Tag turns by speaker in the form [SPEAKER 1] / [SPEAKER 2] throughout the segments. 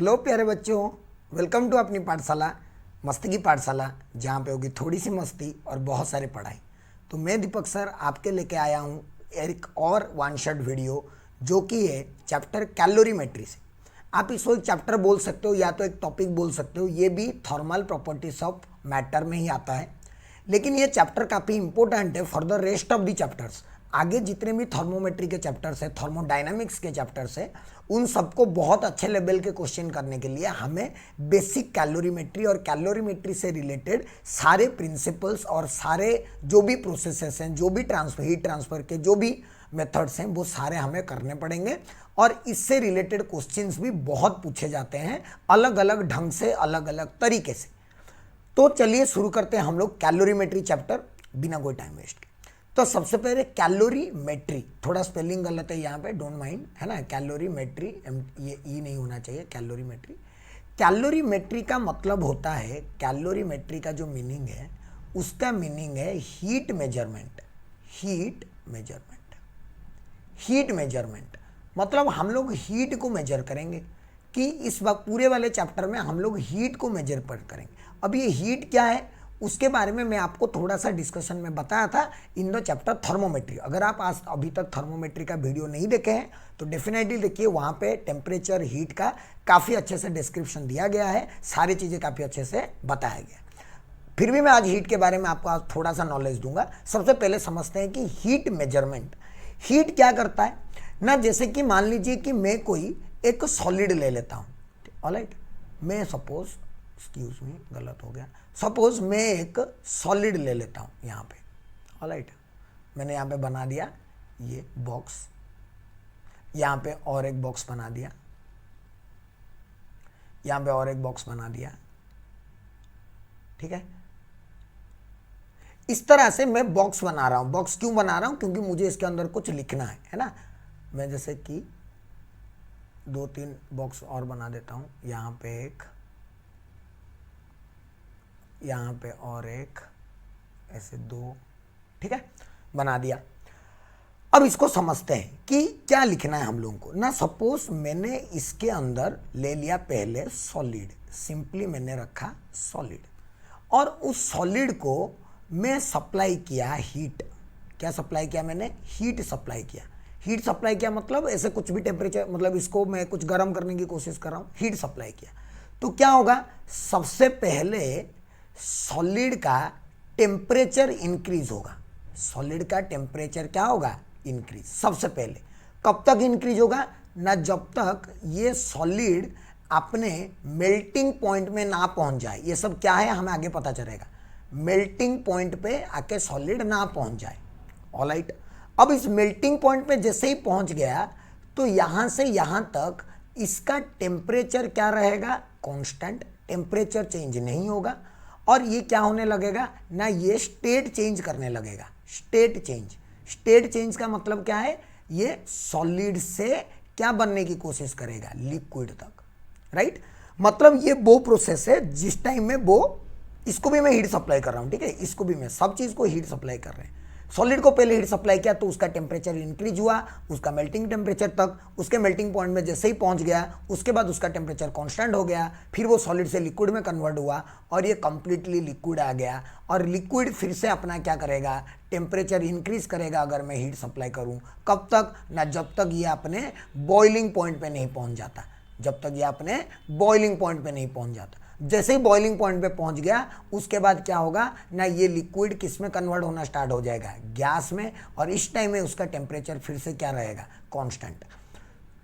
[SPEAKER 1] Hello प्यारे बच्चों, welcome to अपनी पाठशाला मस्ती की पाठशाला, जहाँ पे होगी थोड़ी सी मस्ती और बहुत सारी पढ़ाई। तो मैं दीपक सर आपके लेके आया हूँ एक और वन शॉट वीडियो, जो कि है चैप्टर कैलोरीमेट्री से। आप इसको एक चैप्टर बोल सकते हो या तो एक टॉपिक बोल सकते हो। ये भी थर्मल प्रॉपर्टीज ऑफ मैटर में ही आता है, लेकिन ये चैप्टर काफ़ी इंपॉर्टेंट है for the rest of the chapters. आगे जितने भी थर्मोमेट्री के चैप्टर्स है, थर्मोडायनामिक्स के चैप्टर्स है, उन सबको बहुत अच्छे लेवल के क्वेश्चन करने के लिए हमें बेसिक कैलोरीमेट्री और कैलोरीमेट्री से रिलेटेड सारे प्रिंसिपल्स और सारे जो भी प्रोसेसेस हैं, जो भी हीट ट्रांसफर के जो भी मेथड्स हैं, वो सारे हमें करने पड़ेंगे। और इससे रिलेटेड क्वेश्चंस भी बहुत पूछे जाते हैं, अलग अलग ढंग से, अलग अलग तरीके से। तो चलिए शुरू करते हैं हम लोग कैलोरीमेट्री चैप्टर बिना कोई टाइम वेस्ट के। तो सबसे पहले कैलोरीमेट्री, थोड़ा स्पेलिंग गलत है यहाँ पे, डोंट माइंड, है ना। कैलोरीमेट्री, ये ई नहीं होना चाहिए, कैलोरीमेट्री। कैलोरीमेट्री का मतलब होता है, कैलोरीमेट्री का जो मीनिंग है उसका मीनिंग है heat measurement. Heat measurement, heat measurement मतलब हम लोग हीट को मेजर करेंगे कि इस वक्त पूरे वाले चैप्टर में हम लोग हीट को मेजर करेंगे। अब ये हीट क्या है उसके बारे में मैं आपको थोड़ा सा डिस्कशन में बताया था इन द चैप्टर थर्मोमेट्री। अगर आप आज अभी तक थर्मोमेट्री का वीडियो नहीं देखे हैं तो डेफिनेटली देखिए, वहाँ पे टेम्परेचर हीट का काफ़ी अच्छे से डिस्क्रिप्शन दिया गया है, सारी चीज़ें काफ़ी अच्छे से बताया गया। फिर भी मैं आज हीट के बारे में आपको आज थोड़ा सा नॉलेज दूंगा। सबसे पहले समझते हैं कि हीट मेजरमेंट, हीट क्या करता है ना। जैसे कि मान लीजिए कि मैं कोई एक सॉलिड ले लेता हूँ, ऑलराइट। मैं सपोज, एक्सक्यूज मी, गलत हो गया, सपोज मैं एक सॉलिड ले लेता हूँ यहाँ पे, ऑलराइट। मैंने यहाँ पे बना दिया ये बॉक्स, यहाँ पे और एक बॉक्स बना दिया, यहाँ पे और एक बॉक्स बना दिया, ठीक है। इस तरह से मैं बॉक्स बना रहा हूँ। बॉक्स क्यों बना रहा हूँ? क्योंकि मुझे इसके अंदर कुछ लिखना है ना। मैं जैसे कि 2-3 बॉक्स और बना देता हूँ, यहाँ पे एक, यहाँ पे और एक, ऐसे 2, ठीक है, बना दिया। अब इसको समझते हैं कि क्या लिखना है हम लोगों को ना। सपोज मैंने इसके अंदर ले लिया पहले सॉलिड, सिंपली मैंने रखा सॉलिड, और उस सॉलिड को मैं सप्लाई किया हीट। क्या सप्लाई किया मैंने? हीट सप्लाई किया। हीट सप्लाई किया मतलब ऐसे कुछ भी टेम्परेचर, मतलब इसको मैं कुछ गर्म करने की कोशिश कर रहा हूँ, हीट सप्लाई किया। तो क्या होगा, सबसे पहले सॉलिड का टेम्परेचर इंक्रीज होगा। सॉलिड का टेम्परेचर क्या होगा? इंक्रीज। सबसे पहले कब तक इंक्रीज होगा ना? जब तक ये सॉलिड अपने मेल्टिंग पॉइंट में ना पहुंच जाए। ये सब क्या है हमें आगे पता चलेगा। मेल्टिंग पॉइंट पे आके सॉलिड ना पहुंच जाए, ऑलराइट। अब इस मेल्टिंग पॉइंट पे जैसे ही पहुंच गया तो यहां से यहां तक इसका टेम्परेचर क्या रहेगा? कांस्टेंट, टेम्परेचर चेंज नहीं होगा। और ये क्या होने लगेगा ना, ये स्टेट चेंज करने लगेगा। स्टेट चेंज, स्टेट चेंज का मतलब क्या है? ये सॉलिड से क्या बनने की कोशिश करेगा? लिक्विड तक, राइट। मतलब ये वो प्रोसेस है जिस टाइम में वो, इसको भी मैं हीट सप्लाई कर रहा हूँ, ठीक है, इसको भी मैं, सब चीज़ को हीट सप्लाई कर रहे हैं। सॉलिड को पहले हीट सप्लाई किया तो उसका टेम्परेचर इंक्रीज हुआ, उसका मेल्टिंग टेम्परेचर तक, उसके मेल्टिंग पॉइंट में जैसे ही पहुंच गया उसके बाद उसका टेम्परेचर कांस्टेंट हो गया, फिर वो सॉलिड से लिक्विड में कन्वर्ट हुआ और ये कंप्लीटली लिक्विड आ गया। और लिक्विड फिर से अपना क्या करेगा? टेम्परेचर इंक्रीज करेगा अगर मैं हीट सप्लाई करूँ। कब तक ना? जब तक ये अपने बॉइलिंग पॉइंट पर नहीं पहुँच जाता। जब तक ये अपने बॉइलिंग पॉइंट पे नहीं पहुंच जाता। जैसे ही बॉइलिंग पॉइंट पे पहुंच गया उसके बाद क्या होगा ना, ये लिक्विड किस में कन्वर्ट होना स्टार्ट हो जाएगा? गैस में। और इस टाइम में उसका टेम्परेचर फिर से क्या रहेगा? कांस्टेंट।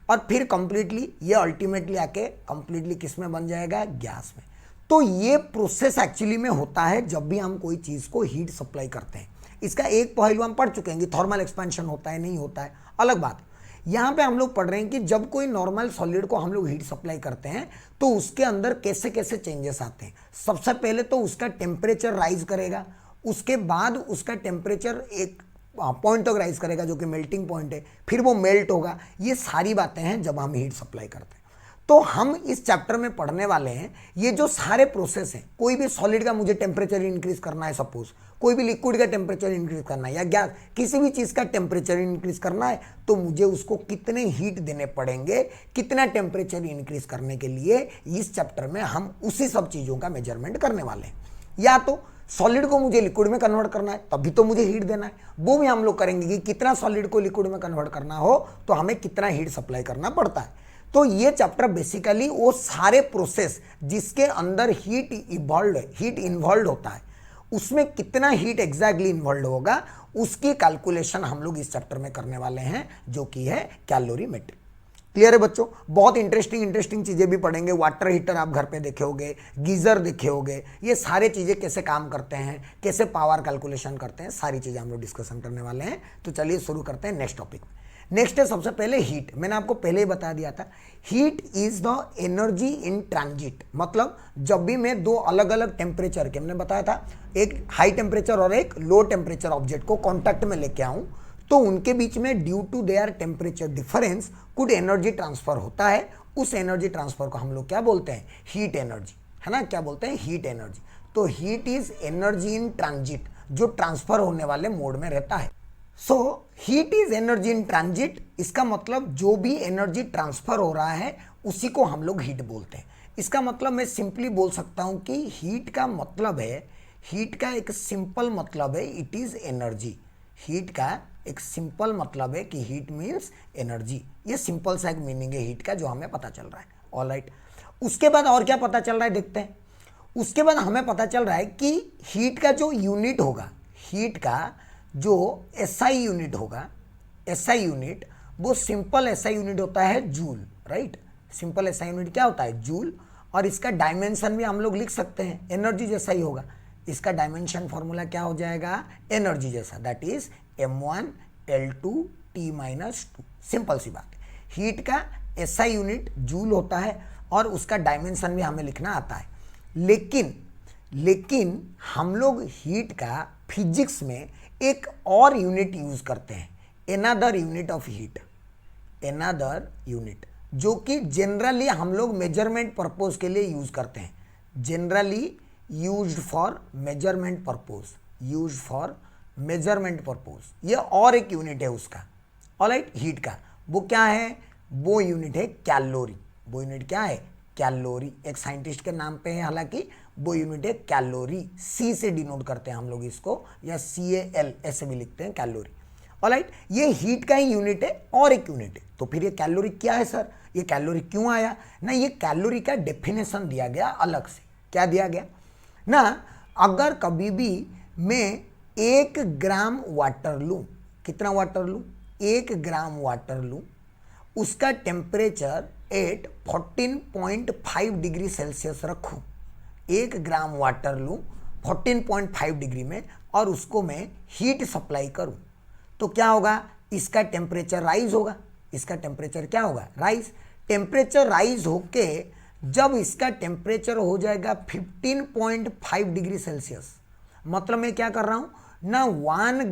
[SPEAKER 1] और फिर कंप्लीटली ये अल्टीमेटली आके कंप्लीटली किस में बन जाएगा? गैस में। तो ये प्रोसेस एक्चुअली में होता है जब भी हम कोई चीज़ को हीट सप्लाई करते हैं। इसका एक पहलू हम पढ़ चुके हैं कि थर्मल एक्सपेंशन होता है, नहीं होता है, अलग बात। यहाँ पे हम लोग पढ़ रहे हैं कि जब कोई नॉर्मल सॉलिड को हम लोग हीट सप्लाई करते हैं तो उसके अंदर कैसे कैसे चेंजेस आते हैं। सबसे पहले तो उसका टेम्परेचर राइज करेगा, उसके बाद उसका टेम्परेचर एक पॉइंट तक राइज करेगा जो कि मेल्टिंग पॉइंट है, फिर वो मेल्ट होगा। ये सारी बातें हैं जब हम हीट सप्लाई करते हैं। तो हम इस चैप्टर में पढ़ने वाले हैं ये जो सारे प्रोसेस हैं, कोई भी सॉलिड का मुझे टेम्परेचर इंक्रीज करना है, सपोज कोई भी लिक्विड का टेम्परेचर इंक्रीज करना है या गैस किसी भी चीज़ का टेम्परेचर इंक्रीज करना है, तो मुझे उसको कितने हीट देने पड़ेंगे, कितना टेम्परेचर इंक्रीज करने के लिए, इस चैप्टर में हम उसी सब चीज़ों का मेजरमेंट करने वाले हैं। या तो सॉलिड को मुझे लिक्विड में कन्वर्ट करना है, तभी तो मुझे हीट देना है, वो भी हम लोग करेंगे कि कितना सॉलिड को लिक्विड में कन्वर्ट करना हो तो हमें कितना हीट सप्लाई करना पड़ता है। तो ये चैप्टर बेसिकली वो सारे प्रोसेस जिसके अंदर हीट इन्वॉल्व होता है, उसमें कितना हीट एग्जैक्टली इन्वॉल्व होगा उसकी कैलकुलेशन हम लोग इस चैप्टर में करने वाले हैं, जो कि है कैलोरीमेट्री। क्लियर है बच्चों? बहुत इंटरेस्टिंग चीज़ें भी पढ़ेंगे। वाटर हीटर आप घर पे देखे होगे, गीज़र देखे होगे, ये सारे चीज़ें कैसे काम करते हैं, कैसे पावर कैलकुलेशन करते हैं, सारी चीज़ें हम लोग डिस्कशन करने वाले हैं। तो चलिए शुरू करते हैं नेक्स्ट टॉपिक। नेक्स्ट है सबसे पहले हीट। मैंने आपको पहले ही बता दिया था, heat is the energy in transit. मतलब जब भी मैं दो अलग अलग टेम्परेचर के, मैंने बताया था, एक हाई टेम्परेचर और एक लो टेम्परेचर ऑब्जेक्ट को कॉन्टैक्ट में लेके आऊं, तो उनके बीच में due to their temperature difference कुछ एनर्जी ट्रांसफर होता है। उस एनर्जी ट्रांसफर को हम लोग क्या बोलते हैं? हीट एनर्जी, है ना? क्या बोलते हैं? Heat energy. तो heat is energy in transit, जो ट्रांसफर होने वाले मोड में रहता है। So heat is energy in transit, इसका मतलब जो भी एनर्जी ट्रांसफर हो रहा है उसी को हम लोग हीट बोलते हैं। इसका मतलब मैं सिंपली बोल सकता हूं कि हीट का मतलब है, हीट का एक सिंपल मतलब है इट इज एनर्जी। हीट का एक सिंपल मतलब है कि हीट मीन्स एनर्जी। ये सिंपल सा एक मीनिंग है हीट का जो हमें पता चल रहा है। ऑलराइट, उसके बाद और क्या पता चल रहा है देखते हैं। उसके बाद हमें पता चल रहा है कि हीट का जो यूनिट होगा, हीट का जो एसआई यूनिट होगा, एसआई यूनिट, वो सिंपल एसआई यूनिट होता है joule. Right, simple SI unit क्या होता है? जूल। और इसका डायमेंशन भी हम लोग लिख सकते हैं, एनर्जी जैसा ही होगा। इसका डायमेंशन फॉर्मूला क्या हो जाएगा? एनर्जी जैसा, that is m1 L2 T-2। Simple सी बात है। हीट का एसआई यूनिट जूल होता है और उसका डायमेंशन भी हमें लिखना आता है। लेकिन हम लोग हीट का फिजिक्स में एक और यूनिट यूज करते हैं, another unit of heat, another unit, जो कि जनरली हम लोग मेजरमेंट पर्पस के लिए यूज करते हैं। Generally used for measurement purpose, used for measurement purpose. ये और एक यूनिट है उसका। ऑलराइट, हीट का वो क्या है? वो यूनिट है कैलोरी। वो यूनिट क्या है? कैलोरी। एक साइंटिस्ट के नाम पे है, हालांकि वो यूनिट है कैलोरी। सी से डिनोट करते हैं हम लोग इसको, या CAL ऐसे भी लिखते हैं, कैलोरी। ऑलराइट, ये हीट का ही यूनिट है और एक यूनिट है। तो फिर ये कैलोरी क्या है सर? ये कैलोरी क्यों आया ना? ये कैलोरी का डेफिनेशन दिया गया अलग से। क्या दिया गया ना? अगर कभी भी मैं 1 ग्राम वाटर लूँ, कितना वाटर लूँ? 1 ग्राम वाटर लूँ, उसका टेम्परेचर 14.5 डिग्री सेल्सियस रखूँ। 1 ग्राम वाटर लूँ 14.5 डिग्री में और उसको मैं हीट सप्लाई करूँ, तो क्या होगा? इसका टेम्परेचर राइज होगा। इसका टेम्परेचर क्या होगा? राइज। टेम्परेचर राइज होके जब इसका टेम्परेचर हो जाएगा 15.5 डिग्री सेल्सियस, मतलब मैं क्या कर रहा हूँ ना, 1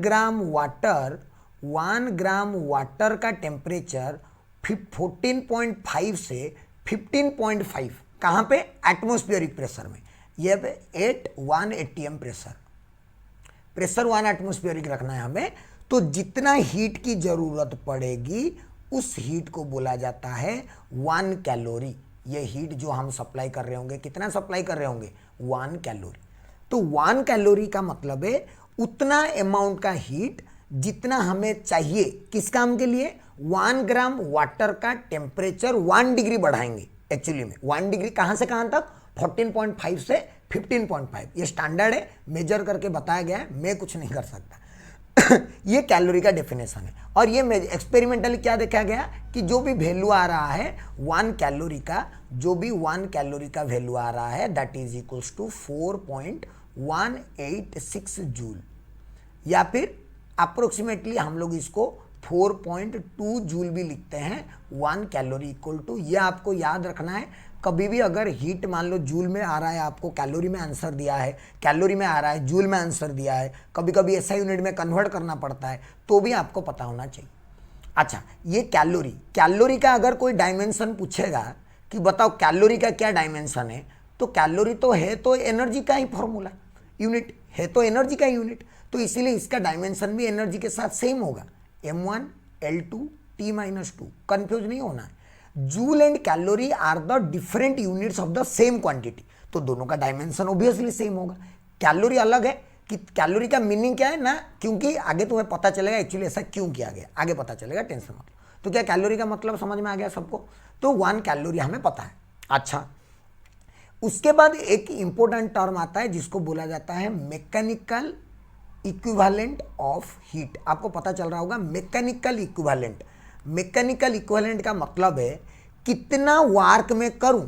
[SPEAKER 1] ग्राम वाटर का टेम्परेचर 14.5 से 15.5, कहाँ पे? एटमॉस्फेरिक प्रेशर में। ये पे 1 atm प्रेशर 1 एटमॉस्फेरिक रखना है हमें। तो जितना हीट की जरूरत पड़ेगी उस हीट को बोला जाता है 1 कैलोरी। ये हीट जो हम सप्लाई कर रहे होंगे, कितना सप्लाई कर रहे होंगे? 1 कैलोरी। तो 1 कैलोरी का मतलब है उतना अमाउंट का हीट जितना हमें चाहिए। किस काम के लिए? 1 ग्राम वाटर का टेम्परेचर 1 डिग्री बढ़ाएंगे। एक्चुअली में 1 डिग्री कहाँ से कहाँ तक? 14.5 से 15.5। ये स्टैंडर्ड है, मेजर करके बताया गया है, मैं कुछ नहीं कर सकता। ये कैलोरी का डेफिनेशन है। और ये एक्सपेरिमेंटली क्या देखा गया कि जो भी वैल्यू आ रहा है 1 कैलोरी का, जो भी 1 कैलोरी का वैल्यू आ रहा है, that is equals to 4.186 joule, या फिर अप्रोक्सीमेटली हम लोग इसको 4.2 जूल भी लिखते हैं। 1 कैलोरी इक्वल टू, ये आपको याद रखना है। कभी भी अगर हीट मान लो जूल में आ रहा है, आपको कैलोरी में आंसर दिया है, कैलोरी में आ रहा है, जूल में आंसर दिया है, कभी कभी ऐसा यूनिट में कन्वर्ट करना पड़ता है, तो भी आपको पता होना चाहिए। अच्छा, ये कैलोरी का अगर कोई डायमेंशन पूछेगा कि बताओ कैलोरी का क्या डायमेंशन है, तो कैलोरी तो है तो एनर्जी का ही फॉर्मूला, यूनिट है तो एनर्जी का यूनिट, तो इसीलिए इसका डायमेंशन भी एनर्जी के साथ सेम होगा, m1 L2 T-2, कंफ्यूज नहीं होना है। Joule and calorie are the different units of the same quantity, तो दोनों का डायमेंशन ऑब्वियसली सेम होगा। कैलोरी अलग है कि कैलोरी का मीनिंग क्या है ना, क्योंकि आगे तुम्हें पता चलेगा एक्चुअली ऐसा क्यों किया गया, आगे पता चलेगा, टेंशन मत लो। तो क्या कैलोरी का मतलब समझ में आ गया सबको, तो 1 कैलोरी हमें पता है। अच्छा, उसके बाद एक इंपॉर्टेंट टर्म आता है जिसको बोला जाता है मैकेनिकल इक्विवेलेंट ऑफ हीट। आपको पता चल रहा होगा मैकेनिकल इक्विवेलेंट, मैकेनिकल इक्विवेलेंट का मतलब है कितना वार्क में करूं,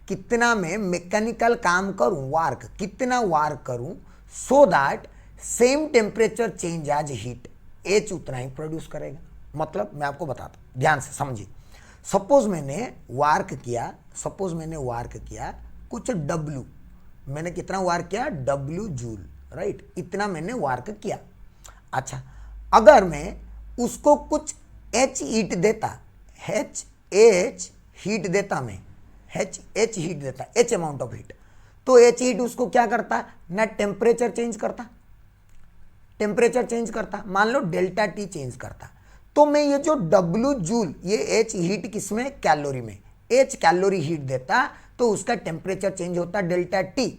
[SPEAKER 1] कितना में मैकेनिकल काम करूं, वार्क कितना वार्क करूं, so that same temperature change as heat, H उतना ही प्रोड्यूस करेगा। मतलब मैं आपको बताता हूं, ध्यान से समझिए। सपोज मैंने वार्क किया कुछ W, मैंने कितना वार्क किया, W जूल, राइट, इतना मैंने वार्क किया। अच्छा, अगर मैं उसको कुछ H हीट देता, H हीट देता, मैं H हीट देता, H अमाउंट ऑफ हीट, तो H हीट उसको क्या करता ना, टेम्परेचर चेंज करता, मान लो डेल्टा T चेंज करता। तो मैं ये जो W जूल, ये H हीट किसमें, कैलोरी में, H कैलोरी हीट देता तो उसका टेम्परेचर चेंज होता डेल्टा T।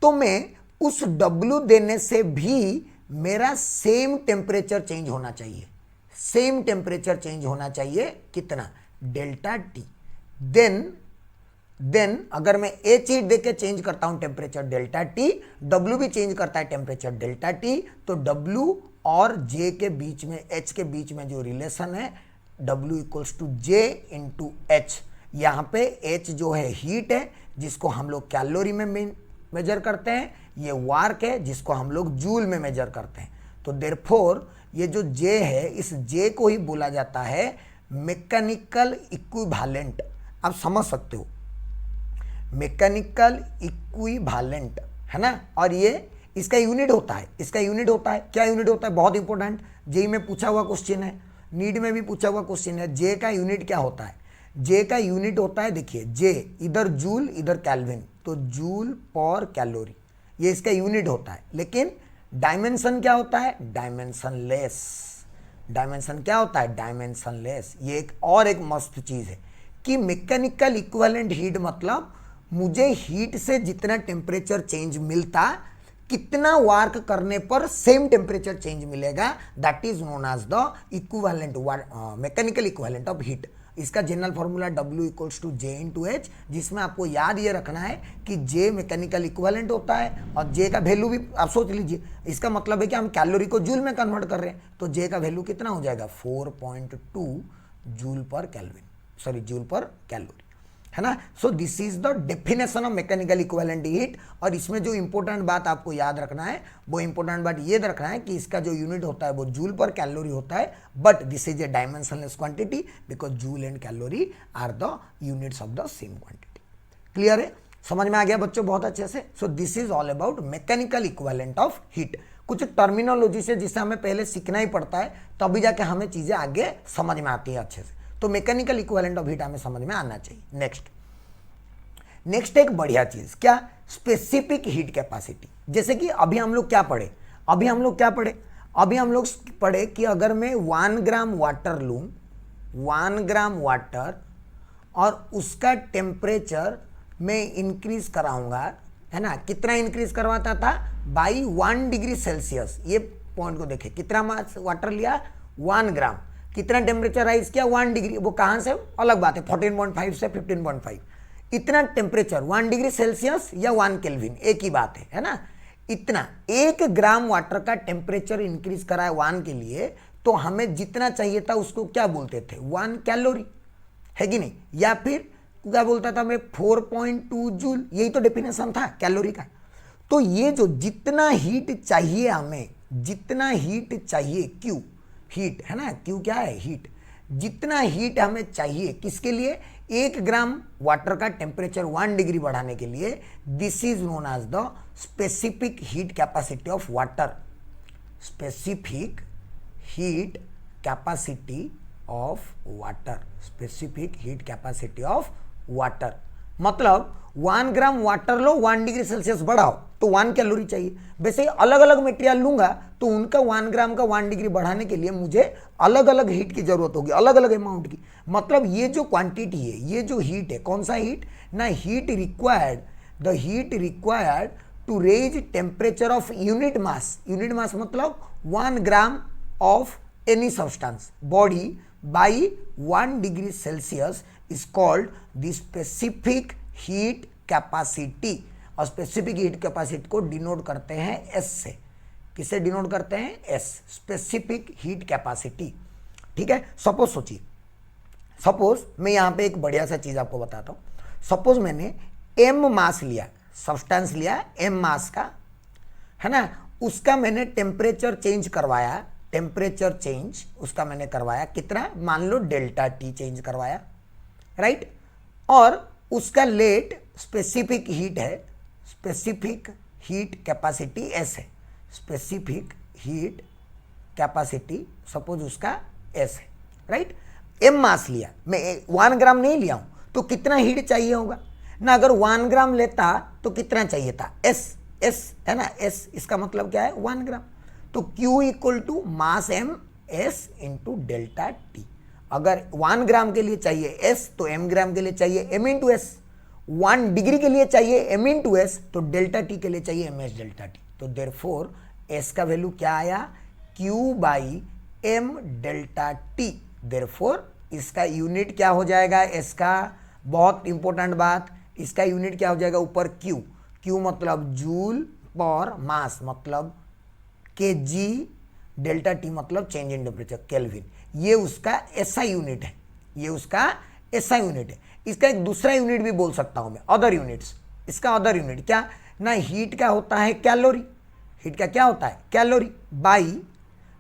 [SPEAKER 1] तो मैं उस W देने से भी मेरा सेम टेम्परेचर चेंज होना चाहिए, सेम टेम्परेचर चेंज होना चाहिए, कितना, डेल्टा T। देन अगर मैं H हीट देके चेंज करता हूं टेम्परेचर डेल्टा T, W भी चेंज करता है टेम्परेचर डेल्टा T, तो W और J के बीच में, H के बीच में जो रिलेशन है, W equals to J into H। यहाँ पे H जो है हीट है जिसको हम लोग कैलोरी में मेजर करते हैं, ये वार्क है जिसको हम लोग जूल में मेजर करते हैं। तो देयरफॉर ये जो J है, इस J को ही बोला जाता है मैकेनिकल इक्विवेलेंट। आप समझ सकते हो, मैकेनिकल इक्विवेलेंट है ना, और ये इसका यूनिट होता है, क्या यूनिट होता है, बहुत इंपॉर्टेंट, जेई में पूछा हुआ क्वेश्चन है, नीट में भी पूछा हुआ क्वेश्चन है। J का यूनिट क्या होता है, J का यूनिट होता है, देखिए J इधर जूल इधर कैल्विन, तो जूल पर कैलोरी, ये इसका यूनिट होता है। लेकिन डायमेंशन क्या होता है, डायमेंशनलेस। ये एक मस्त चीज है कि मैकेनिकल इक्विवेलेंट हीट मतलब मुझे हीट से जितना टेम्परेचर चेंज मिलता, कितना वार्क करने पर सेम टेम्परेचर चेंज मिलेगा, that is known as the equivalent, mechanical equivalent of heat. इसका general formula W equals to J into H, जिसमें आपको याद ये रखना है कि J मैकेनिकल इक्विवेलेंट होता है और J का वैल्यू भी आप सोच लीजिए, इसका मतलब है कि हम कैलोरी को जूल में कन्वर्ट कर रहे हैं, तो J का वैल्यू कितना हो जाएगा, 4.2 जूल पर कैलोरी, है ना। सो this is the definition of mechanical equivalent heat. और इसमें जो इंपॉर्टेंट बात आपको याद रखना है, वो इंपॉर्टेंट बात ये रखना है कि इसका जो यूनिट होता है वो जूल पर कैलोरी होता है, but this is a dimensionless quantity because joule and calorie are the units of the same quantity. Clear है, समझ में आ गया बच्चों, बहुत अच्छे से। So this is all about mechanical equivalent of heat. कुछ टर्मिनोलॉजी से जिसे हमें पहले सीखना ही पड़ता है, तभी जाके हमें चीजें आगे समझ में आती है अच्छे से। तो मैकेनिकल इक्विवेलेंट ऑफ हीट हमें समझ में आना चाहिए। नेक्स्ट एक बढ़िया चीज क्या, स्पेसिफिक हीट कैपेसिटी। जैसे कि अभी हम लोग क्या पढ़े, अभी हम लोग पढ़े कि अगर मैं 1 ग्राम वाटर लूं, 1 ग्राम वाटर, और उसका टेम्परेचर मैं इंक्रीज कराऊंगा, है ना, कितना इंक्रीज करवाता था, बाई 1 डिग्री सेल्सियस। ये पॉइंट को देखें, कितना वाटर लिया, 1 ग्राम, कितना टेम्परेचर राइज किया, 1 डिग्री। वो कहां से, अलग बात है, 14.5 से 15.5, इतना टेम्परेचर 1 डिग्री सेल्सियस या 1 केल्विन, एक ही बात है ना। इतना 1 ग्राम वाटर का टेम्परेचर इंक्रीज करा है 1 के लिए, तो हमें जितना चाहिए था उसको क्या बोलते थे, 1 कैलोरी, है कि नहीं, या फिर क्या बोलता था मैं, 4.2 जूल, यही तो डेफिनेशन था कैलोरी का। तो ये जो जितना हीट चाहिए हमें, जितना हीट चाहिए, क्यू हीट है ना, क्यू क्या है, हीट, जितना हीट हमें चाहिए किसके लिए, 1 ग्राम वाटर का टेम्परेचर 1 डिग्री बढ़ाने के लिए, this is known as the specific heat capacity of water. Specific heat capacity of water, specific heat capacity of water, मतलब 1 ग्राम वाटर लो 1 डिग्री सेल्सियस बढ़ाओ तो 1 कैलोरी चाहिए। वैसे ही अलग अलग मटेरियल लूंगा तो उनका 1 ग्राम का 1 डिग्री बढ़ाने के लिए मुझे अलग अलग हीट की जरूरत होगी, अलग अलग अमाउंट की। मतलब ये जो क्वांटिटी है, ये जो हीट है, कौन सा हीट ना, heat required, the heat required to raise temperature of unit mass, unit mass मतलब 1 gram of any substance body by 1 degree Celsius is called the specific heat capacity. और स्पेसिफिक हीट कैपेसिटी को denote करते हैं S से। किसे denote करते हैं? S, specific heat capacity. ठीक है, सपोज सोचिए, सपोज मैं यहां पे एक बढ़िया सा चीज आपको बताता हूं। सपोज मैंने एम मास लिया, सब्सटेंस लिया एम मास का, है ना, उसका मैंने टेम्परेचर चेंज करवाया, टेम्परेचर चेंज उसका मैंने करवाया कितना, मान लो डेल्टा टी चेंज करवाया, राइट। और उसका लेट स्पेसिफिक हीट है, स्पेसिफिक हीट कैपेसिटी एस है, स्पेसिफिक हीट कैपेसिटी सपोज उसका एस है, राइट। एम मास लिया मैं, 1 ग्राम नहीं लिया हूं तो कितना हीट चाहिए होगा ना, अगर 1 ग्राम लेता तो कितना चाहिए था, एस, एस है ना, एस इसका मतलब क्या है 1 ग्राम। तो Q equal to mass M S into delta T. अगर 1 ग्राम के लिए चाहिए S तो m ग्राम के लिए चाहिए m इंटू एस, 1 डिग्री के लिए चाहिए m इंटू एस तो डेल्टा टी के लिए चाहिए m एस डेल्टा टी। तो देयरफॉर S का वैल्यू क्या आया, Q by m delta T. Therefore इसका यूनिट क्या हो जाएगा, S का, बहुत इंपॉर्टेंट बात, इसका यूनिट क्या हो जाएगा ऊपर Q, Q मतलब जूल पर मास मतलब kg, डेल्टा टी मतलब चेंज इन टेम्परेचर केल्विन। ये उसका एसआई यूनिट है, ये उसका एसआई यूनिट है। इसका एक दूसरा यूनिट भी बोल सकता हूं मैं, अदर यूनिट्स। इसका अदर यूनिट क्या ना, हीट का होता है कैलोरी, हीट का क्या होता है कैलोरी, बाई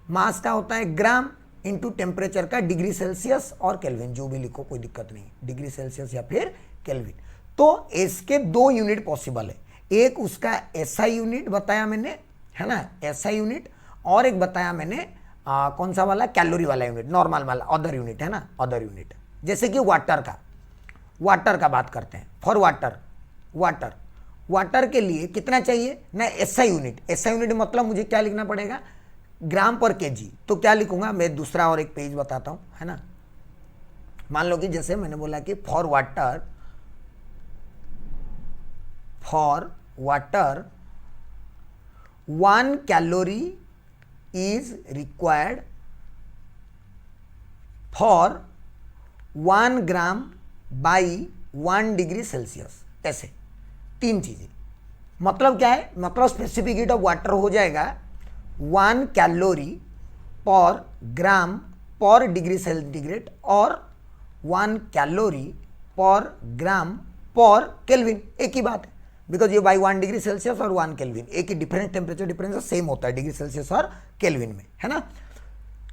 [SPEAKER 1] मास का होता है ग्राम, इंटू टेम्परेचर का डिग्री सेल्सियस और केल्विन, जो भी लिखो कोई दिक्कत नहीं, डिग्री सेल्सियस या फिर केल्विन। तो इसके 2 यूनिट पॉसिबल है, एक उसका एसआई यूनिट बताया मैंने, है ना, एसआई यूनिट, और एक बताया मैंने कौन सा वाला, कैलोरी वाला यूनिट, नॉर्मल वाला अदर यूनिट है ना, अदर यूनिट। जैसे कि वाटर का बात करते हैं, फॉर वाटर, वाटर के लिए कितना चाहिए ना, एसआई यूनिट। एसआई यूनिट मतलब मुझे क्या लिखना पड़ेगा, ग्राम पर केजी। तो क्या लिखूंगा मैं, दूसरा और एक पेज बताता हूं, है ना। मान लो कि जैसे मैंने बोला कि for water 1 calorie is required for 1 gram by 1 degree Celsius. ऐसे 3 चीजें, मतलब क्या है, मतलब स्पेसिफिक हीट ऑफ वाटर हो जाएगा 1 कैलोरी पर ग्राम पर डिग्री सेंटीग्रेड और 1 कैलोरी पर ग्राम पर केल्विन, एक ही बात है, बिकॉज ये बाई 1 डिग्री सेल्सियस और 1 केल्विन एक ही डिफरेंस, टेम्परेचर डिफरेंस सेम होता है डिग्री सेल्सियस और केल्विन में, है ना।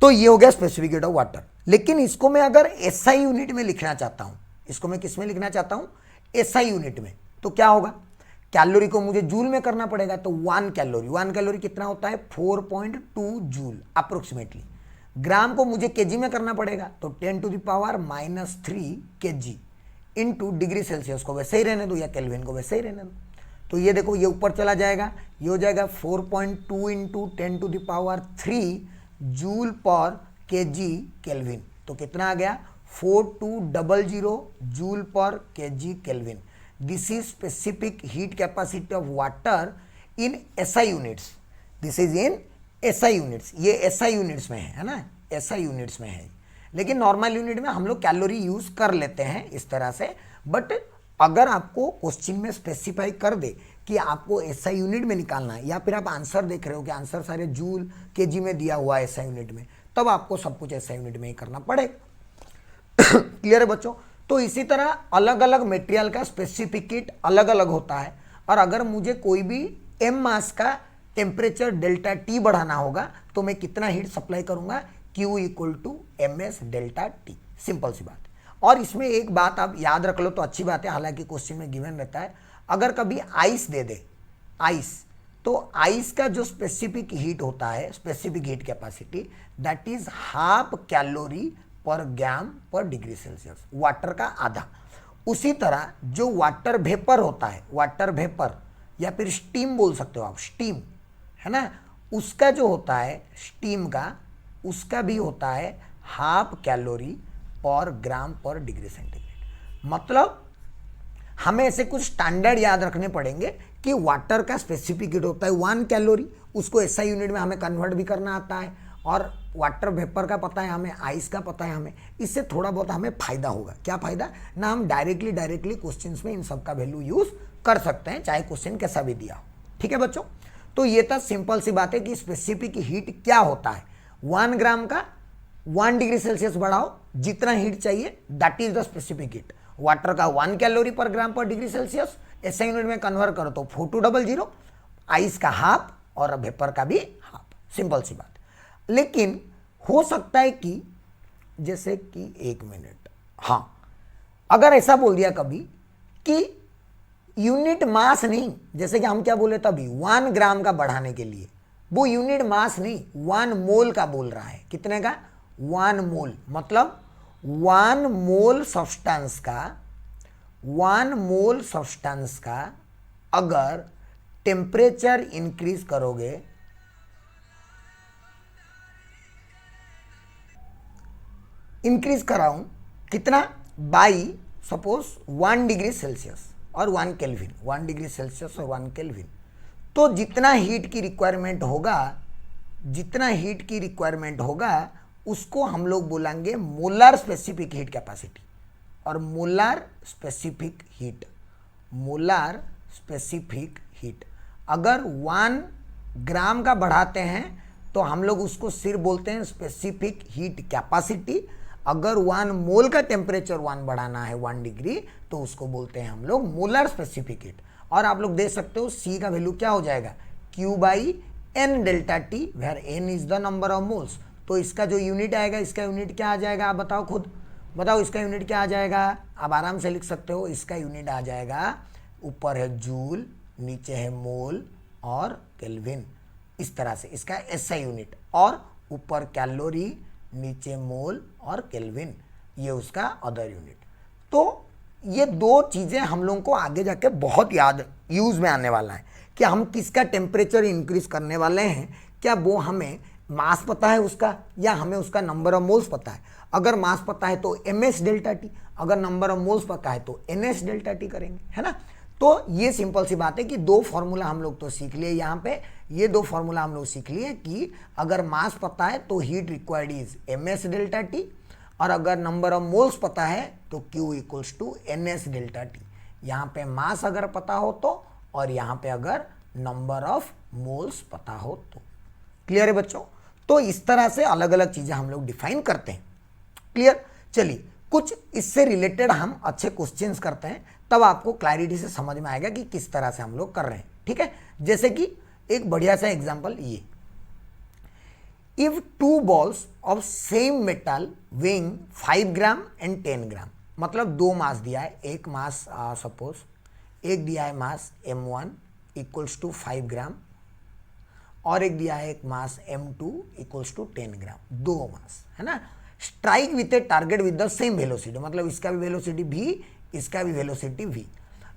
[SPEAKER 1] तो ये हो गया स्पेसिफिक हीट ऑफ वाटर। लेकिन इसको मैं अगर एसआई यूनिट में लिखना चाहता हूं, इसको मैं किस में लिखना चाहता हूं, एसआई यूनिट में, तो क्या होगा, कैलोरी को मुझे जूल में करना पड़ेगा। तो 1 कैलोरी कितना होता है 4.2 जूल अप्रोक्सीमेटली। ग्राम को मुझे केजी में करना पड़ेगा, तो 10⁻³ kg इंटू डिग्री सेल्सियस को वैसे ही रहने दो या केल्विन को वैसे ही रहने दो। तो ये देखो, ये ऊपर चला जाएगा, ये हो जाएगा 4.2 इंटू 10⁻³ जूल पर केजी केल्विन। तो कितना आ गया 4200 जूल पर KG kelvin. This is specific heat capacity of water in SI units, this is in SI units. ये एसआई यूनिट्स में है ना, एसआई यूनिट्स में है। लेकिन नॉर्मल यूनिट में हम लोग कैलोरी यूज कर लेते हैं इस तरह से। बट अगर आपको क्वेश्चन में स्पेसिफाई कर दे कि आपको एसआई यूनिट में निकालना है, या फिर आप आंसर देख रहे हो कि आंसर सारे जूल केजी में दिया हुआ है एसआई यूनिट में, तब आपको सब कुछ एसआई यूनिट में ही करना पड़ेगा। क्लियर है बच्चों। तो इसी तरह अलग अलग मटेरियल का स्पेसिफिक हीट अलग अलग होता है। और अगर मुझे कोई भी एम मास का टेम्परेचर डेल्टा टी बढ़ाना होगा तो मैं कितना हीट सप्लाई करूंगा, Q equal to M S delta T. Simple सी बात। और इसमें एक बात आप याद रख लो तो अच्छी बात है, हालांकि क्वेश्चन में गिवन रहता है, अगर कभी आइस दे दे, आइस, तो आइस का जो स्पेसिफिक हीट होता है, specific heat capacity, that is 1/2 calorie पर ग्राम पर डिग्री सेल्सियस, वाटर का आधा। उसी तरह जो वाटर वेपर होता है, वाटर वेपर या फिर स्टीम बोल सकते हो आप, स्टीम है ना, उसका जो होता है स्टीम का, उसका भी होता है 1/2 कैलोरी पर ग्राम पर डिग्री सेंटीग्रेड। मतलब हमें ऐसे कुछ स्टैंडर्ड याद रखने पड़ेंगे कि वाटर का स्पेसिफिक हीट होता है 1 कैलोरी, उसको एसआई यूनिट में हमें कन्वर्ट भी करना आता है, और वाटर वेपर का पता है हमें, आइस का पता है हमें। इससे थोड़ा बहुत हमें फायदा होगा। क्या फायदा ना, हम डायरेक्टली क्वेश्चंस में इन सब का वैल्यू यूज कर सकते हैं, चाहे क्वेश्चन कैसा भी दिया हो। ठीक है बच्चों, तो ये था सिंपल सी बात है कि स्पेसिफिक हीट क्या होता है। 1 ग्राम का 1 डिग्री सेल्सियस बढ़ाओ, जितना हीट चाहिए that is the specific heat. Water का 1 कैलोरी पर ग्राम पर डिग्री सेल्सियस, एसआई यूनिट में कन्वर्ट करो तो 4200, आइस का 1/2 और वेपर का भी 1/2। सिंपल सी बात। लेकिन हो सकता है कि जैसे कि 1 मिनट, हाँ, अगर ऐसा बोल दिया कभी कि यूनिट मास नहीं, जैसे कि हम क्या बोले तभी 1 ग्राम का बढ़ाने के लिए, वो यूनिट मास नहीं 1 मोल का बोल रहा है। कितने का? 1 मोल। मतलब 1 मोल सब्सटेंस का, 1 मोल सब्सटेंस का अगर टेम्परेचर इंक्रीज करोगे, इंक्रीज कराऊं कितना, बाई सपोज 1 डिग्री सेल्सियस और 1 केल्विन, 1 डिग्री सेल्सियस और 1 केल्विन, तो जितना हीट की रिक्वायरमेंट होगा, जितना हीट की रिक्वायरमेंट होगा उसको हम लोग बोलेंगे मोलर स्पेसिफिक हीट कैपेसिटी। और molar specific heat, molar specific heat अगर 1 ग्राम का बढ़ाते हैं तो हम लोग उसको सिर्फ बोलते हैं स्पेसिफिक हीट कैपेसिटी। अगर 1 मोल का टेम्परेचर 1 बढ़ाना है 1 डिग्री तो उसको बोलते हैं हम लोग मोलर स्पेसिफिक हीट। और आप लोग देख सकते हो सी का वैल्यू क्या हो जाएगा, Q/N delta T, where N is the number of moles. तो इसका जो यूनिट आएगा, इसका यूनिट क्या आ जाएगा, आप बताओ, खुद बताओ इसका यूनिट क्या आ जाएगा। आप आराम से लिख सकते हो, इसका यूनिट आ जाएगा, ऊपर है जूल, नीचे है मोल और केल्विन, इस तरह से इसका एसआई यूनिट, और ऊपर कैलोरी, नीचे मोल और केल्विन, ये उसका अदर यूनिट। तो ये दो चीज़ें हम लोगों को आगे जाके बहुत याद यूज में आने वाला है कि हम किसका टेम्परेचर इंक्रीज करने वाले हैं। क्या वो हमें मास पता है उसका, या हमें उसका नंबर ऑफ मोल्स पता है। अगर मास पता है तो MS डेल्टा टी, अगर नंबर ऑफ मोल्स पता है तो NS डेल्टा टी करेंगे, है ना। तो ये सिंपल सी बात है कि 2 फॉर्मूला हम लोग तो सीख लिए यहाँ पे, ये 2 फॉर्मूला हम लोग सीख लिए कि अगर मास पता है तो heat required is MS delta T, और अगर नंबर ऑफ मोल्स पता है तो Q = NS डेल्टा टी। यहाँ पे मास अगर पता हो तो, और यहाँ पे अगर नंबर ऑफ मोल्स पता हो तो। क्लियर है बच्चों। तो इस तरह से अलग अलग चीज़ें हम लोग डिफाइन करते हैं। क्लियर। चलिए कुछ इससे रिलेटेड हम अच्छे क्वेश्चंस करते हैं, तब आपको क्लैरिटी से समझ में आएगा कि किस तरह से हम लोग कर रहे हैं। ठीक है, जैसे कि एक बढ़िया सा एग्जांपल ये, if 2 balls of same metal weighing 5 gram and 10 ग्राम, मतलब 2 मास दिया है, एक मास सपोज एक दिया है मास M1 = 5 ग्राम, और एक दिया है एक मास M2 = 10 ग्राम, 2 मास, है ना। Strike with a target with the same velocity, मतलब इसका भी वेलोसिटी v, इसका भी velocity v।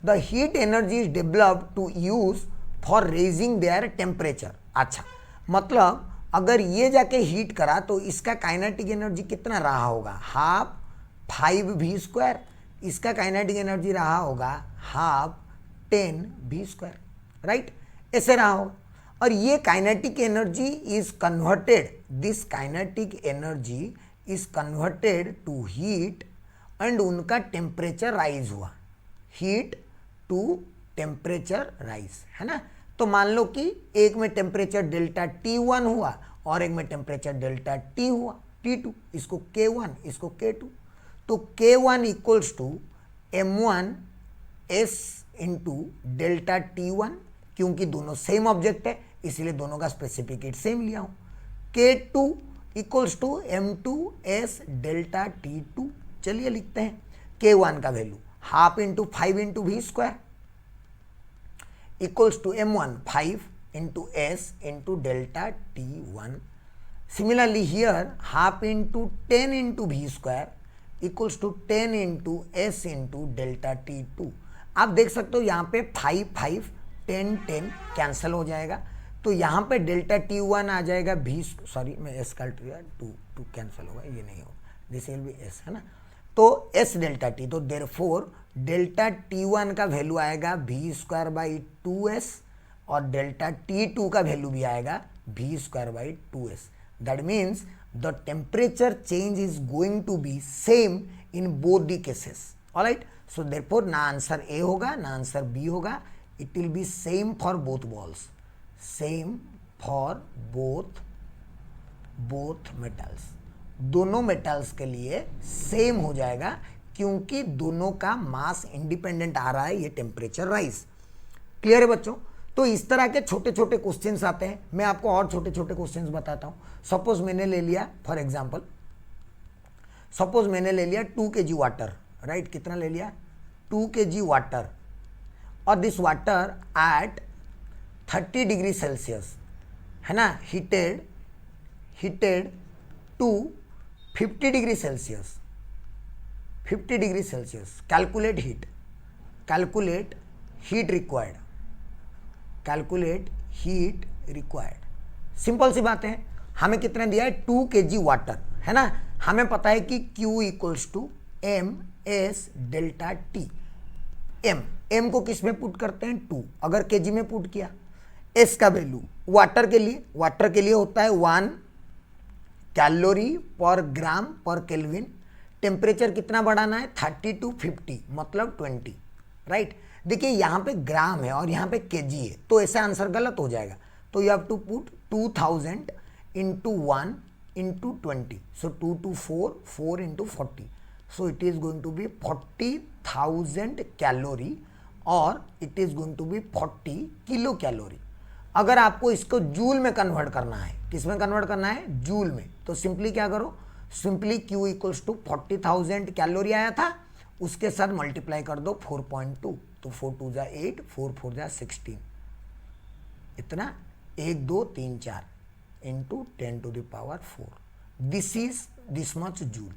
[SPEAKER 1] The heat energy is developed to use for raising their temperature. अच्छा, मतलब अगर ये जाके हीट करा तो इसका काइनेटिक एनर्जी कितना रहा होगा, 1/2 5v²। इसका काइनेटिक एनर्जी रहा होगा 1/2 10v², राइट, ऐसे रहा होगा। और ये kinetic energy is converted, this kinetic energy is converted to heat, and उनका टेम्परेचर राइज हुआ, हीट टू टेम्परेचर राइज, है ना। तो मान लो कि एक में टेम्परेचर डेल्टा T1 हुआ और एक में टेम्परेचर डेल्टा T हुआ, T2, इसको K1, इसको K2। तो K1 = M1 S × delta T1, क्योंकि दोनों सेम ऑब्जेक्ट है इसलिए दोनों का स्पेसिफिक हीट सेम लिया हूँ। K2 = M2 S delta T2। चलिए लिखते हैं K1 का value 1/2 × 5 × v² = M1 5 × S × delta T1। Similarly here 1/2 × 10 × v² equals to 10 into S into delta T2। आप देख सकते हो यहाँ पे 5 5 10 10 कैंसिल हो जाएगा, तो यहाँ पे डेल्टा T1 आ जाएगा 20, सॉरी मैं एस काट दिया, 2 कैंसिल होगा, ये नहीं होगा, दिस विल बी एस, है ना। तो एस डेल्टा टी, तो देयरफॉर डेल्टा T1 का वैल्यू आएगा v²/2s और डेल्टा T2 का वैल्यू भी आएगा v²/2s। That means the temperature change is going to be same in both the cases. Alright, so therefore ना आंसर ए होगा ना आंसर बी होगा, it will be same for both balls, same for both metals. दोनों metals के लिए same हो जाएगा क्योंकि दोनों का मास इंडिपेंडेंट आ रहा है, ये टेम्परेचर राइज। क्लियर है बच्चों? तो इस तरह के छोटे छोटे क्वेश्चंस आते हैं। मैं आपको और छोटे छोटे क्वेश्चंस बताता हूं। सपोज मैंने ले लिया, फॉर एग्जांपल सपोज मैंने ले लिया 2 kg वाटर, राइट, कितना ले लिया 2 kg वाटर, और this water at 30 degree Celsius, है ना, heated to 50 degree Celsius, 50 degree Celsius. Calculate heat required, simple सी बात है। हमें कितना दिया है 2 kg वाटर, है ना। हमें पता है कि Q equals to M S delta T. M को किस में पुट करते हैं 2, अगर kg में पुट किया। एस का वैल्यू वाटर के लिए होता है 1 कैलोरी पर ग्राम पर केल्विन। टेम्परेचर कितना बढ़ाना है 30 to 50 मतलब 20, राइट। देखिए यहाँ पे ग्राम है और यहाँ पे केजी है, तो ऐसा आंसर गलत हो जाएगा। तो you have to put 2000 into 1 into 20, so 2 to 4 into 40, so it is going to be 40,000 calorie और it is going to be 40 kilo calorie. अगर आपको इसको जूल में कन्वर्ट करना है, किस में कन्वर्ट करना है, जूल में, तो सिंपली क्या करो, simply Q equals to 40,000 calorie आया था, उसके साथ मल्टीप्लाई कर दो 4.2, तो 4 2 जा 8, 4 4 जा 16, इतना 1 2 3 4 into 10 to the power 4, this is this much joule.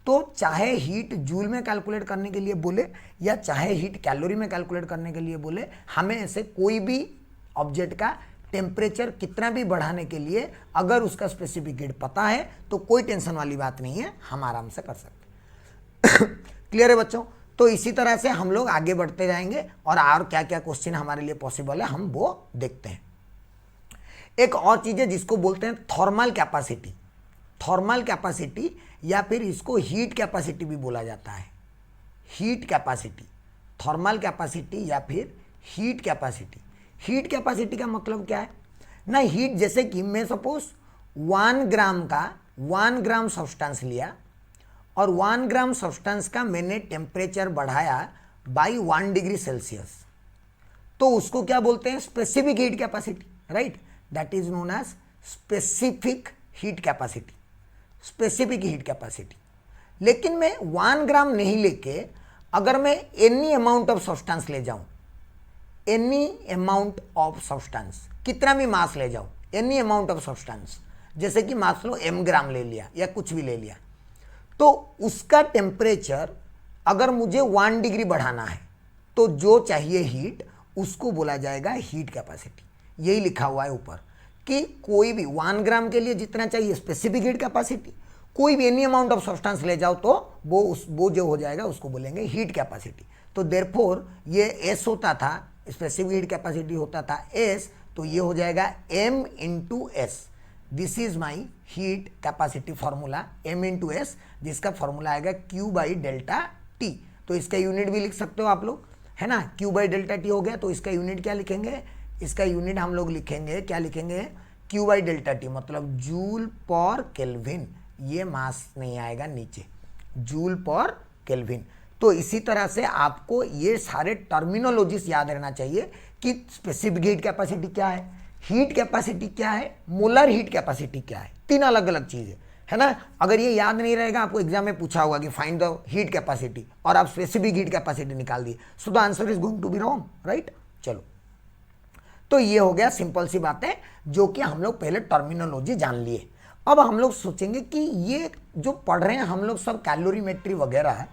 [SPEAKER 1] तो चाहे हीट जूल में कैलकुलेट करने के लिए बोले या चाहे हीट कैलोरी में कैलकुलेट करने के लिए बोले, हमें ऐसे कोई भी ऑब्जेक्ट का टेम्परेचर कितना भी बढ़ाने के लिए अगर उसका स्पेसिफिक हीट पता है तो कोई टेंशन वाली बात नहीं है, हम आराम से कर सकते हैं। क्लियर है बच्चों? तो इसी तरह से हम लोग आगे बढ़ते जाएंगे और क्या क्या क्वेश्चन हमारे लिए पॉसिबल है हम वो देखते हैं। एक और चीज है जिसको बोलते हैं थर्मल कैपेसिटी। थर्मल कैपेसिटी या फिर इसको हीट कैपेसिटी भी बोला जाता है। हीट कैपेसिटी, थर्मल कैपेसिटी या फिर हीट कैपेसिटी। हीट कैपेसिटी का मतलब क्या है ना, हीट जैसे कि मैं सपोज 1 ग्राम सब्सटेंस लिया और 1 ग्राम सब्सटेंस का मैंने टेम्परेचर बढ़ाया बाई 1 डिग्री सेल्सियस, तो उसको क्या बोलते हैं, specific heat capacity, right. That is known as specific heat capacity, specific heat capacity. लेकिन मैं 1 ग्राम नहीं लेके अगर मैं एनी अमाउंट ऑफ सब्सटेंस ले जाऊं, एनी अमाउंट ऑफ सब्सटेंस, कितना भी मास ले जाओ, एनी अमाउंट ऑफ सब्सटेंस, जैसे कि मान लो m ग्राम ले लिया या कुछ भी ले लिया, तो उसका टेम्परेचर अगर मुझे 1 डिग्री बढ़ाना है तो जो चाहिए हीट उसको बोला जाएगा हीट कैपेसिटी। यही लिखा हुआ है ऊपर कि कोई भी 1 ग्राम के लिए जितना चाहिए स्पेसिफिक हीट कैपेसिटी, कोई भी एनी अमाउंट ऑफ सब्सटेंस ले जाओ तो वो जो हो जाएगा उसको बोलेंगे हीट कैपेसिटी। तो देयरफॉर ये एस होता था, स्पेसिफिक हीट कैपेसिटी होता था एस, तो ये हो जाएगा m into S. This is my heat capacity formula, m into S, जिसका फॉर्मूला आएगा Q बाई डेल्टा टी। तो इसका यूनिट भी लिख सकते हो आप लोग, है ना। Q बाई डेल्टा टी हो गया, तो इसका यूनिट क्या लिखेंगे, इसका यूनिट हम लोग लिखेंगे, क्या लिखेंगे, Q बाई डेल्टा टी, मतलब जूल पर केल्विन। ये मास नहीं आएगा नीचे, जूल पर केल्विन। तो इसी तरह से आपको ये सारे टर्मिनोलॉजीज याद रहना चाहिए कि स्पेसिफिक हीट कैपेसिटी क्या है, हीट कैपेसिटी क्या है, मोलर हीट कैपेसिटी क्या है, 3 अलग अलग चीज़ें, है ना। अगर ये याद नहीं रहेगा, आपको एग्जाम में पूछा होगा कि फाइंड द हीट कैपेसिटी और आप स्पेसिफिक हीट कैपेसिटी निकाल दिए, so the answer is going to be wrong, right. चलो, तो ये हो गया सिंपल सी बातें जो कि हम लोग पहले टर्मिनोलॉजी जान लिए। अब हम लोग सोचेंगे कि ये जो पढ़ रहे हैं हम लोग सब कैलोरीमेट्री वगैरह है,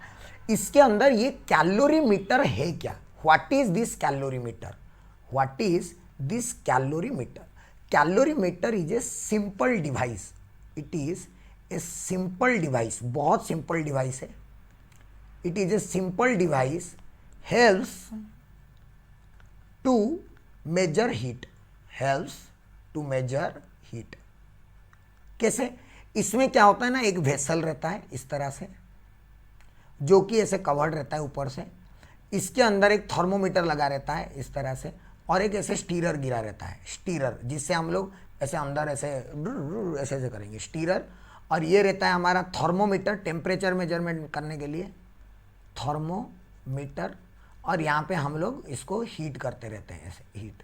[SPEAKER 1] इसके अंदर ये कैलोरीमीटर है क्या? What is this calorimeter? What is this calorimeter? Calorimeter is a simple device, it is a simple device, बहुत सिंपल डिवाइस है। It is a simple device, helps to measure heat, helps to measure heat. कैसे? इसमें क्या होता है ना, एक vessel रहता है इस तरह से, जो कि ऐसे कवर्ड रहता है ऊपर से, इसके अंदर एक थर्मोमीटर लगा रहता है इस तरह से, और एक ऐसे स्टीरर गिरा रहता है, स्टीरर, जिससे हम लोग ऐसे अंदर ऐसे ऐसे ऐसे करेंगे, स्टीरर। और ये रहता है हमारा थर्मोमीटर, टेम्परेचर मेजरमेंट करने के लिए थर्मोमीटर। और यहाँ पे हम लोग इसको हीट करते रहते हैं, ऐसे हीट,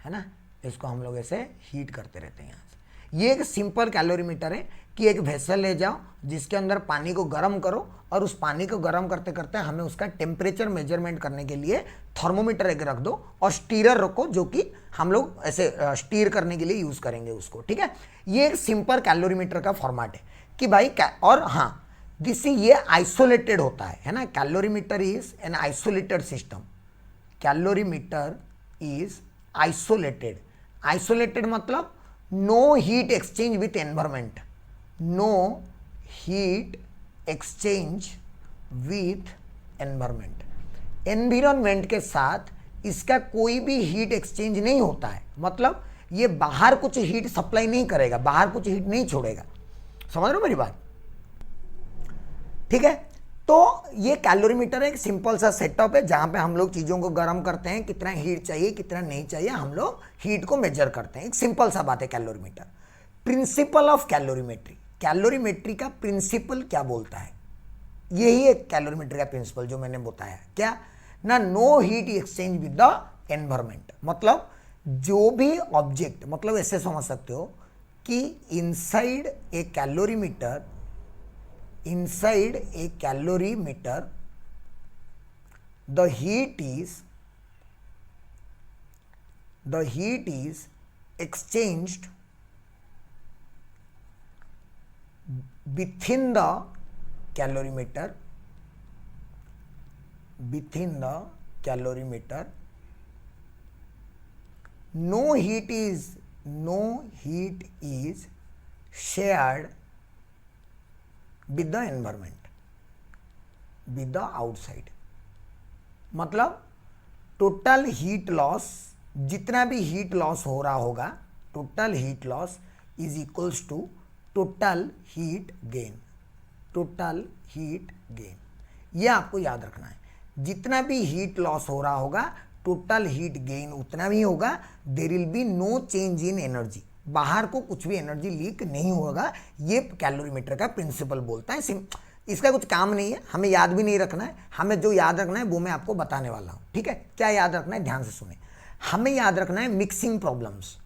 [SPEAKER 1] है ना, इसको हम लोग ऐसे हीट करते रहते हैं यहाँ से। ये एक सिंपल कैलोरीमीटर है कि एक वेसल ले जाओ जिसके अंदर पानी को गर्म करो, और उस पानी को गर्म करते करते हमें उसका टेम्परेचर मेजरमेंट करने के लिए थर्मोमीटर एक रख दो, और स्टीरर रखो जो कि हम लोग ऐसे स्टीर करने के लिए यूज़ करेंगे उसको, ठीक है। ये एक सिंपल कैलोरीमीटर का फॉर्मेट है कि भाई और हाँ, ये आइसोलेटेड होता है ना। Calorimeter is an isolated system, calorimeter is isolated. Isolated मतलब no heat exchange with environment, no heat exchange with environment. Environment के साथ इसका कोई भी हीट एक्सचेंज नहीं होता है, मतलब ये बाहर कुछ हीट सप्लाई नहीं करेगा, बाहर कुछ हीट नहीं छोड़ेगा। समझ रहे हो मेरी बात? ठीक है। तो ये कैलोरीमीटर एक सिंपल सा सेटअप है जहां पे हम लोग चीज़ों को गर्म करते हैं, कितना हीट चाहिए कितना नहीं चाहिए, हम लोग हीट को मेजर करते हैं। एक सिंपल सा बात है calorimeter. Principle of calorimetry, calorimetry का प्रिंसिपल क्या बोलता है? यही एक कैलोरीमेट्री का प्रिंसिपल जो मैंने बताया, क्या ना, no heat exchange with the environment. मतलब जो भी ऑब्जेक्ट, मतलब ऐसे समझ सकते हो कि inside a calorimeter, inside a calorimeter the heat is exchanged within the calorimeter, no heat is shared with the environment, with the outside। मतलब टोटल हीट लॉस, जितना भी हीट लॉस हो रहा होगा, total heat loss is equals to total heat gain, total heat gain. ये आपको याद रखना है, जितना भी हीट लॉस हो रहा होगा टोटल हीट गेन उतना भी होगा। There will be no change in energy, बाहर को कुछ भी एनर्जी लीक नहीं होगा। ये कैलोरीमीटर का प्रिंसिपल बोलता है। इसका कुछ काम नहीं है, हमें याद भी नहीं रखना है, हमें जो याद रखना है वो मैं आपको बताने वाला हूँ, ठीक है। क्या याद रखना है, ध्यान से सुने। हमें याद रखना है मिक्सिंग प्रॉब्लम्स।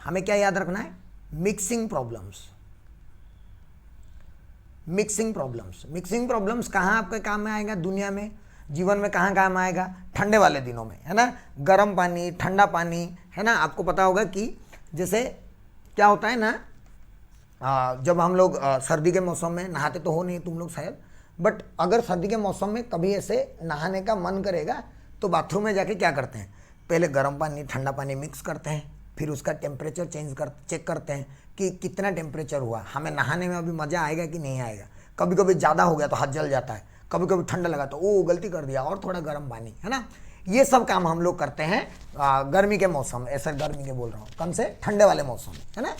[SPEAKER 1] हमें क्या याद रखना है? Mixing problems. Mixing problems, mixing problems कहाँ आपके काम में आएगा दुनिया में, जीवन में कहाँ काम आएगा? ठंडे वाले दिनों में, है ना। गर्म पानी, ठंडा पानी, है ना। आपको पता होगा कि जैसे क्या होता है ना, जब हम लोग सर्दी के मौसम में नहाते तो हो नहीं तुम लोग शायद, बट अगर सर्दी के मौसम में कभी ऐसे नहाने का मन करेगा तो बाथरूम में जाके क्या करते हैं? पहले गर्म पानी ठंडा पानी मिक्स करते हैं, फिर उसका टेम्परेचर चेक करते हैं कि कितना टेम्परेचर हुआ, हमें नहाने में अभी मज़ा आएगा कि नहीं आएगा। कभी कभी ज़्यादा हो गया तो हाथ जल जाता है, कभी कभी ठंडा लगा तो ओ गलती कर दिया और थोड़ा गर्म पानी, है ना। ये सब काम हम लोग करते हैं गर्मी के मौसम में, ऐसा गर्मी के बोल रहा हूँ, कम से ठंडे वाले मौसम में, है ना।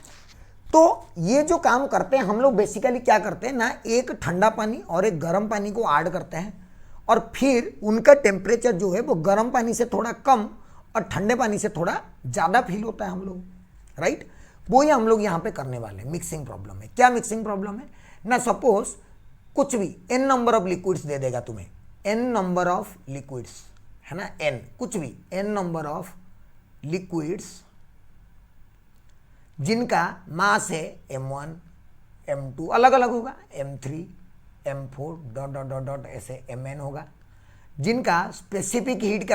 [SPEAKER 1] तो ये जो काम करते हैं हम लोग बेसिकली क्या करते हैं ना, एक ठंडा पानी और एक गर्म पानी को ऐड करते हैं, और फिर उनका टेम्परेचर जो है वो गर्म पानी से थोड़ा कम और ठंडे पानी से थोड़ा ज़्यादा फील होता है हम लोग, राइट। वो ही हम लोग यहाँ पे करने वाले हैं। मिक्सिंग प्रॉब्लम है। क्या मिक्सिंग प्रॉब्लम है ना, सपोज कुछ भी n नंबर ऑफ लिक्विड्स दे देगा तुम्हें, n नंबर ऑफ लिक्विड्स, है ना, n कुछ भी n नंबर ऑफ लिक्विड्स जिनका मास है m1 m2 अलग अलग होगा, m3 m4 dot dot dot dot ऐसे mn होगा, जिनका स्पेसिफिक हीट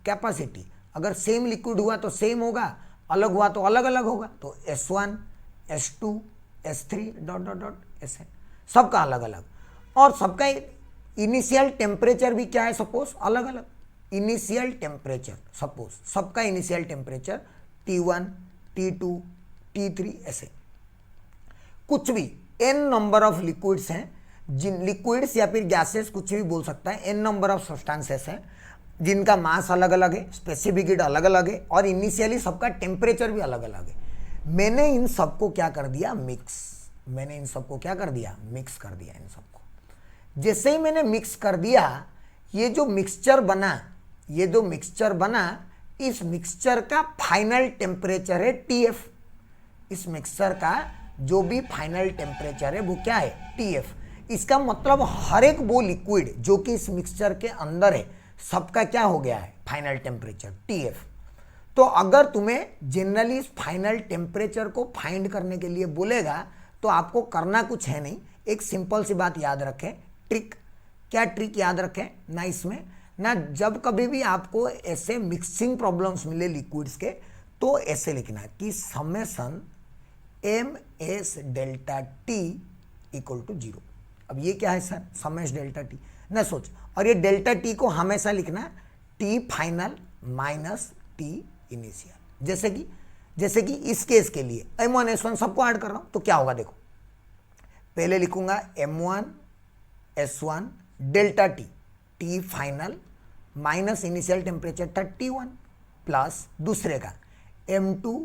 [SPEAKER 1] कैपेसिटी अगर सेम लिक्विड हुआ तो सेम होगा, अलग हुआ तो अलग अलग होगा, तो S1 S2 S3 dot dot dot Sn, सबका अलग अलग, और सबका इनिशियल टेम्परेचर भी क्या है, सपोज अलग अलग इनिशियल टेम्परेचर, सपोज सबका initial temperature T1 T2 T3 ऐसे कुछ भी n नंबर ऑफ लिक्विड्स हैं, जिन लिक्विड्स या फिर गैसेस कुछ भी बोल सकता है, n नंबर ऑफ सब्सटेंसेस हैं जिनका मास अलग अलग है, स्पेसिफिक हीट अलग अलग है, और इनिशियली सबका टेम्परेचर भी अलग अलग है। मैंने इन सबको क्या कर दिया, मिक्स, मैंने इन सबको क्या कर दिया, मिक्स कर दिया इन सबको। जैसे ही मैंने मिक्स कर दिया, ये जो मिक्सचर बना, ये जो मिक्सचर बना, इस मिक्सचर का फाइनल टेम्परेचर है TF। इस मिक्सचर का जो भी फाइनल टेम्परेचर है वो क्या है, TF। इसका मतलब हर एक वो लिक्विड जो कि इस मिक्सचर के अंदर है, सबका क्या हो गया है, फाइनल टेम्परेचर TF। तो अगर तुम्हें जनरली इस फाइनल टेम्परेचर को फाइंड करने के लिए बोलेगा तो आपको करना कुछ है नहीं, एक सिंपल सी बात याद रखें, ट्रिक। क्या ट्रिक याद रखें ना, इसमें ना जब कभी भी आपको ऐसे मिक्सिंग प्रॉब्लम्स मिले लिक्विड्स के, तो ऐसे लिखना कि summation MS delta T equal to 0। अब ये क्या है सर, समेश डेल्टा T ना सोच, और ये डेल्टा T को हमेशा लिखना T final minus T initial. जैसे कि इस केस के लिए M1 S1 सबको ऐड कर रहा हूं, तो क्या होगा देखो, पहले लिखूंगा M1 S1 delta T final minus initial temperature 31 plus दूसरे का M2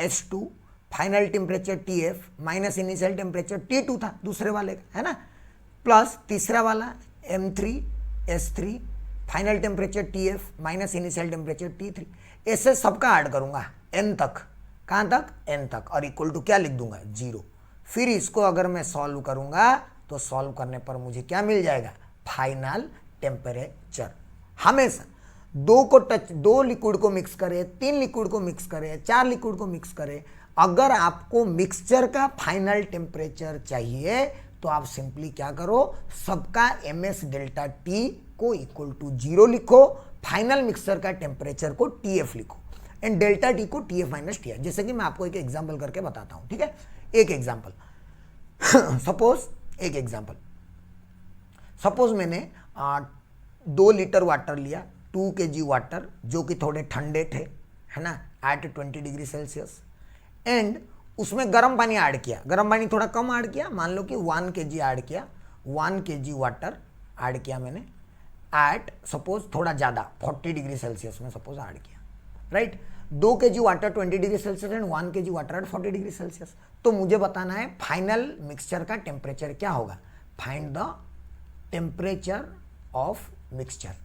[SPEAKER 1] S2 final temperature TF minus initial temperature T2 था दूसरे वाले का, है ना, प्लस तीसरा वाला M3 S3 final temperature TF minus initial temperature T3। ऐसे सबका ऐड करूंगा n तक, कहाँ तक, n तक, और इक्वल टू क्या लिख दूंगा, 0। फिर इसको अगर मैं सॉल्व करूंगा तो सॉल्व करने पर मुझे क्या मिल जाएगा, फाइनल टेम्परेचर। हमेशा दो लिक्विड को मिक्स करें, 3 लिक्विड को मिक्स करें, 4 लिक्विड को मिक्स करें, अगर आपको मिक्सचर का फाइनल टेम्परेचर चाहिए तो आप सिंपली क्या करो, सबका MS डेल्टा T को इक्वल टू 0 लिखो, फाइनल मिक्सचर का टेम्परेचर को TF लिखो, एंड डेल्टा T को TF माइनस TR। जैसे कि मैं आपको एक एग्जांपल करके बताता हूं, ठीक है, एक एग्जांपल सपोज मैंने 2 लीटर वाटर लिया, 2 kg वाटर, जो कि थोड़े ठंडे थे, है ना, एट 20 डिग्री सेल्सियस, एंड उसमें गर्म पानी ऐड किया, गर्म पानी थोड़ा कम ऐड किया, मान लो कि 1 kg ऐड किया, 1 kg वाटर ऐड किया मैंने एट सपोज थोड़ा ज़्यादा 40 डिग्री सेल्सियस में सपोज ऐड किया, right. 2 kg water 20 degree Celsius and 1 kg water eight 40 degree Celsius. तो मुझे बताना है फाइनल मिक्सचर का टेम्परेचर क्या होगा, find the temperature of mixture,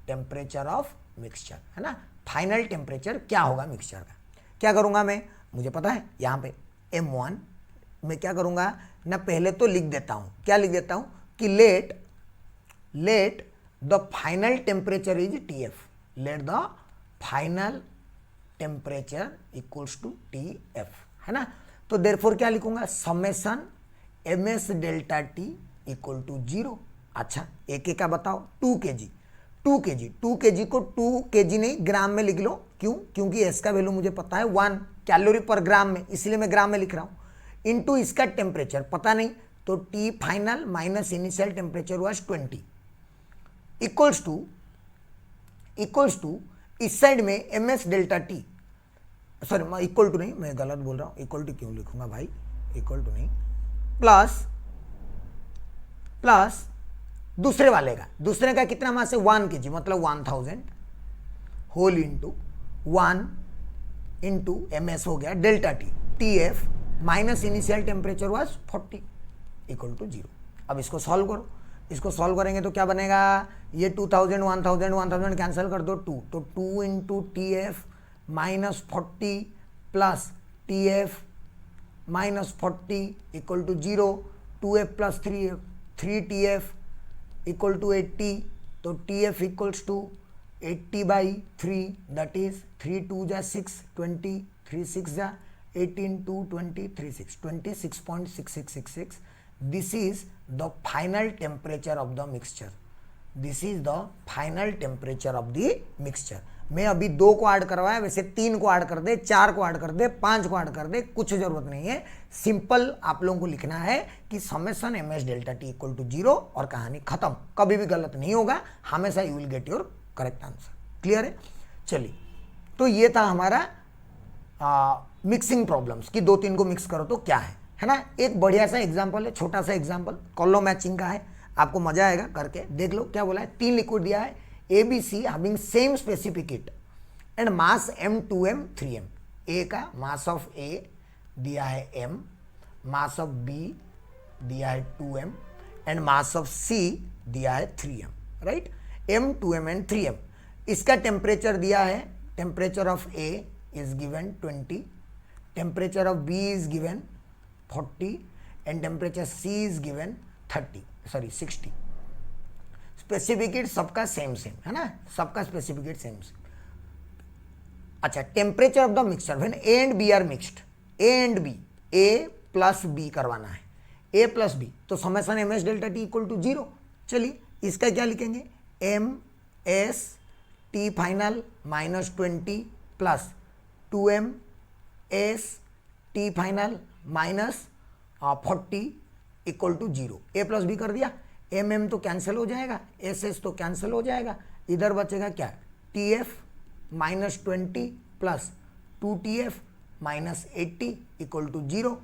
[SPEAKER 1] temperature of mixture, है ना, फाइनल टेम्परेचर क्या होगा मिक्सचर का। क्या करूंगा मैं, मुझे पता है, यहाँ पे M1 मैं क्या करूंगा ना, पहले तो लिख देता हूँ, क्या लिख देता हूँ कि let the final temperature is TF, let the final temperature equals to TF, है ना। तो देयरफॉर क्या लिखूंगा, summation MS delta T equal to 0। अच्छा, एक एक का बताओ, 2 kg को 2 kg नहीं ग्राम में लिख लो, क्यों, क्योंकि S का वैल्यू मुझे पता है 1 कैलोरी पर ग्राम में, इसलिए मैं ग्राम में लिख रहा हूं, इनटू इसका टेम्परेचर पता नहीं, तो T final minus initial temperature was 20 equals to इस साइड में MS डेल्टा T, सॉरी मैं इक्वल टू नहीं, मैं गलत बोल रहा हूं, इक्वल टू क्यों लिखूंगा भाई, इक्वल टू नहीं, प्लस दूसरे वाले का, दूसरे का कितना मास है, 1 kg मतलब 1000 होल इंटू 1 इंटू MS हो गया delta T, TF minus initial temperature was 40 equal to 0। अब इसको सॉल्व करो, इसको सॉल्व करेंगे तो क्या बनेगा, ये 2000 1000 कैंसिल कर दो, 2 तो 2 into TF minus 40 plus TF minus 40 equal to 0, 2F plus 3F 3TF equal to 80, तो TF equals to 80/3, that is 3 2 जा 6 20, 3 6 जा 18 2 20 3 6 26.6666। This is the final temperature of the mixture, this is the final temperature of the mixture. मैं अभी 2 को add करवाया, वैसे 3 को add कर दे, 4 को ऐड कर दे, 5 को ऐड कर दे, कुछ जरूरत नहीं है। सिंपल आप लोगों को लिखना है कि summation ms delta t equal to 0 और कहानी खत्म। कभी भी गलत नहीं होगा, हमेशा you will get your correct answer. Clear है? चलिए, तो ये था हमारा मिक्सिंग प्रॉब्लम्स कि 2-3 को मिक्स करो तो क्या है ना। एक बढ़िया सा एग्जाम्पल है, छोटा सा एग्जाम्पल कॉलो मैचिंग का है, आपको मजा आएगा करके। देख लो क्या बोला है, 3 लिक्विड दिया है ABC having same specific and mass m 2m 3m। A का मास ऑफ A दिया है m, मास ऑफ B दिया है 2m and mass of C दिया है 3m, right. m 2m and 3m। इसका टेम्परेचर दिया है, temperature of A is given 20, temperature of B is given 40 and temperature C is given 60। Specific heat सबका same है ना, सबका स्पेसिफिकेट सेम। अच्छा, temperature of the mixture when A and B are mixed, A and B, A plus B करवाना है, A plus B, तो summation ms delta t equal to 0। चलिए इसका क्या लिखेंगे, ms t final minus 20 plus 2m s t final minus 40 equal to 0। A plus B कर दिया, mm तो कैंसिल हो जाएगा, ss तो कैंसिल हो जाएगा, इधर बचेगा क्या, tf minus 20 plus 2tf minus 80 equal to 0।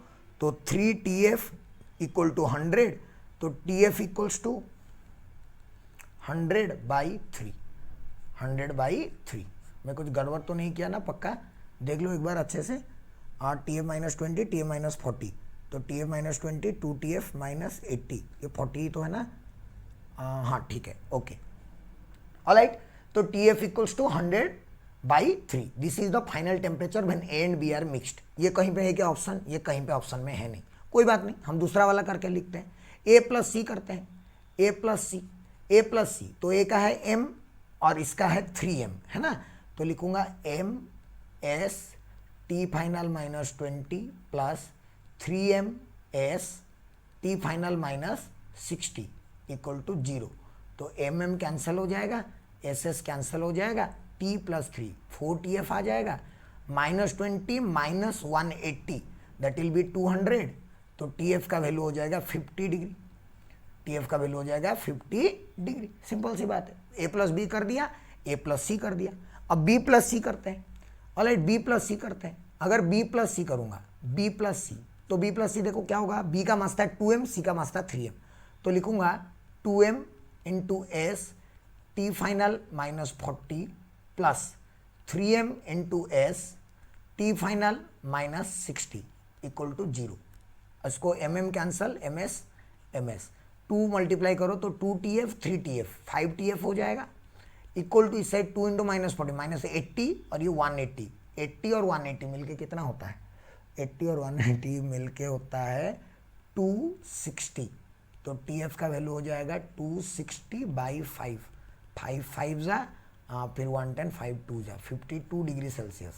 [SPEAKER 1] तो 3tf इक्वल टू 100, तो tf इक्वल्स टू 100/3। 100/3। मैं कुछ गड़बड़ तो नहीं किया ना, पक्का देख लो एक बार अच्छे से। tf माइनस 20, tf माइनस 40, तो tf माइनस 20 2tf माइनस 80, ये 40 तो है ना, हाँ ठीक है, ओके ऑलराइट। तो tf equals to 100/3। This is the final temperature when A and B are mixed. ये कहीं पे है क्या ऑप्शन, ये कहीं पे ऑप्शन में है नहीं, कोई बात नहीं, हम दूसरा वाला करके लिखते हैं। A प्लस C करते हैं, A प्लस C, तो A का है m और इसका है 3m, है ना। तो लिखूंगा ms t final minus 20 plus 3ms t final minus 60 equal to 0। तो mm कैंसिल हो जाएगा, ss कैंसिल हो जाएगा, t प्लस 3 4tf आ जाएगा, minus 20 minus 180 that will be 200। तो tf का वैल्यू हो जाएगा 50 डिग्री, tf का वैल्यू हो जाएगा 50 डिग्री। सिंपल सी बात है। a प्लस बी कर दिया, a प्लस सी कर दिया, अब b प्लस सी करते हैं। ऑलराइट, b प्लस सी करते हैं। अगर b प्लस सी करूंगा, b प्लस सी, तो b प्लस सी देखो क्या होगा, b का मास था 2m, c का मास था 3m, तो लिखूंगा 2m into S T final minus 40 plus 3m into S T final minus 60 equal to 0। इसको mm कैंसल, ms 2 मल्टीप्लाई करो तो 2tf 3tf 5tf हो जाएगा, इक्वल टू इस साइड 2 इंटू माइनस 40 माइनस 80 और ये 180, 80 और 180 मिलके कितना होता है, 80 और 180 मिलके होता है 260। तो tf का वैल्यू हो जाएगा 260/5, 5 5 जा फिर 110, 5 2 जा 52 degree Celsius.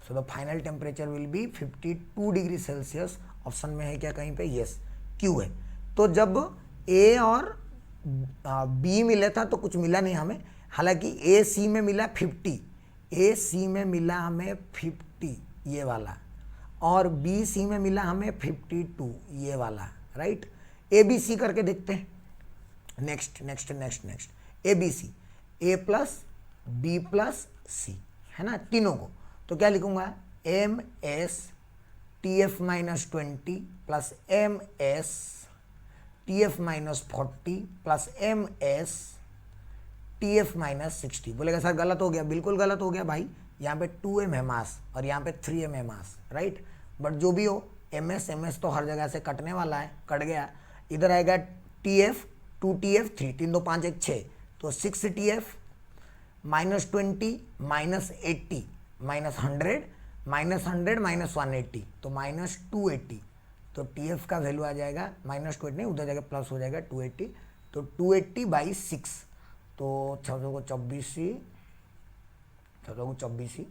[SPEAKER 1] So the final temperature will be 52 degree Celsius. Option में है क्या कहीं पे, यस क्यू है। तो जब ए और बी मिले था तो कुछ मिला नहीं हमें, हालांकि ए सी में मिला 50, ए सी में मिला हमें 50 ये वाला, और बी सी में मिला हमें 52 ये वाला, राइट। ए बी सी करके देखते हैं। Next next next next A B C, A plus B plus C, है ना, तीनों को। तो क्या लिखूंगा, M S T F minus 20 plus M S T F minus 40 plus M S T F minus 60। बोलेगा सर गलत हो गया, बिल्कुल गलत हो गया भाई, यहाँ पे 2m है मास और यहाँ पे 3m है मास, राइट। बट जो भी हो, ms तो हर जगह से कटने वाला है, कट गया। इधर आएगा tf 2tf 3, 3 2 5 1 6, तो 6tf minus 20 minus 80 minus 100 minus 100 minus 180, तो माइनस 280। तो tf का वैल्यू आ जाएगा माइनस 280 नहीं, उधर जाएगा प्लस हो जाएगा 280, तो 280/6, तो 600 को 24, 600 को 24,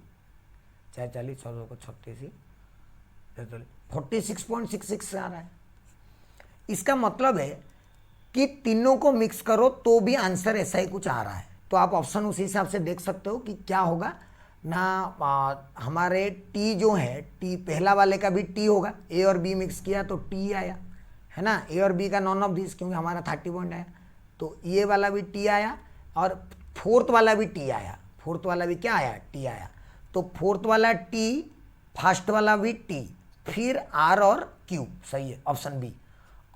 [SPEAKER 1] 440, 600 को 36, 46.66 आ रहा है। इसका मतलब है कि तीनों को मिक्स करो तो भी आंसर ऐसा ही कुछ आ रहा है। तो आप ऑप्शन उसी हिसाब से देख सकते हो कि क्या होगा ना। हमारे टी जो है, टी पहला वाले का भी टी होगा, ए और बी मिक्स किया तो टी आया, है ना। ए और बी का नॉन ऑफ दिस, क्योंकि हमारा 30 पॉइंट आया, तो ये वाला भी टी आया और फोर्थ वाला भी टी आया। फोर्थ वाला भी क्या आया, टी आया। तो फोर्थ वाला टी, फर्स्ट वाला भी टी, फिर आर और क्यू। सही है, option B.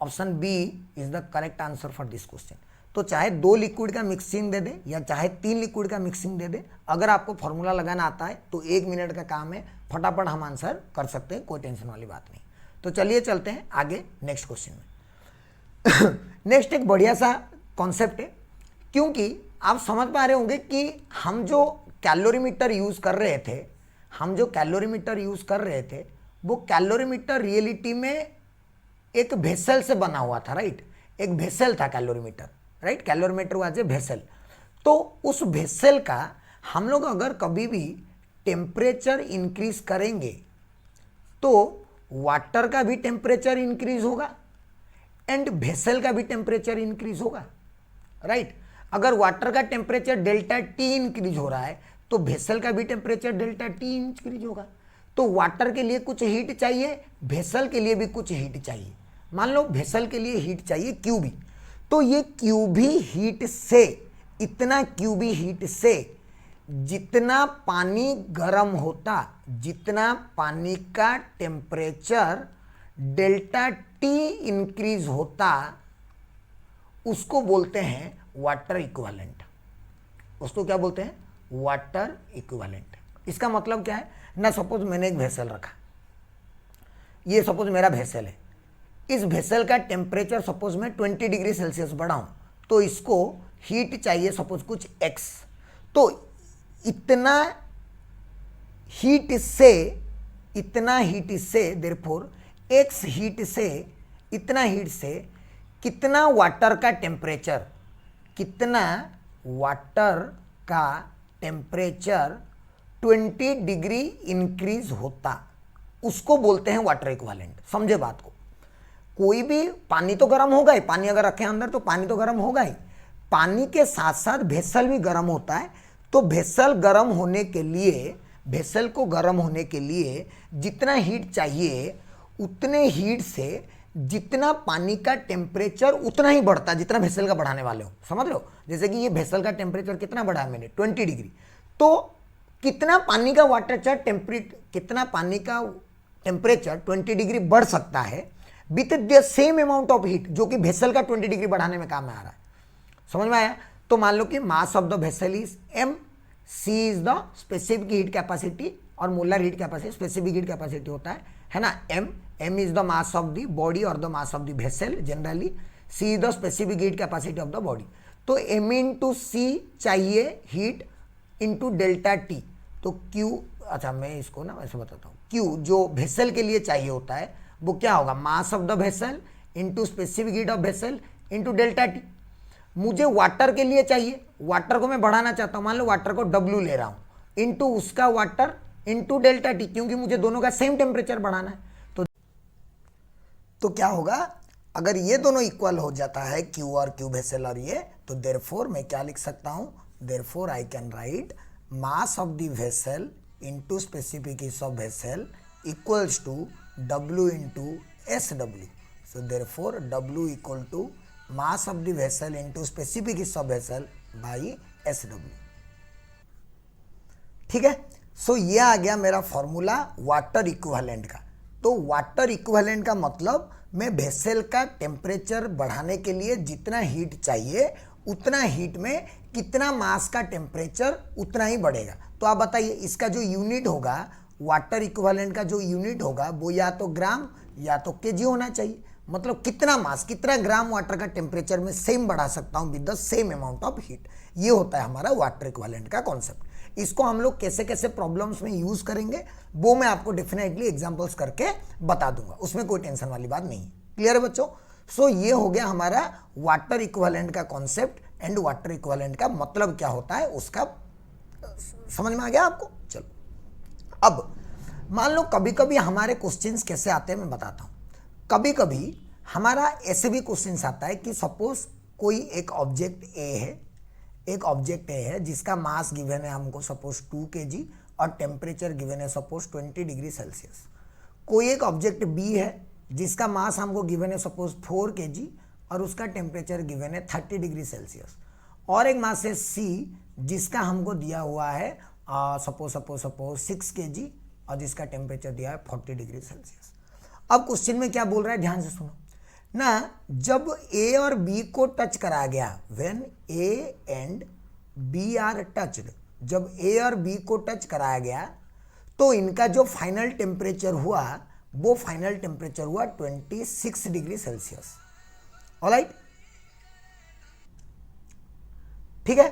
[SPEAKER 1] Option B is the correct answer for this question. तो चाहे 2 लिक्विड का मिक्सिंग दे दे या चाहे 3 लिक्विड का मिक्सिंग दे दे, अगर आपको फॉर्मूला लगाना आता है तो 1 मिनट का काम है, फटाफट हम आंसर कर सकते हैं, कोई टेंशन वाली बात नहीं। तो चलिए चलते हैं आगे नेक्स्ट क्वेश्चन में। नेक्स्ट एक बढ़िया सा कॉन्सेप्ट है, क्योंकि आप समझ पा रहे होंगे कि हम जो कैलोरीमीटर यूज़ कर रहे थे, वो कैलोरीमीटर रियलिटी में एक भेसल से बना हुआ था, राइट। एक भेसल था calorimeter, right. Calorimeter was a vessel. तो उस भेसल का हम लोग अगर कभी भी टेम्परेचर इंक्रीज करेंगे तो वाटर का भी टेम्परेचर इंक्रीज होगा एंड भेसल का भी टेम्परेचर इंक्रीज होगा, राइट। अगर वाटर का टेम्परेचर डेल्टा टी इंक्रीज हो रहा है तो भेसल का भी टेम्परेचर डेल्टा टी इंक्रीज होगा। तो वाटर के लिए कुछ हीट चाहिए, भेसल के लिए भी कुछ हीट चाहिए। मान लो भेसल के लिए हीट चाहिए क्यूबी, तो ये क्यूबी हीट से, इतना क्यूबी हीट से जितना पानी गर्म होता, जितना पानी का टेम्परेचर डेल्टा टी इंक्रीज होता, उसको बोलते हैं वाटर इक्विवेलेंट। उसको क्या बोलते हैं, वाटर इक्विवेलेंट। इसका मतलब क्या है ना, सपोज मैंने एक भेसल रखा, ये सपोज मेरा भेसल है, इस भेसल का टेम्परेचर सपोज मैं 20 डिग्री सेल्सियस बढ़ाऊं, तो इसको हीट चाहिए सपोज कुछ x। तो इतना हीट से देयरफॉर x हीट से, इतना हीट से कितना वाटर का टेम्परेचर, 20 डिग्री इंक्रीज होता, उसको बोलते हैं वाटर इक्विवेलेंट। समझे बात को। कोई भी पानी तो गर्म होगा ही, पानी अगर रखें अंदर तो पानी तो गर्म होगा ही, पानी के साथ साथ भेसल भी गर्म होता है। तो भेसल गर्म होने के लिए, भेसल को गर्म होने के लिए जितना हीट चाहिए, उतने हीट से जितना पानी का टेम्परेचर उतना ही बढ़ता है जितना भेसल का बढ़ाने वाले हो। समझ लो, जैसे कि ये भेसल का टेम्परेचर कितना बढ़ा है मैंने, 20 डिग्री। तो कितना पानी का टेम्परेचर 20 डिग्री बढ़ सकता है with the same amount of heat, जो कि भेसल का 20 डिग्री बढ़ाने में काम में आ रहा है। समझ में आया। तो मान लो कि mass of the vessel is m, c is the specific heat capacity और molar heat capacity, specific heat capacity होता है ना। m is the mass of the body और the mass of the vessel generally, c is the specific heat capacity of the body. तो m into C चाहिए heat into delta T. तो q, अच्छा मैं इसको ना ऐसे बताता हूँ, q जो भेसल के लिए चाहिए होता है वो क्या होगा, मास of the vessel into specific heat of vessel into delta T. मुझे वाटर के लिए चाहिए, वाटर को मैं बढ़ाना चाहता हूं, मान लो वाटर को W ले रहा हूं, इंटू उसका वाटर इंटू डेल्टा टी, क्योंकि मुझे दोनों का सेम टेम्परेचर बढ़ाना है। तो क्या होगा, अगर ये दोनों इक्वल हो जाता है Q और Q भेसल और ये, तो देयरफॉर मैं क्या लिख सकता हूं, therefore I can write mass of the vessel into specific heat of vessel equals to W into SW। So therefore W equal to mass of the vessel into specific heat of vessel by SW। ठीक है। सो ये आ गया मेरा formula water equivalent का। तो water equivalent का मतलब मैं भेसल का टेम्परेचर बढ़ाने के लिए जितना हीट चाहिए उतना हीट में कितना मास का टेम्परेचर उतना ही बढ़ेगा। तो आप बताइए इसका जो यूनिट होगा, वाटर इक्विवेलेंट का जो यूनिट होगा वो या तो ग्राम या तो केजी होना चाहिए। मतलब कितना मास, कितना ग्राम वाटर का टेम्परेचर में सेम बढ़ा सकता हूं with the same amount of heat. ये होता है हमारा वाटर इक्विवेलेंट का कॉन्सेप्ट। इसको हम लोग कैसे कैसे प्रॉब्लम्स में यूज करेंगे वो मैं आपको डेफिनेटली एग्जांपल्स करके बता दूंगा, उसमें कोई टेंशन वाली बात नहीं है। क्लियर है बच्चों। सो ये हो गया हमारा वाटर इक्विवेलेंट का कॉन्सेप्ट एंड वाटर इक्विवेलेंट का मतलब क्या होता है उसका समझ में आ गया आपको। चलो अब मान लो कभी कभी हमारे क्वेश्चंस कैसे आते हैं मैं बताता हूं। कभी कभी हमारा ऐसे भी क्वेश्चंस आता है कि सपोज कोई एक ऑब्जेक्ट ए है, एक ऑब्जेक्ट है जिसका मास गिवन है हमको सपोज 2 kg और टेम्परेचर गिवन है सपोज 20 डिग्री सेल्सियस। कोई एक ऑब्जेक्ट बी है जिसका मास हमको गिवन है सपोज 4 kg और उसका टेम्परेचर गिवन है 30 डिग्री सेल्सियस। और एक मास है सी जिसका हमको दिया हुआ है सपोज 6 kg और जिसका टेम्परेचर दिया है 40 डिग्री सेल्सियस। अब क्वेश्चन में क्या बोल रहा है, ध्यान से सुनो ना। जब ए और बी को टच करा गया, when A and B are touched, जब ए और बी को टच कराया गया तो इनका जो फाइनल टेम्परेचर हुआ वो फाइनल टेम्परेचर हुआ 26 डिग्री सेल्सियस। ऑलराइट, ठीक है।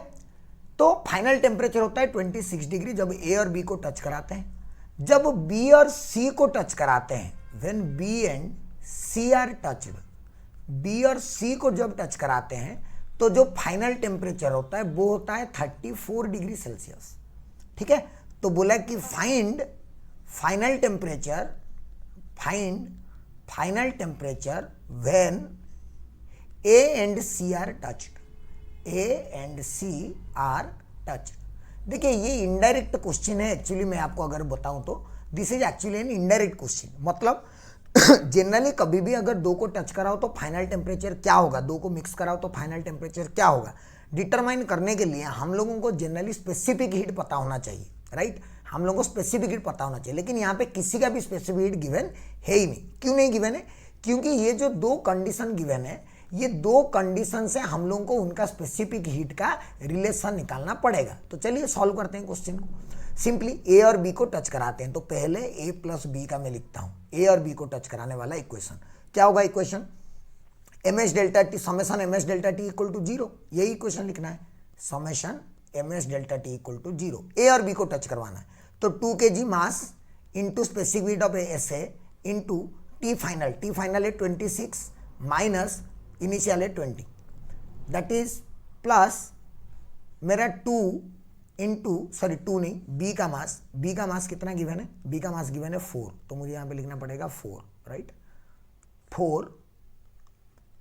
[SPEAKER 1] तो फाइनल टेम्परेचर होता है 26 डिग्री जब ए और बी को टच कराते हैं। जब बी और सी को टच कराते हैं, when B and C are touched, B और सी को जब टच कराते हैं तो जो फाइनल टेम्परेचर होता है वो होता है 34 डिग्री सेल्सियस। ठीक है, तो बोला कि find final temperature when A and C are touched, A and C are touched. देखिए ये इनडायरेक्ट क्वेश्चन है एक्चुअली, मैं आपको अगर बताऊं तो this is actually an indirect question. मतलब जनरली कभी भी अगर दो को टच कराओ तो फाइनल टेम्परेचर क्या होगा, दो को मिक्स कराओ तो फाइनल टेम्परेचर क्या होगा, डिटरमाइन करने के लिए हम लोगों को जनरली स्पेसिफिक हीट पता होना चाहिए, राइट। हम लोगों को स्पेसिफिक हीट पता होना चाहिए, लेकिन यहाँ पे किसी का भी स्पेसिफिक हीट गिवन है ही नहीं। क्यों नहीं गिवन है? क्योंकि ये जो दो कंडीशन गिवन है, ये दो कंडीशन से हम लोगों को उनका स्पेसिफिक हीट का रिलेशन निकालना पड़ेगा। तो चलिए सॉल्व करते हैं क्वेश्चन को। सिंपली ए और बी को टच कराते हैं, तो पहले ए प्लस बी का मैं लिखता हूं, ए और बी को टच कराने वाला इक्वेशन क्या होगा, equation MS delta T summation MS delta T equal to 0, यही इक्वेशन लिखना है, summation MS delta T equal to 0। A और बी को टच करवाना है, तो 2 kg mass into specific heat of S A into T final है 26 minus initial है 20, दैट इज प्लस मेरा 2 नहीं, बी का मास कितना गिवन है, बी का मास गिवन है 4, तो मुझे यहाँ पे लिखना पड़ेगा 4, right. 4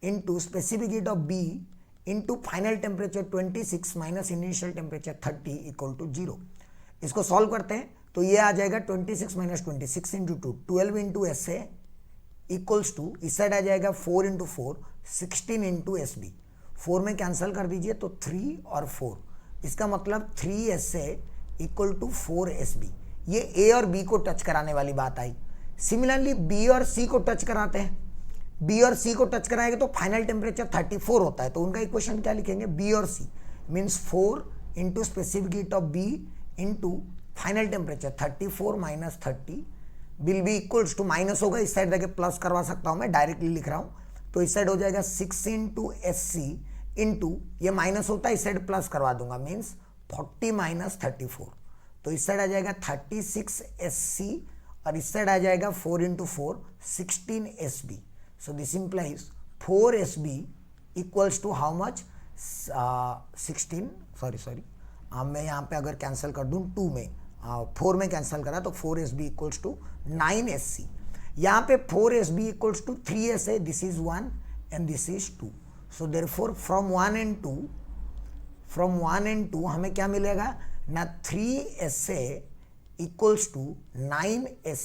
[SPEAKER 1] into specific heat of B into final temperature 26 minus initial temperature 30 equal to 0। इसको सॉल्व करते हैं तो ये आ जाएगा 26 minus 26 into 2, 12 into S A equals to, इस साइड आ जाएगा 4 इंटू 4 16 इंटू एस बी। 4 में कैंसिल कर दीजिए तो 3 और 4, इसका मतलब 3 S A equal to 4 S B. ये ए और बी को टच कराने वाली बात आई। सिमिलरली बी और सी को टच कराते हैं, बी और सी को टच कराएंगे तो फाइनल टेम्परेचर 34 होता है, तो उनका इक्वेशन क्या लिखेंगे, बी और C means 4 into specific heat of B into final temperature 34 minus 30 will be equals to, minus होगा इस साइड जाके प्लस करवा सकता हूं मैं, डायरेक्टली लिख रहा हूं, तो इस साइड हो जाएगा 6 इंटू एस सी इंटू, ये माइनस होता है इस साइड प्लस करवा दूंगा, मीन्स 40 माइनस 34, तो इस साइड आ जाएगा 36 एस सी और इस साइड आ जाएगा 4 into 4 16 S B. So this implies 4 S B equals to how much, 16 sorry मैं यहाँ पे अगर कैंसिल कर दूँ 2 में 4 में कैंसिल करा तो 4 S B equals to 9 S C. यहाँ पे 4 S B equals to 3 S A, this is 1 and this is 2। So therefore from 1 and 2 हमें क्या मिलेगा ना, 3 S A equals to 9 S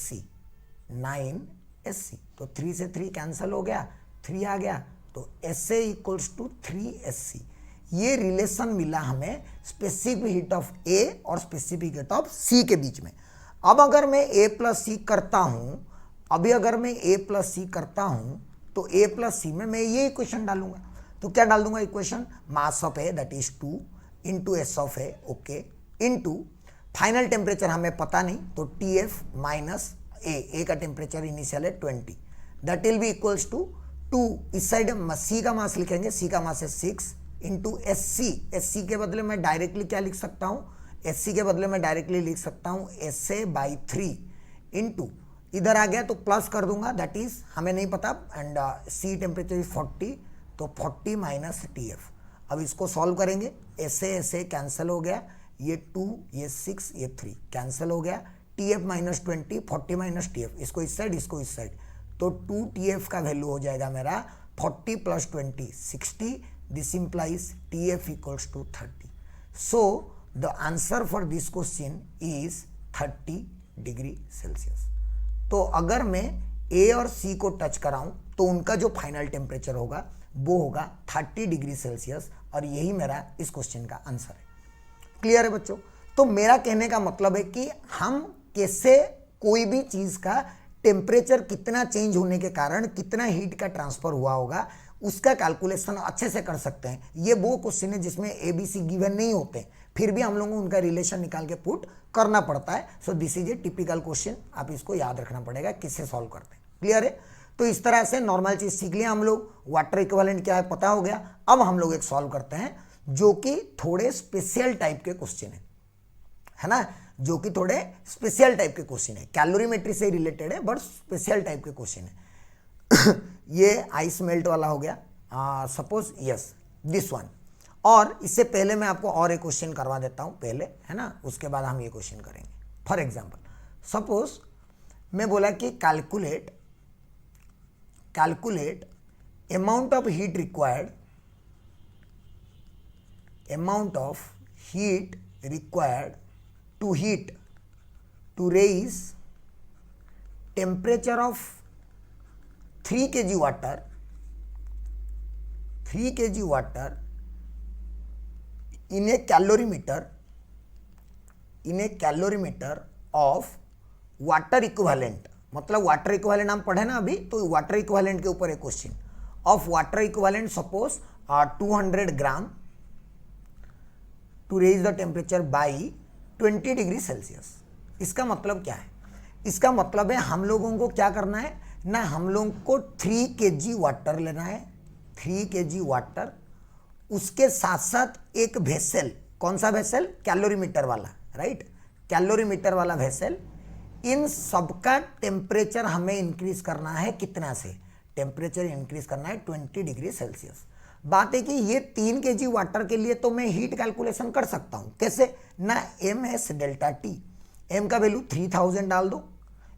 [SPEAKER 1] C, तो 3 से 3 कैंसिल हो गया, 3 आ गया, तो S A equals to 3 S C. ये रिलेशन मिला हमें स्पेसिफिक हीट ऑफ ए और स्पेसिफिक हीट ऑफ सी के बीच में। अब अगर मैं ए प्लस सी करता हूं, तो ए प्लस सी में मैं ये इक्वेशन डालूंगा, तो क्या डाल दूंगा equation, mass of A that is 2 into S of A, okay, into final temperature हमें पता नहीं, तो टी एफ माइनस ए का टेम्परेचर इनिशियल है 20, that will be equals to 2, इस साइड सी का मास लिखेंगे, सी का मास है 6 इंटू एस सी के बदले मैं डायरेक्टली क्या लिख सकता हूँ, एस सी के बदले मैं डायरेक्टली लिख सकता हूँ एस ए बाई 3 इंटू, इधर आ गया तो प्लस कर दूंगा, दैट इज हमें नहीं पता, एंड सी टेम्परेचर इज 40, तो 40 माइनस टी एफ। अब इसको सॉल्व करेंगे, एस ए कैंसिल हो गया, ये 2 ये 6 ये 3 कैंसिल हो गया, T F minus 20 40 minus T F, इसको इस साइड, तो 2 टी एफ का वैल्यू हो जाएगा मेरा 40 plus 20 60, this implies T F equals to 30। So the answer for this question is 30 degree Celsius. तो अगर मैं ए और सी को टच कराऊं तो उनका जो फाइनल टेम्परेचर होगा वो होगा 30 डिग्री सेल्सियस, और यही मेरा इस क्वेश्चन का आंसर है। क्लियर है बच्चों? तो मेरा कहने का मतलब है कि हम कैसे कोई भी चीज का टेम्परेचर कितना चेंज होने के कारण कितना हीट का ट्रांसफर हुआ होगा उसका कैलकुलेशन अच्छे से कर सकते हैं। ये वो क्वेश्चन है जिसमें ए बी सी गिवन नहीं होते, फिर भी हम लोगों को उनका रिलेशन निकाल के पुट करना पड़ता है। सो this is A typical question, आप इसको याद रखना पड़ेगा किससे सॉल्व करते हैं। क्लियर है? तो इस तरह से नॉर्मल चीज सीख लिया हम लोग, वाटर इक्विवेलेंट क्या है पता हो गया। अब हम लोग एक सॉल्व करते हैं जो कि थोड़े स्पेशल टाइप के क्वेश्चन है ना, जो कि थोड़े स्पेशल टाइप के क्वेश्चन है, कैलोरीमेट्री से रिलेटेड है बट स्पेशल टाइप के क्वेश्चन है। ये आइस मेल्ट वाला हो गया, सपोज यस दिस वन। और इससे पहले मैं आपको और एक क्वेश्चन करवा देता हूं पहले, है ना, उसके बाद हम ये क्वेश्चन करेंगे। फॉर एग्जांपल सपोज मैं बोला कि calculate amount of heat required to raise temperature of 3 kg water in a calorimeter of water equivalent। मतलब वाटर इक्विवेलेंट हम पढ़े ना अभी, तो वाटर इक्विवेलेंट के ऊपर एक question of water equivalent suppose 200 gram to raise the temperature by 20 degree Celsius. इसका मतलब क्या है? इसका मतलब है हम लोगों को क्या करना है ना, हम लोगों को 3 kg वाटर लेना है, 3 kg वाटर, उसके साथ साथ एक वेसल, कौन सा वेसल? कैलोरीमीटर वाला, राइट, कैलोरीमीटर वाला वेसल। इन सबका टेम्परेचर हमें इंक्रीज करना है कितना से? टेम्परेचर इंक्रीज करना है 20 डिग्री सेल्सियस। बात है कि ये 3 kg वाटर के लिए तो मैं हीट कैलकुलेशन कर सकता हूं, कैसे ना, M S delta T, M का वैल्यू 3000 डाल दो,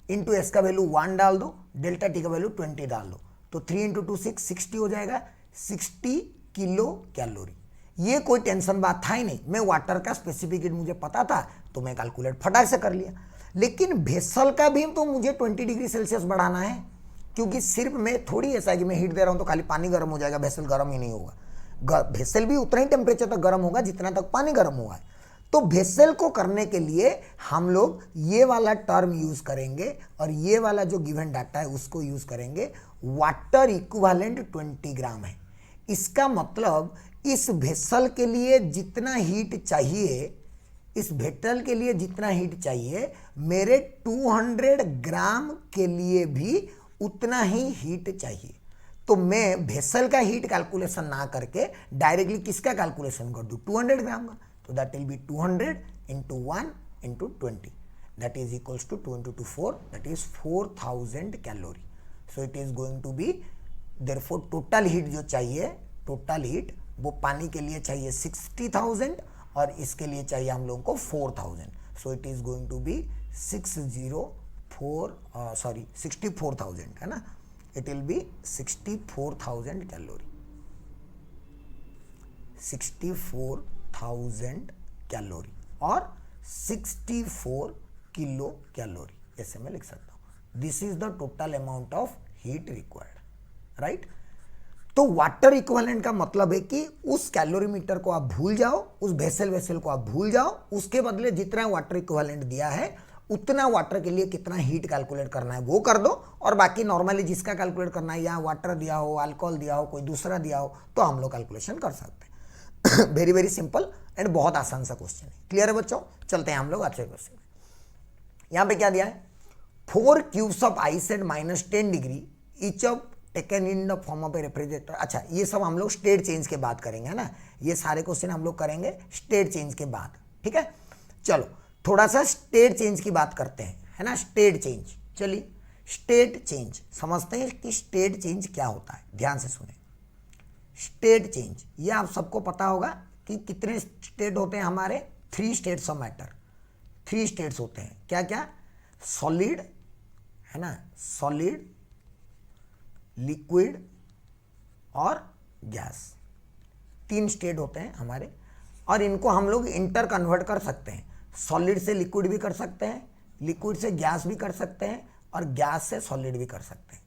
[SPEAKER 1] इंटू एस का वैल्यू 1 डाल दो, डेल्टा टी का वैल्यू 20 डाल दो, तो 3 × 2 6 60 हो जाएगा, 60 किलो कैलोरी। ये कोई टेंशन बात था ही नहीं, मैं वाटर का स्पेसिफिक मुझे पता था तो मैं कैलकुलेट फटाक से कर लिया। लेकिन वेसल का भी तो मुझे 20 डिग्री सेल्सियस बढ़ाना है, क्योंकि सिर्फ मैं थोड़ी ऐसा है कि मैं हीट दे रहा हूं तो खाली पानी गर्म हो जाएगा, वेसल गर्म ही नहीं होगा, वेसल भी उतना ही टेम्परेचर तक गर्म होगा जितना तक पानी गर्म हुआ है। तो वेसल को करने के लिए हम लोग ये वाला टर्म यूज करेंगे और ये वाला जो गिवन डाटा है उसको यूज करेंगे। वाटर इक्विवेलेंट 20 ग्राम है। इसका मतलब इस वेसल के लिए जितना हीट चाहिए, इस वेसल के लिए जितना हीट चाहिए, मेरे 200 ग्राम के लिए भी उतना ही हीट चाहिए। तो मैं वेसल का हीट कैलकुलेशन ना करके डायरेक्टली किसका कैलकुलेशन कर दूं? 200 ग्राम का। तो that will be 200 × 1 × 20, that is equals to 2 × 2 4, that is 4000 calorie. So it is going to be, therefore total heat जो चाहिए, टोटल हीट वो पानी के लिए चाहिए 60,000 और इसके लिए चाहिए हम लोगों को 4000। So it is going to be 64,000, है ना, it will be 64,000 calorie, 64,000 calorie और 64 किलो कैलोरी, ऐसे मैं लिख सकता हूं। This is the total amount of heat required, right. तो वाटर इक्विवेलेंट का मतलब है कि उस कैलोरीमीटर को आप भूल जाओ, उस वेसल को आप भूल जाओ, उसके बदले जितना वाटर इक्विवेलेंट दिया है उतना वाटर के लिए कितना हीट कैलकुलेट करना है वो कर दो, और बाकी नॉर्मली जिसका कैलकुलेट करना है, या वाटर दिया हो, अल्कोहल दिया हो, कोई दूसरा दिया हो, तो हम लोग कैलकुलेशन कर सकते हैं। वेरी वेरी सिंपल एंड बहुत आसान सा क्वेश्चन है। क्लियर है बच्चों? चलते हैं हम लोग अच्छे क्वेश्चन। यहां पे क्या दिया है? 4 cubes of ice eight -10 degree each of taken in the form of A refrigerator. अच्छा, ये सब हम लोग स्टेट चेंज के बाद करेंगे, है ना, ये सारे क्वेश्चन हम लोग करेंगे स्टेट चेंज के बाद, ठीक है। चलो थोड़ा सा स्टेट चेंज की बात करते हैं, है ना, स्टेट चेंज। चलिए स्टेट चेंज समझते हैं कि स्टेट चेंज क्या होता है। ध्यान से सुने, स्टेट चेंज ये आप सबको पता होगा कि कितने स्टेट होते हैं हमारे? 3 स्टेट्स ऑफ मैटर, 3 स्टेट्स होते हैं। क्या क्या? सॉलिड, है ना, सॉलिड, लिक्विड और गैस, 3 स्टेट होते हैं हमारे। और इनको हम लोग इंटर कन्वर्ट कर सकते हैं। सॉलिड से लिक्विड भी कर सकते हैं, लिक्विड से गैस भी कर सकते हैं, और गैस से सॉलिड भी कर सकते हैं,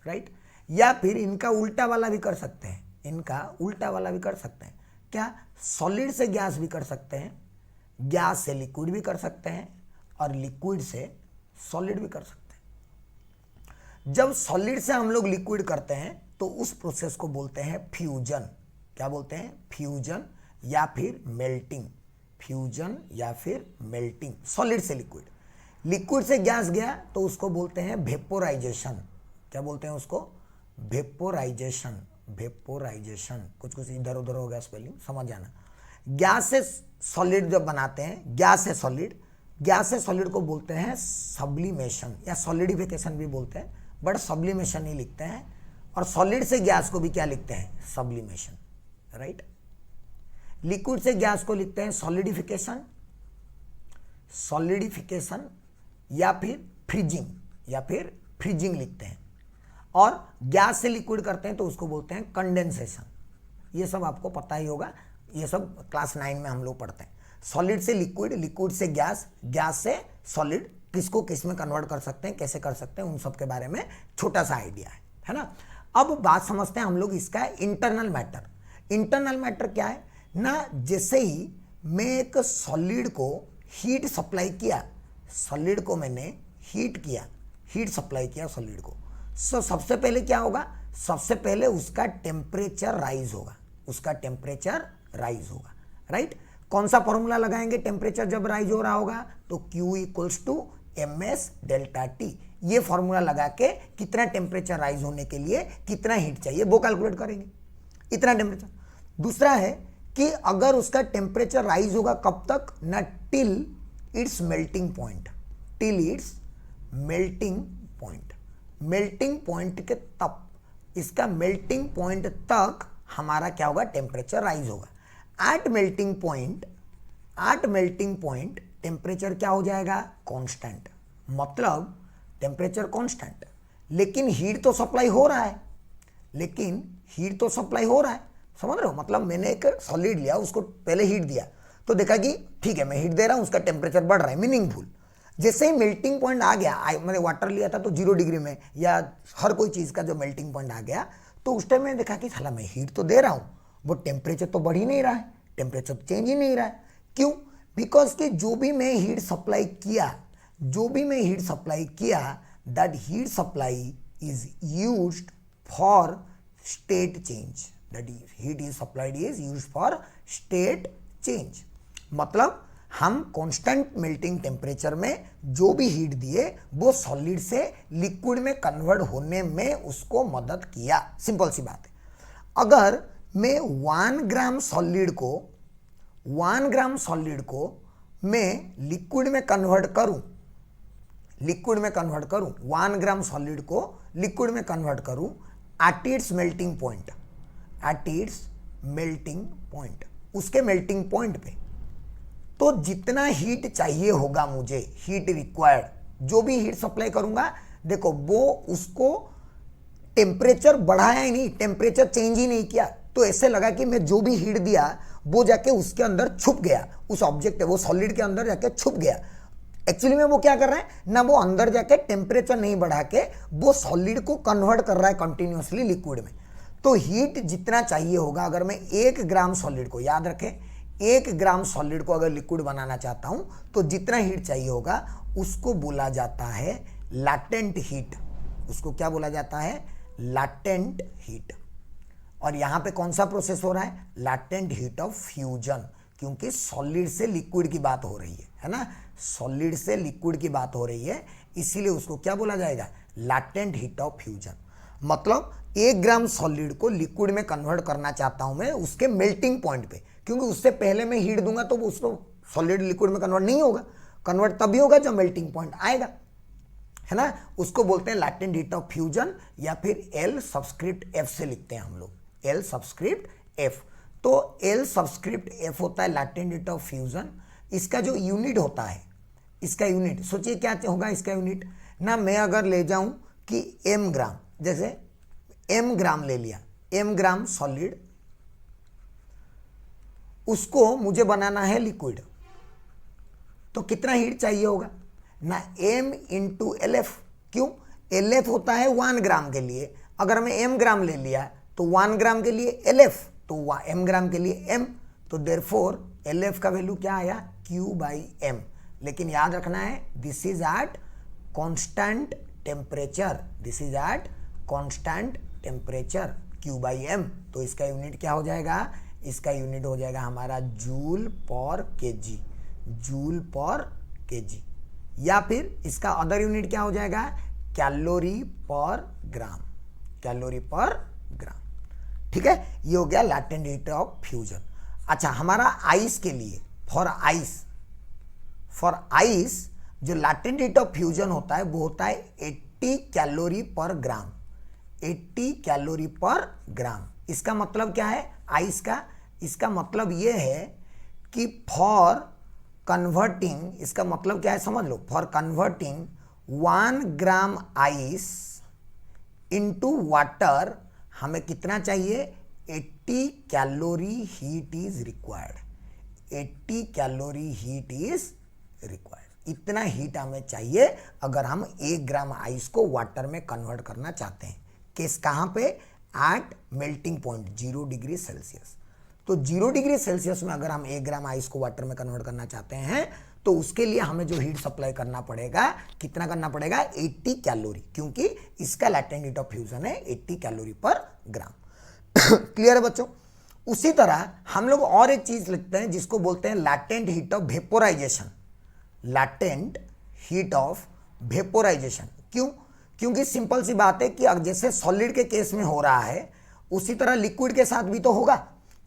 [SPEAKER 1] राइट। या फिर इनका उल्टा वाला भी कर सकते हैं, इनका उल्टा वाला भी कर सकते हैं। क्या? सॉलिड से गैस भी कर सकते हैं, गैस से लिक्विड भी कर सकते हैं, और लिक्विड से सॉलिड भी कर सकते हैं। जब सॉलिड से हम लोग लिक्विड करते हैं तो उस प्रोसेस को बोलते हैं फ्यूजन। क्या बोलते हैं? फ्यूजन या फिर मेल्टिंग। फ्यूजन या फिर मेल्टिंग, सॉलिड से लिक्विड। लिक्विड से गैस गया तो उसको बोलते हैं वेपोराइजेशन। क्या बोलते हैं उसको? वेपोराइजेशन। वेपोराइजेशन, कुछ कुछ इधर उधर हो गया स्पेलिंग, समझ जाना। गैस से सॉलिड जब बनाते हैं, गैस से सॉलिड, गैस से सॉलिड को बोलते हैं सब्लिमेशन या सॉलिडिफिकेशन भी बोलते हैं, बट सब्लिमेशन ही लिखते हैं। और सॉलिड से गैस को भी क्या लिखते हैं? Sublimation, right. लिक्विड से गैस को लिखते हैं सॉलिडिफिकेशन, सॉलिडिफिकेशन या फिर फ्रीजिंग, या फिर फ्रीजिंग लिखते हैं। और गैस से लिक्विड करते हैं तो उसको बोलते हैं कंडेंसेशन। ये सब आपको पता ही होगा, ये सब क्लास 9 में हम लोग पढ़ते हैं। सॉलिड से लिक्विड, लिक्विड से गैस, गैस से सॉलिड, किसको किस में कन्वर्ट कर सकते हैं, कैसे कर सकते हैं, उन सब के बारे में छोटा सा आइडिया है ना। अब बात समझते हैं हम लोग इसका इंटरनल मैटर। इंटरनल मैटर क्या है ना? जैसे ही मैं एक सॉलिड को हीट सप्लाई किया, सॉलिड को मैंने हीट किया, हीट सप्लाई किया सॉलिड को, सो सबसे पहले क्या होगा? सबसे पहले उसका टेम्परेचर राइज होगा, उसका टेम्परेचर राइज होगा, राइट। कौन सा फॉर्मूला लगाएंगे टेम्परेचर जब राइज हो रहा होगा? तो Q equals to MS delta T। ये फॉर्मूला लगा के कितना टेम्परेचर राइज होने के लिए कितना हीट चाहिए वो कैलकुलेट करेंगे, इतना टेम्परेचर। दूसरा है कि अगर उसका टेम्परेचर राइज होगा कब तक ना? Till its melting point, till its melting point. Melting point के तब, इसका मेल्टिंग पॉइंट तक हमारा क्या होगा? टेम्परेचर राइज होगा। At melting point, at melting point temperature क्या हो जाएगा? कांस्टेंट। मतलब टेम्परेचर कांस्टेंट, लेकिन हीट तो सप्लाई हो रहा है, लेकिन हीट तो सप्लाई हो रहा है, समझ रहे हो? मतलब मैंने एक सॉलिड लिया, उसको पहले हीट दिया तो देखा कि ठीक है मैं हीट दे रहा हूं, उसका टेम्परेचर बढ़ रहा है, मीनिंगफुल। जैसे ही मेल्टिंग पॉइंट आ गया, मैंने वाटर लिया था तो 0 डिग्री में, या हर कोई चीज़ का जो मेल्टिंग पॉइंट आ गया तो उस टाइम मैंने देखा कि साला मैं हीट तो दे रहा हूँ, वो टेम्परेचर तो बढ़ ही नहीं रहा है, टेम्परेचर चेंज ही नहीं रहा है। क्यों? बिकॉज कि जो भी मैं हीट सप्लाई किया, जो भी मैं हीट सप्लाई किया, that heat supply is used for state change, that heat is supplied is used for state change. मतलब हम कांस्टेंट मेल्टिंग टेम्परेचर में जो भी हीट दिए वो सॉलिड से लिक्विड में कन्वर्ट होने में उसको मदद किया। सिंपल सी बात है। अगर मैं 1 ग्राम सॉलिड को, 1 ग्राम सॉलिड को मैं लिक्विड में कन्वर्ट करूं, लिक्विड में कन्वर्ट करूं, 1 ग्राम सॉलिड को लिक्विड में कन्वर्ट करूं at its melting point, at its melting point, उसके मेल्टिंग पॉइंट पे, तो जितना हीट चाहिए होगा मुझे, हीट रिक्वायर्ड, जो भी हीट सप्लाई करूंगा, देखो वो उसको टेम्परेचर बढ़ाया ही नहीं, टेम्परेचर चेंज ही नहीं किया, तो ऐसे लगा कि मैं जो भी हीट दिया वो जाके उसके अंदर छुप गया, उस ऑब्जेक्ट है वो सॉलिड के अंदर जाके छुप गया। एक्चुअली में वो क्या कर रहा है ना, वो अंदर जाके टेम्परेचर नहीं बढ़ा के वो सॉलिड को कन्वर्ट कर रहा है कंटिन्यूअसली लिक्विड में। तो हीट जितना चाहिए होगा, अगर मैं 1 ग्राम सॉलिड को, याद रखें 1 ग्राम सॉलिड को अगर लिक्विड बनाना चाहता हूं तो जितना हीट चाहिए होगा उसको बोला जाता है लैटेंट हीट। उसको क्या बोला जाता है? Latent heat. और यहां पे कौन सा प्रोसेस हो रहा है? लैटेंट हीट ऑफ फ्यूजन, क्योंकि सॉलिड से लिक्विड की बात हो रही है ना, सॉलिड से लिक्विड की बात हो रही है, इसीलिए उसको क्या बोला जाएगा? Latent heat of fusion. मतलब 1 ग्राम सॉलिड को लिक्विड में कन्वर्ट करना चाहता हूं मैं उसके मेल्टिंग पॉइंट पे, क्योंकि उससे पहले मैं हीट दूंगा तो उसको सॉलिड लिक्विड में कन्वर्ट नहीं होगा, कन्वर्ट तभी होगा जब मेल्टिंग पॉइंट आएगा, है ना। उसको बोलते हैं लैटेंट हीट ऑफ फ्यूजन, या फिर L सबस्क्रिप्ट F से लिखते हैं हम लोग, L सबस्क्रिप्ट F। तो L सबस्क्रिप्ट F होता है लैटेंट हीट ऑफ फ्यूजन। इसका जो यूनिट होता है, इसका यूनिट सोचिए क्या होगा इसका यूनिट ना। मैं अगर ले जाऊं कि m ग्राम, जैसे m ग्राम ले लिया, m ग्राम सॉलिड, उसको मुझे बनाना है लिक्विड, तो कितना हीट चाहिए होगा ना, m इंटू एल एफ। क्यों, एल एफ होता है 1 ग्राम के लिए, अगर मैं m ग्राम ले लिया तो 1 ग्राम के लिए एल एफ, तो m ग्राम के लिए m, तो देयरफॉर एल एफ का वैल्यू क्या आया, Q बाई m। लेकिन याद रखना है this is at constant temperature, this is at constant temperature, Q by m। तो इसका यूनिट क्या हो जाएगा, इसका यूनिट हो जाएगा हमारा जूल पर केजी, जूल पर केजी, या फिर इसका अदर यूनिट क्या हो जाएगा, कैलोरी पर ग्राम, कैलोरी पर ग्राम। ठीक है, ये हो गया लैटेंट हीट ऑफ फ्यूजन। अच्छा, हमारा आइस के लिए, फॉर आइस जो लैटेंट हीट ऑफ फ्यूजन होता है वो होता है 80 कैलोरी पर ग्राम, 80 कैलोरी पर ग्राम। इसका मतलब क्या है आइस का, इसका मतलब ये है कि फॉर कन्वर्टिंग, इसका मतलब क्या है समझ लो, for converting 1 gram ice into water हमें कितना चाहिए, 80 calorie heat is required, 80 calorie heat is required. इतना हीट हमें चाहिए अगर हम 1 ग्राम आइस को वाटर में कन्वर्ट करना चाहते हैं। केस कहाँ पे, at melting point 0 degree Celsius. तो 0 डिग्री सेल्सियस में अगर हम 1 ग्राम आइस को वाटर में कन्वर्ट करना चाहते हैं तो उसके लिए हमें जो हीट सप्लाई करना पड़ेगा, कितना करना पड़ेगा, 80 कैलोरी, क्योंकि इसका लैटेंट हीट ऑफ फ्यूजन है 80 कैलोरी पर ग्राम। क्लियर है बच्चों। उसी तरह हम लोग और एक चीज लिखते हैं जिसको बोलते हैं latent heat of vaporisation, latent heat of vaporisation. क्यों, क्योंकि सिंपल सी बात है कि जैसे सॉलिड के केस में हो रहा है उसी तरह लिक्विड के साथ भी तो होगा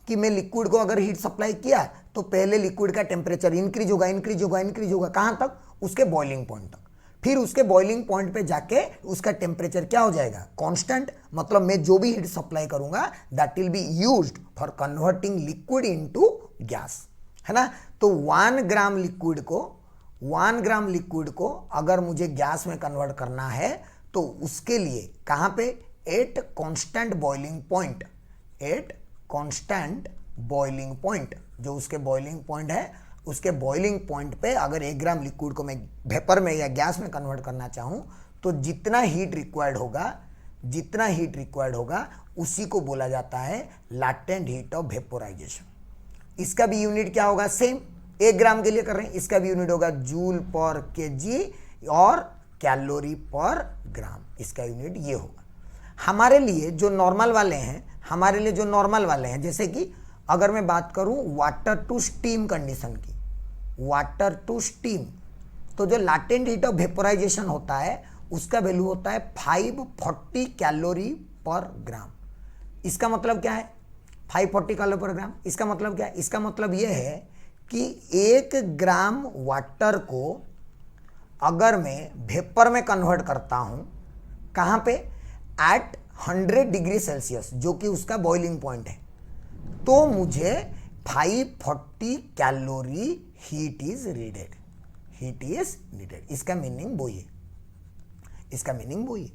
[SPEAKER 1] कि मैं लिक्विड को अगर हीट सप्लाई किया तो पहले लिक्विड का टेम्परेचर इंक्रीज होगा, इंक्रीज होगा, इंक्रीज होगा, कहां तक, उसके बॉइलिंग पॉइंट तक। फिर उसके बॉइलिंग पॉइंट पे जाके उसका टेम्परेचर क्या हो जाएगा, कांस्टेंट। मतलब मैं जो भी हीट सप्लाई करूंगा that will be used for converting liquid into gas, है ना। तो 1 ग्राम लिक्विड को अगर मुझे गैस में कन्वर्ट करना है तो उसके लिए कहां पे, at constant boiling point, at constant boiling point, जो उसके बॉइलिंग पॉइंट है, उसके बॉइलिंग पॉइंट पे अगर 1 ग्राम लिक्विड को मैं वेपर में या गैस में कन्वर्ट करना चाहूं तो जितना हीट रिक्वायर्ड होगा उसी को बोला जाता है लैटेंट हीट ऑफ वेपोराइजेशन। इसका भी यूनिट क्या होगा, सेम 1 ग्राम के लिए कर रहे हैं, इसका भी यूनिट होगा जूल पर केजी और कैलोरी पर ग्राम, इसका यूनिट ये होगा। हमारे लिए जो नॉर्मल वाले हैं, जैसे कि अगर मैं बात करूं वाटर टू स्टीम कंडीशन की, वाटर टू स्टीम, तो जो लैटेंट हीट ऑफ वेपोराइजेशन होता है उसका वैल्यू होता है 540 कैलोरी पर ग्राम। इसका मतलब क्या है, 540 कैलोरी पर ग्राम, इसका मतलब क्या है, इसका मतलब यह है कि 1 ग्राम वाटर को अगर मैं वेपर में कन्वर्ट करता हूं, कहां पे, एट 100 डिग्री सेल्सियस, जो कि उसका बॉइलिंग पॉइंट है, तो मुझे 540 कैलोरी हीट इज नीडेड। इसका मीनिंग वही है,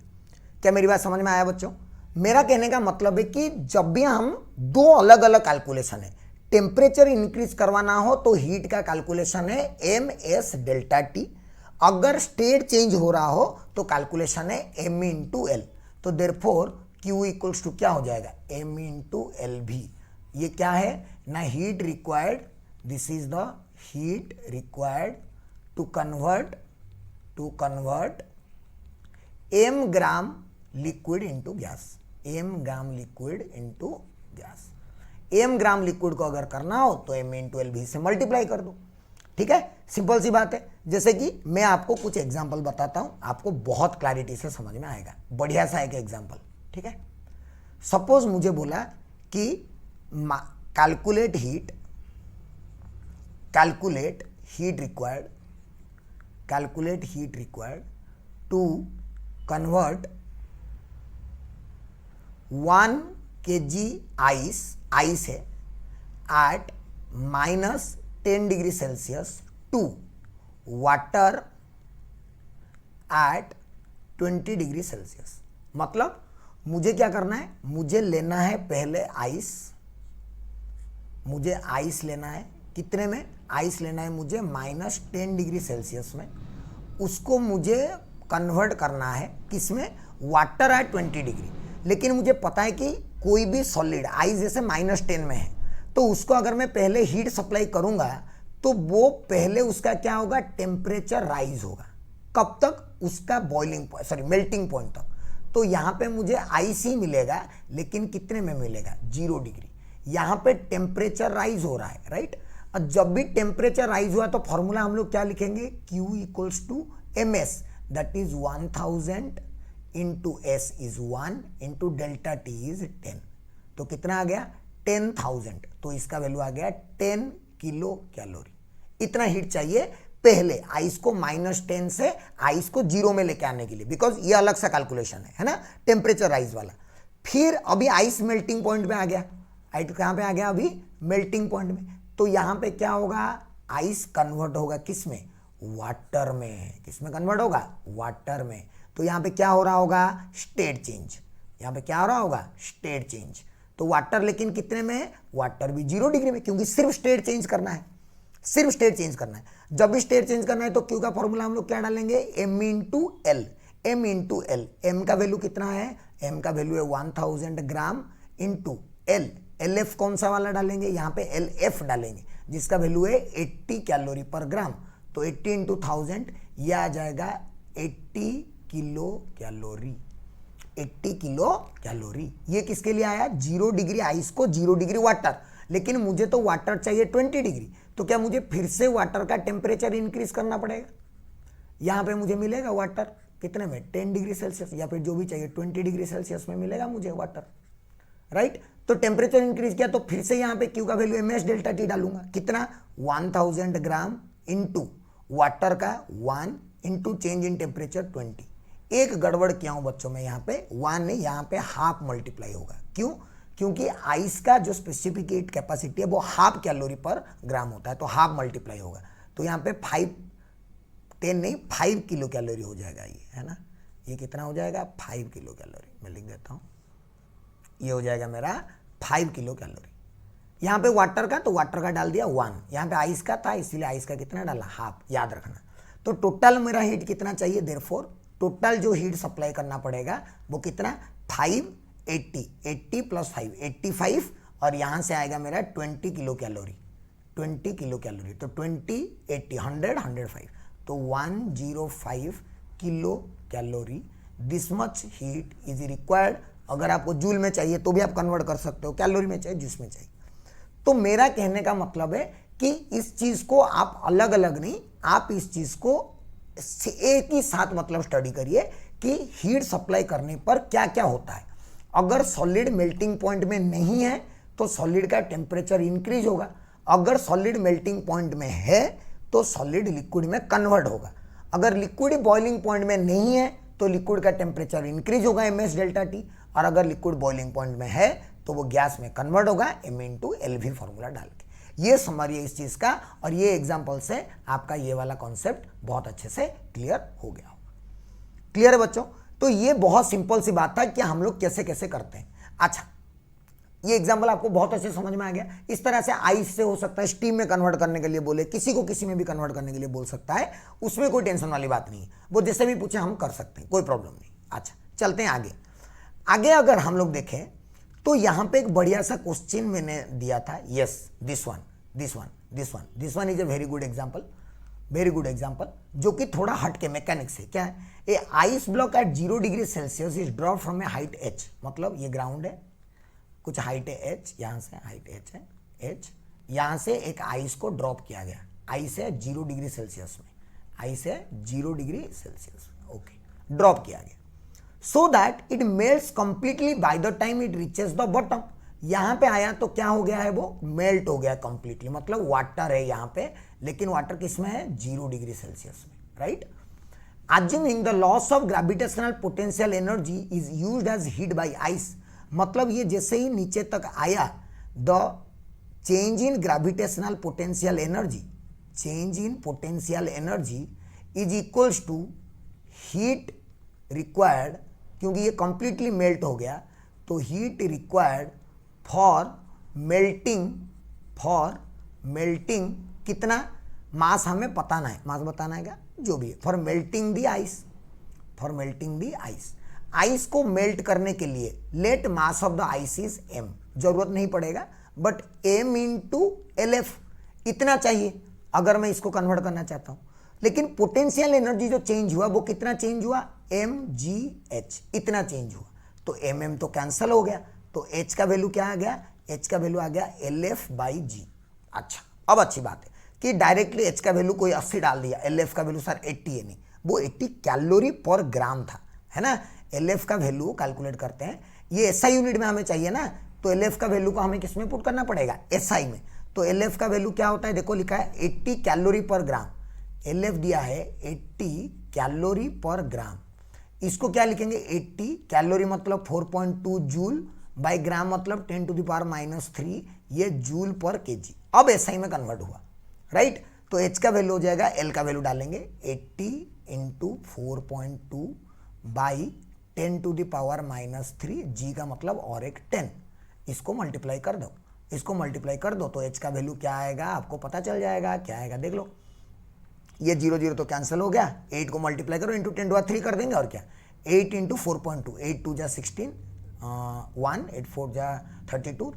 [SPEAKER 1] क्या मेरी बात समझ में आया बच्चों। मेरा कहने का मतलब है कि जब भी हम दो अलग अलग कैलकुलेशन है, टेम्परेचर इंक्रीज करवाना हो तो हीट का कैलकुलेशन है MS डेल्टा टी, अगर स्टेट चेंज हो रहा हो तो कैलकुलेशन है M इंटू एल। तो देयरफॉर Q इक्वल्स टू क्या हो जाएगा, M इंटू एल भी। ये क्या है ना, heat required, this is the heat required to convert m gram liquid into gas, m gram liquid into gas. m gram liquid को अगर करना हो तो m इंटू एल भी से मल्टीप्लाई कर दो, ठीक है, सिंपल सी बात है। जैसे कि मैं आपको कुछ एग्जांपल बताता हूं, आपको बहुत क्लैरिटी से समझ में आएगा, बढ़िया सा एक एग्जांपल, ठीक है। सपोज मुझे बोला कि calculate heat required to convert 1 kg ice है at -10 degree Celsius to water at 20 degree Celsius. मतलब मुझे क्या करना है, मुझे लेना है पहले आइस, मुझे आइस लेना है, कितने में आइस लेना है मुझे, -10 डिग्री सेल्सियस में। उसको मुझे कन्वर्ट करना है किस में, वाटर है 20 डिग्री। लेकिन मुझे पता है कि कोई भी सॉलिड आइस जैसे -10 में है, तो उसको अगर मैं पहले हीट सप्लाई करूंगा तो वो पहले उसका क्या होगा, टेम्परेचर राइज होगा। कब तक, उसका बॉइलिंग मेल्टिंग पॉइंट तक। तो यहाँ पे मुझे आइस ही मिलेगा, लेकिन कितने में मिलेगा, 0 डिग्री। यहाँ पे टेम्परेचर राइज हो रहा है, राइट। और जब भी टेम्परेचर राइज हुआ तो फॉर्मूला हम लोग क्या लिखेंगे, Q = ms, that is 1000 into S is 1 into delta T is 10। तो कितना आ गया, 10,000। तो इसका वैल्यू आ गया 10 किलो कैलोरी। इतना हीट चाहिए पहले आइस को -10 से आइस को 0 में लेके आने के लिए, बिकॉज ये अलग सा कैलकुलेशन है ना, टेम्परेचर राइज वाला। फिर अभी आइस मेल्टिंग पॉइंट में आ गया, आइट कहाँ पे आ गया, अभी मेल्टिंग पॉइंट में। तो यहाँ पे क्या होगा, आइस कन्वर्ट होगा किस में, वाटर में। किस में कन्वर्ट होगा, वाटर में। तो यहाँ पे क्या हो रहा होगा, स्टेट चेंज। यहाँ पे क्या हो रहा होगा, स्टेट चेंज। तो वाटर लेकिन कितने में है, वाटर भी 0 डिग्री में, क्योंकि सिर्फ स्टेट चेंज करना है, सिर्फ स्टेट चेंज करना है। जब भी स्टेट चेंज करना है तो क्यू का फॉर्मूला हम लोग क्या डालेंगे, m into L. m into L, M का वैल्यू कितना है, m का वैल्यू है 1000 ग्राम इंटू एल। LF कौन सा वाला डालेंगे, यहाँ पे LF डालेंगे, जिसका वैल्यू है 80 कैलोरी पर ग्राम। तो 80 इंटू 1000, यह आ जाएगा 80 किलो कैलोरी। 80 kilo calorie. ये किसके लिए आया, 0 डिग्री आइस को 0 डिग्री वाटर। लेकिन मुझे तो वाटर चाहिए 20 डिग्री, तो क्या मुझे फिर से वाटर का टेम्परेचर इंक्रीज करना पड़ेगा। यहाँ पे मुझे मिलेगा वाटर कितने में, 10 डिग्री सेल्सियस, या फिर जो भी चाहिए 20 डिग्री सेल्सियस में मिलेगा मुझे वाटर, राइट। तो टेम्परेचर इंक्रीज किया तो फिर से यहाँ पे क्यू का वैल्यू ms डेल्टा टी डालूंगा, कितना 1000 ग्राम इंटू वाटर का 1 इंटू चेंज इन टेम्परेचर 20। एक गड़बड़ किया हूं बच्चों में, यहाँ पे 1 नहीं, यहाँ पे हाफ मल्टीप्लाई होगा। क्यों, क्योंकि आइस का जो स्पेसिफिक कैपेसिटी है वो हाफ कैलोरी पर ग्राम होता है, तो हाफ मल्टीप्लाई होगा। तो यहाँ पे 5 किलो कैलोरी हो जाएगा ये, है ना। ये कितना हो जाएगा, 5 किलो कैलोरी। मैं लिख देता हूँ, ये हो जाएगा मेरा 5 किलो कैलोरी। यहाँ पे वाटर का, तो वाटर का डाल दिया 1, यहाँ पे आइस का था इसलिए आइस का कितना डाला, हाफ, याद रखना। तो टोटल मेरा हीट कितना चाहिए, देयरफॉर टोटल जो हीट सप्लाई करना पड़ेगा वो कितना, 580, 80 + 5 85, और यहाँ से आएगा मेरा 20 किलो कैलोरी, 20 किलो कैलोरी। तो 20 80 100 105, तो 105 kilo calorie. This much heat is required. अगर आपको जूल में चाहिए तो भी आप कन्वर्ट कर सकते हो, कैलोरी में चाहिए, जूस में चाहिए। तो मेरा कहने का मतलब है कि इस चीज को आप अलग अलग नहीं, आप इस चीज को एक ही साथ मतलब स्टडी करिए कि हीट सप्लाई करने पर क्या क्या होता है। अगर सॉलिड मेल्टिंग पॉइंट में नहीं है तो सॉलिड का टेम्परेचर इंक्रीज होगा, अगर सॉलिड मेल्टिंग पॉइंट में है तो सॉलिड लिक्विड में कन्वर्ट होगा, अगर लिक्विड बॉइलिंग पॉइंट में नहीं है तो लिक्विड का टेम्परेचर इंक्रीज होगा ms डेल्टा टी, और अगर लिक्विड बॉइलिंग पॉइंट में है तो वो गैस में कन्वर्ट होगा m इंटू LV फॉर्मूला डाल के। ये समझिए इस चीज का, और ये एग्जांपल से आपका ये वाला कॉन्सेप्ट बहुत अच्छे से क्लियर हो गया होगा। क्लियर है बच्चों। तो ये बहुत सिंपल सी बात था कि हम लोग कैसे कैसे करते हैं। अच्छा, ये एग्जांपल आपको बहुत अच्छे समझ में आ गया। इस तरह से आइस से हो सकता है स्टीम में कन्वर्ट करने के लिए बोले, किसी को किसी में भी कन्वर्ट करने के लिए बोल सकता है, उसमें कोई टेंशन वाली बात नहीं है, वो जैसे भी पूछे हम कर सकते हैं, कोई प्रॉब्लम नहीं। अच्छा, चलते हैं आगे। आगे अगर हम लोग देखें तो यहां पे एक बढ़िया सा क्वेश्चन मैंने दिया था, yes this one is a very good example, very good example, जो कि थोड़ा हट के मैकेनिक्स है। क्या है, a ice block at 0 degree Celsius is drop from a height h, मतलब ये ग्राउंड है, कुछ हाइट है h, यहां से हाइट h है h, यहां से एक आइस को ड्रॉप किया गया, आइस है 0 डिग्री सेल्सियस में, आइस है 0 डिग्री सेल्सियस में, ओके, ड्रॉप किया गया, so that it melts completely by the time it reaches the bottom. यहां पे आया तो क्या हो गया है, वो मेल्ट हो गया कंप्लीटली, मतलब वाटर है यहां पे, लेकिन वाटर किस में है, 0 डिग्री सेल्सियस में, right. Assuming the loss of gravitational potential energy is used as heat by ice, मतलब ये जैसे ही नीचे तक आया, the change in gravitational potential energy, change in potential energy is equals to heat required, क्योंकि ये completely melt हो गया, तो heat required for for melting कितना मास हमें बताना है, मास बताना है क्या जो भी है, for melting the ice, for melting the ice, ice को मेल्ट करने के लिए let mass of the ice is m, जरूरत नहीं पड़ेगा बट m इंटू LF इतना चाहिए अगर मैं इसको कन्वर्ट करना चाहता हूं। लेकिन पोटेंशियल एनर्जी जो चेंज हुआ वो कितना चेंज हुआ, mgh इतना चेंज हुआ, तो mm तो कैंसिल हो गया, तो h का वैल्यू क्या आ गया, h का वैल्यू आ गया LF/g। अच्छा अब अच्छी बात है कि डायरेक्टली h का वैल्यू कोई 80 डाल दिया, LF का वैल्यू सर 80 है नहीं, वो 80 कैलोरी पर ग्राम था, है ना। LF का वैल्यू कैलकुलेट करते हैं, ये SI यूनिट में हमें चाहिए ना, तो LF का वैल्यू को हमें किस में पुट करना पड़ेगा, SI में। तो LF का वैल्यू क्या होता है, देखो लिखा है 80 कैलोरी पर ग्राम, LF दिया है 80 कैलोरी पर ग्राम, इसको क्या लिखेंगे 80 कैलोरी मतलब 4.2 जूल बाय ग्राम मतलब 10⁻³ ये जूल पर केजी। अब SI में कन्वर्ट हुआ, राइट। तो H का वैल्यू हो जाएगा, L का वैल्यू डालेंगे 80 इंटू 4.2 बाई 10⁻³ G का मतलब और एक 10, इसको मल्टीप्लाई कर दो, इसको मल्टीप्लाई कर दो तो H का वैल्यू क्या आएगा आपको पता चल जाएगा, क्या आएगा देख लो, ये 0 0 तो कैंसिल हो गया, 8 को मल्टीप्लाई करो इंटू 10⁻³ कर देंगे और क्या, 8 इंटू 4.2, 8 2 जा 16, 1 8 4 जा 32,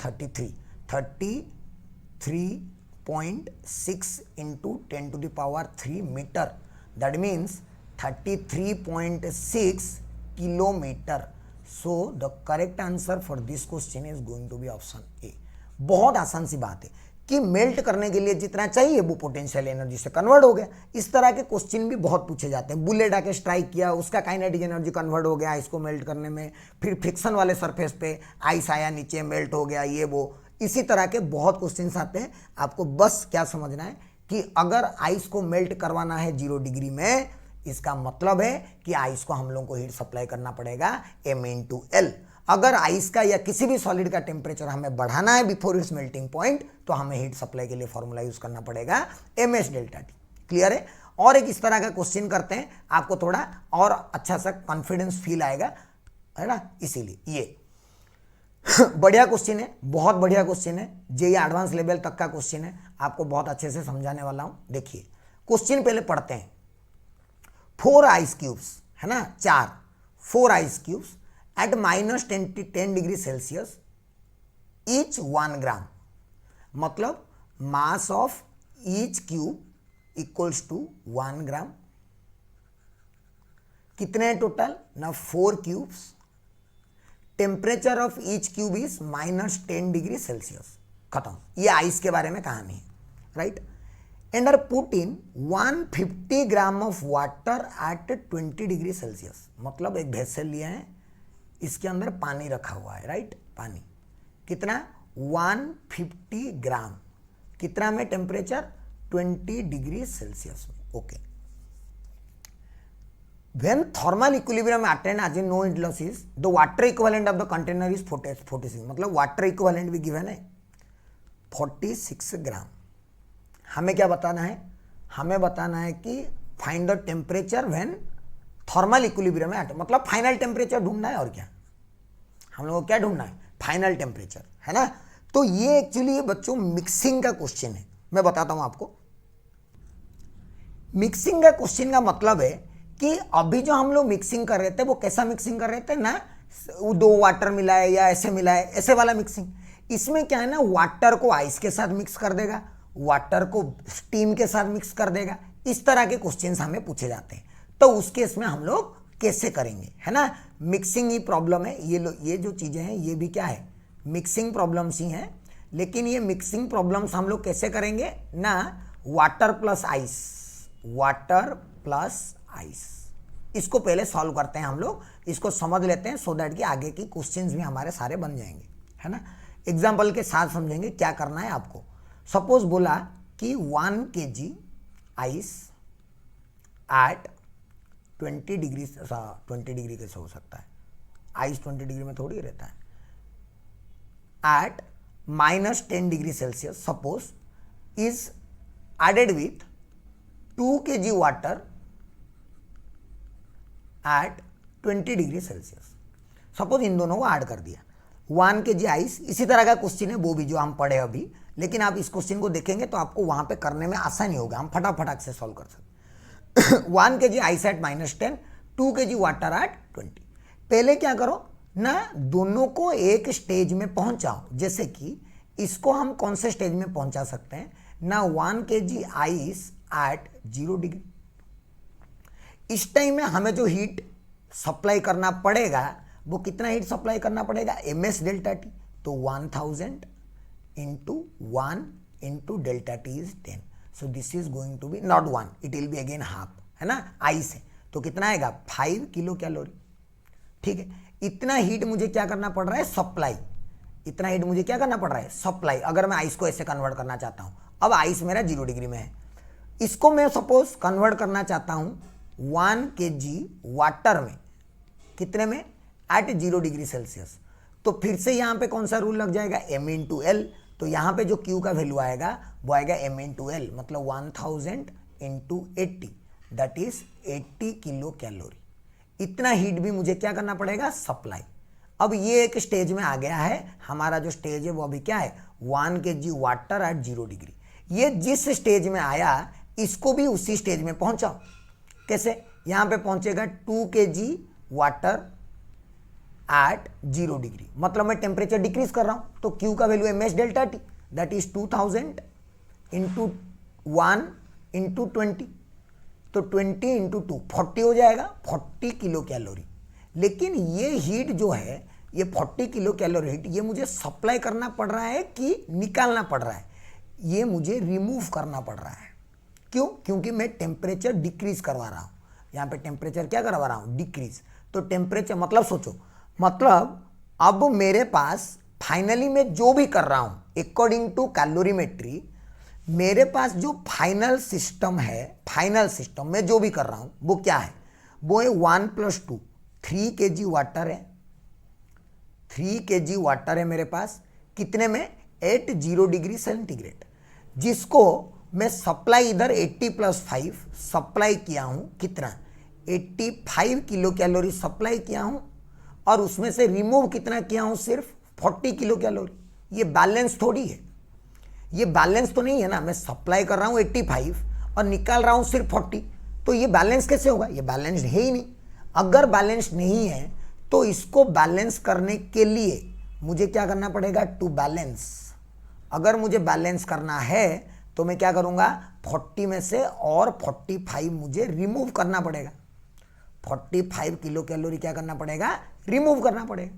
[SPEAKER 1] 33.6 into 10⁻³ metre, that means 33.6 kilometre. So the correct answer for this question is going to be option A. बहुत आसान सी बात है कि मेल्ट करने के लिए जितना चाहिए वो पोटेंशियल एनर्जी से कन्वर्ट हो गया। इस तरह के क्वेश्चन भी बहुत पूछे जाते हैं, बुलेट आके स्ट्राइक किया, उसका काइनेटिक एनर्जी कन्वर्ट हो गया इसको मेल्ट करने में, फिर फ्रिक्शन वाले सरफेस पे आइस आया नीचे मेल्ट हो गया, ये वो, इसी तरह के बहुत क्वेश्चन आते हैं। आपको बस क्या समझना है कि अगर आइस को मेल्ट करवाना है 0 डिग्री में, इसका मतलब है कि आइस को हम लोगों को हीट सप्लाई करना पड़ेगा m इंटू एल। अगर आइस का या किसी भी सॉलिड का टेम्परेचर हमें बढ़ाना है बिफोर इट्स मेल्टिंग पॉइंट, तो हमें हीट सप्लाई के लिए फॉर्मूला यूज करना पड़ेगा ms डेल्टा टी। क्लियर है। और एक इस तरह का क्वेश्चन करते हैं, आपको थोड़ा और अच्छा सा कॉन्फिडेंस फील आएगा, है ना, इसीलिए ये बढ़िया क्वेश्चन है, बहुत बढ़िया क्वेश्चन है, जेईई एडवांस लेवल तक का क्वेश्चन है, आपको बहुत अच्छे से समझाने वाला हूं। देखिए क्वेश्चन पहले पढ़ते हैं। 4 आइस क्यूब्स, है ना, 4 ice cubes at -10 degree Celsius each 1 gram, मतलब mass of each cube equals to 1 gram. कितने टोटल ना 4 cubes, temperature of each cube is -10 degree Celsius. खत्म, ये आइस के बारे में कहानी है, right. And are put in 150 gram of water at 20 degree Celsius, मतलब एक वेसल लिया है, इसके अंदर पानी रखा हुआ है, राइट, पानी कितना 150 ग्राम, कितना में टेम्परेचर 20 डिग्री सेल्सियस में, okay. When thermal equilibrium attained as in no heat loss is, the water equivalent of the container is 46, मतलब वाटर इक्विवेलेंट भी गिवन है 46 ग्राम। हमें क्या बताना है, हमें बताना है कि find the temperature when thermal equilibrium में अटैन, मतलब फाइनल टेम्परेचर ढूंढना है, और क्या हम लोगों को क्या ढूंढना है, फाइनल टेम्परेचर, है ना। तो ये एक्चुअली बच्चों मिक्सिंग का क्वेश्चन है, मैं बताता हूं आपको। मिक्सिंग का क्वेश्चन का मतलब है कि अभी जो हम लोग मिक्सिंग कर रहे थे वो कैसा मिक्सिंग कर रहे थे ना, 2 वाटर मिलाए या ऐसे मिलाए, ऐसे वाला मिक्सिंग। इसमें क्या है ना, वाटर को आइस के साथ मिक्स कर देगा, वाटर को स्टीम के साथ मिक्स कर देगा, इस तरह के क्वेश्चंस हमें पूछे जाते हैं। तो उस केस में हम लोग कैसे करेंगे, है ना, मिक्सिंग ही प्रॉब्लम है। ये जो चीजें हैं ये भी क्या है, मिक्सिंग प्रॉब्लम्स ही हैं। लेकिन ये मिक्सिंग प्रॉब्लम्स हम लोग कैसे करेंगे ना, water plus ice, water plus ice, इसको पहले सॉल्व करते हैं हम लोग, इसको समझ लेते हैं सो दैट कि आगे की क्वेश्चंस भी हमारे सारे बन जाएंगे, है ना। एग्जांपल के साथ समझेंगे क्या करना है आपको। सपोज बोला कि 1 kg ice eight 20 degree, 20 degree कैसे हो सकता है, आइस 20 डिग्री में थोड़ी रहता है, at -10 degree Celsius suppose is added with 2 kg water at 20 degree Celsius. Suppose इन दोनों को ऐड कर दिया, 1 kg आइस, इसी तरह का क्वेश्चन है वो भी जो हम पढ़े अभी, लेकिन आप इस क्वेश्चन को देखेंगे तो आपको वहां पे करने में आसानी होगा, हम फटाफट से सॉल्व कर सकते 1 kg ice eight -10, 2 kg water at 20। पहले क्या करो ना, दोनों को एक स्टेज में पहुंचाओ। जैसे कि इसको हम कौन से स्टेज में पहुंचा सकते हैं ना, 1 kg आइस एट 0 डिग्री। इस टाइम में हमें जो हीट सप्लाई करना पड़ेगा वो कितना हीट सप्लाई करना पड़ेगा, ms डेल्टा टी। तो 1000 into 1 into delta T is 10। So this is going to be not 1, it will be again half, है ना, आइस है। तो कितना आएगा 5 किलो कैलोरी। ठीक है, इतना हीट मुझे क्या करना पड़ रहा है, सप्लाई। इतना हीट मुझे क्या करना पड़ रहा है, सप्लाई। अगर मैं आइस को ऐसे कन्वर्ट करना चाहता हूं, अब आइस मेरा 0 डिग्री में है, इसको मैं सपोज कन्वर्ट करना चाहता हूं 1 kg वाटर में, कितने में, एट 0 डिग्री सेल्सियस। तो फिर से यहां पे कौन सा रूल लग जाएगा, m इंटू एल। तो यहां पे जो Q का वैल्यू आएगा वो आएगा m इंटू एल, मतलब 1000 into 80, that is 80 kilo calorie. इतना हीट भी मुझे क्या करना पड़ेगा, सप्लाई। अब ये एक स्टेज में आ गया है, हमारा जो स्टेज है वो अभी क्या है, 1 kg वाटर एट 0 डिग्री। ये जिस स्टेज में आया इसको भी उसी स्टेज में पहुंचाओ। कैसे, यहां पे पहुंचेगा 2 kg वाटर एट 0 डिग्री, मतलब मैं टेम्परेचर डिक्रीज कर रहा हूं। तो Q का वैल्यू है ms delta T, that is 2000 into 1 into 20। तो 20 इंटू 2 40 हो जाएगा, 40 किलो कैलोरी। लेकिन ये हीट जो है, ये 40 किलो कैलोरी हीट, ये मुझे सप्लाई करना पड़ रहा है कि निकालना पड़ रहा है, ये मुझे रिमूव करना पड़ रहा है। क्यों, क्योंकि मैं टेम्परेचर डिक्रीज करवा रहा हूं। यहां पे टेम्परेचर क्या करवा रहा हूं, डिक्रीज। तो टेम्परेचर मतलब सोचो, मतलब अब मेरे पास फाइनली मैं जो भी कर रहा हूं अकॉर्डिंग टू कैलोरीमेट्री, मेरे पास जो फाइनल सिस्टम है, फाइनल सिस्टम में जो भी कर रहा हूं वो क्या है, वो है 1 + 2, 3 kg वाटर है। 3 kg वाटर है मेरे पास, कितने में, एट 0 डिग्री सेंटीग्रेड, जिसको मैं सप्लाई इधर 80 + 5 सप्लाई किया हूं, कितना, 85 किलो कैलोरी सप्लाई किया हूं, और उसमें से रिमूव कितना किया हूं, सिर्फ 40 किलो कैलोरी। ये बैलेंस थोड़ी है, ये बैलेंस तो नहीं है ना, मैं सप्लाई कर रहा हूं 85 और निकाल रहा हूं सिर्फ 40, तो ये बैलेंस कैसे होगा, ये बैलेंस है ही नहीं। अगर बैलेंस नहीं है तो इसको बैलेंस करने के लिए मुझे क्या करना पड़ेगा, टू बैलेंस। अगर मुझे बैलेंस करना है तो मैं क्या करूंगा, 40 में से और 45 मुझे रिमूव करना पड़ेगा। 45 किलो कैलोरी क्या करना पड़ेगा, रिमूव करना पड़ेगा।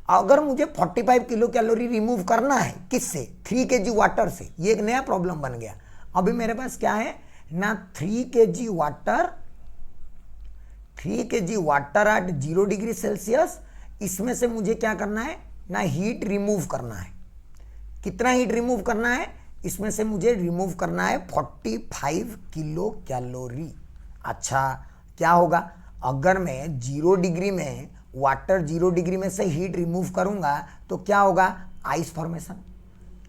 [SPEAKER 1] अगर मुझे 45 किलो कैलोरी रिमूव करना है, किससे, 3 kg वाटर से, ये एक नया प्रॉब्लम बन गया। अभी मेरे पास क्या है ना, 3 kg water, 3 kg water eight 0 degree Celsius. इसमें से मुझे क्या करना है ना, हीट रिमूव करना है। कितना हीट रिमूव करना है, इसमें से मुझे रिमूव करना है 45 किलो कैलोरी। अच्छा, क्या होगा, अगर मैं 0 डिग्री में, वाटर 0 डिग्री में से हीट रिमूव करूंगा तो क्या होगा, आइस फॉर्मेशन।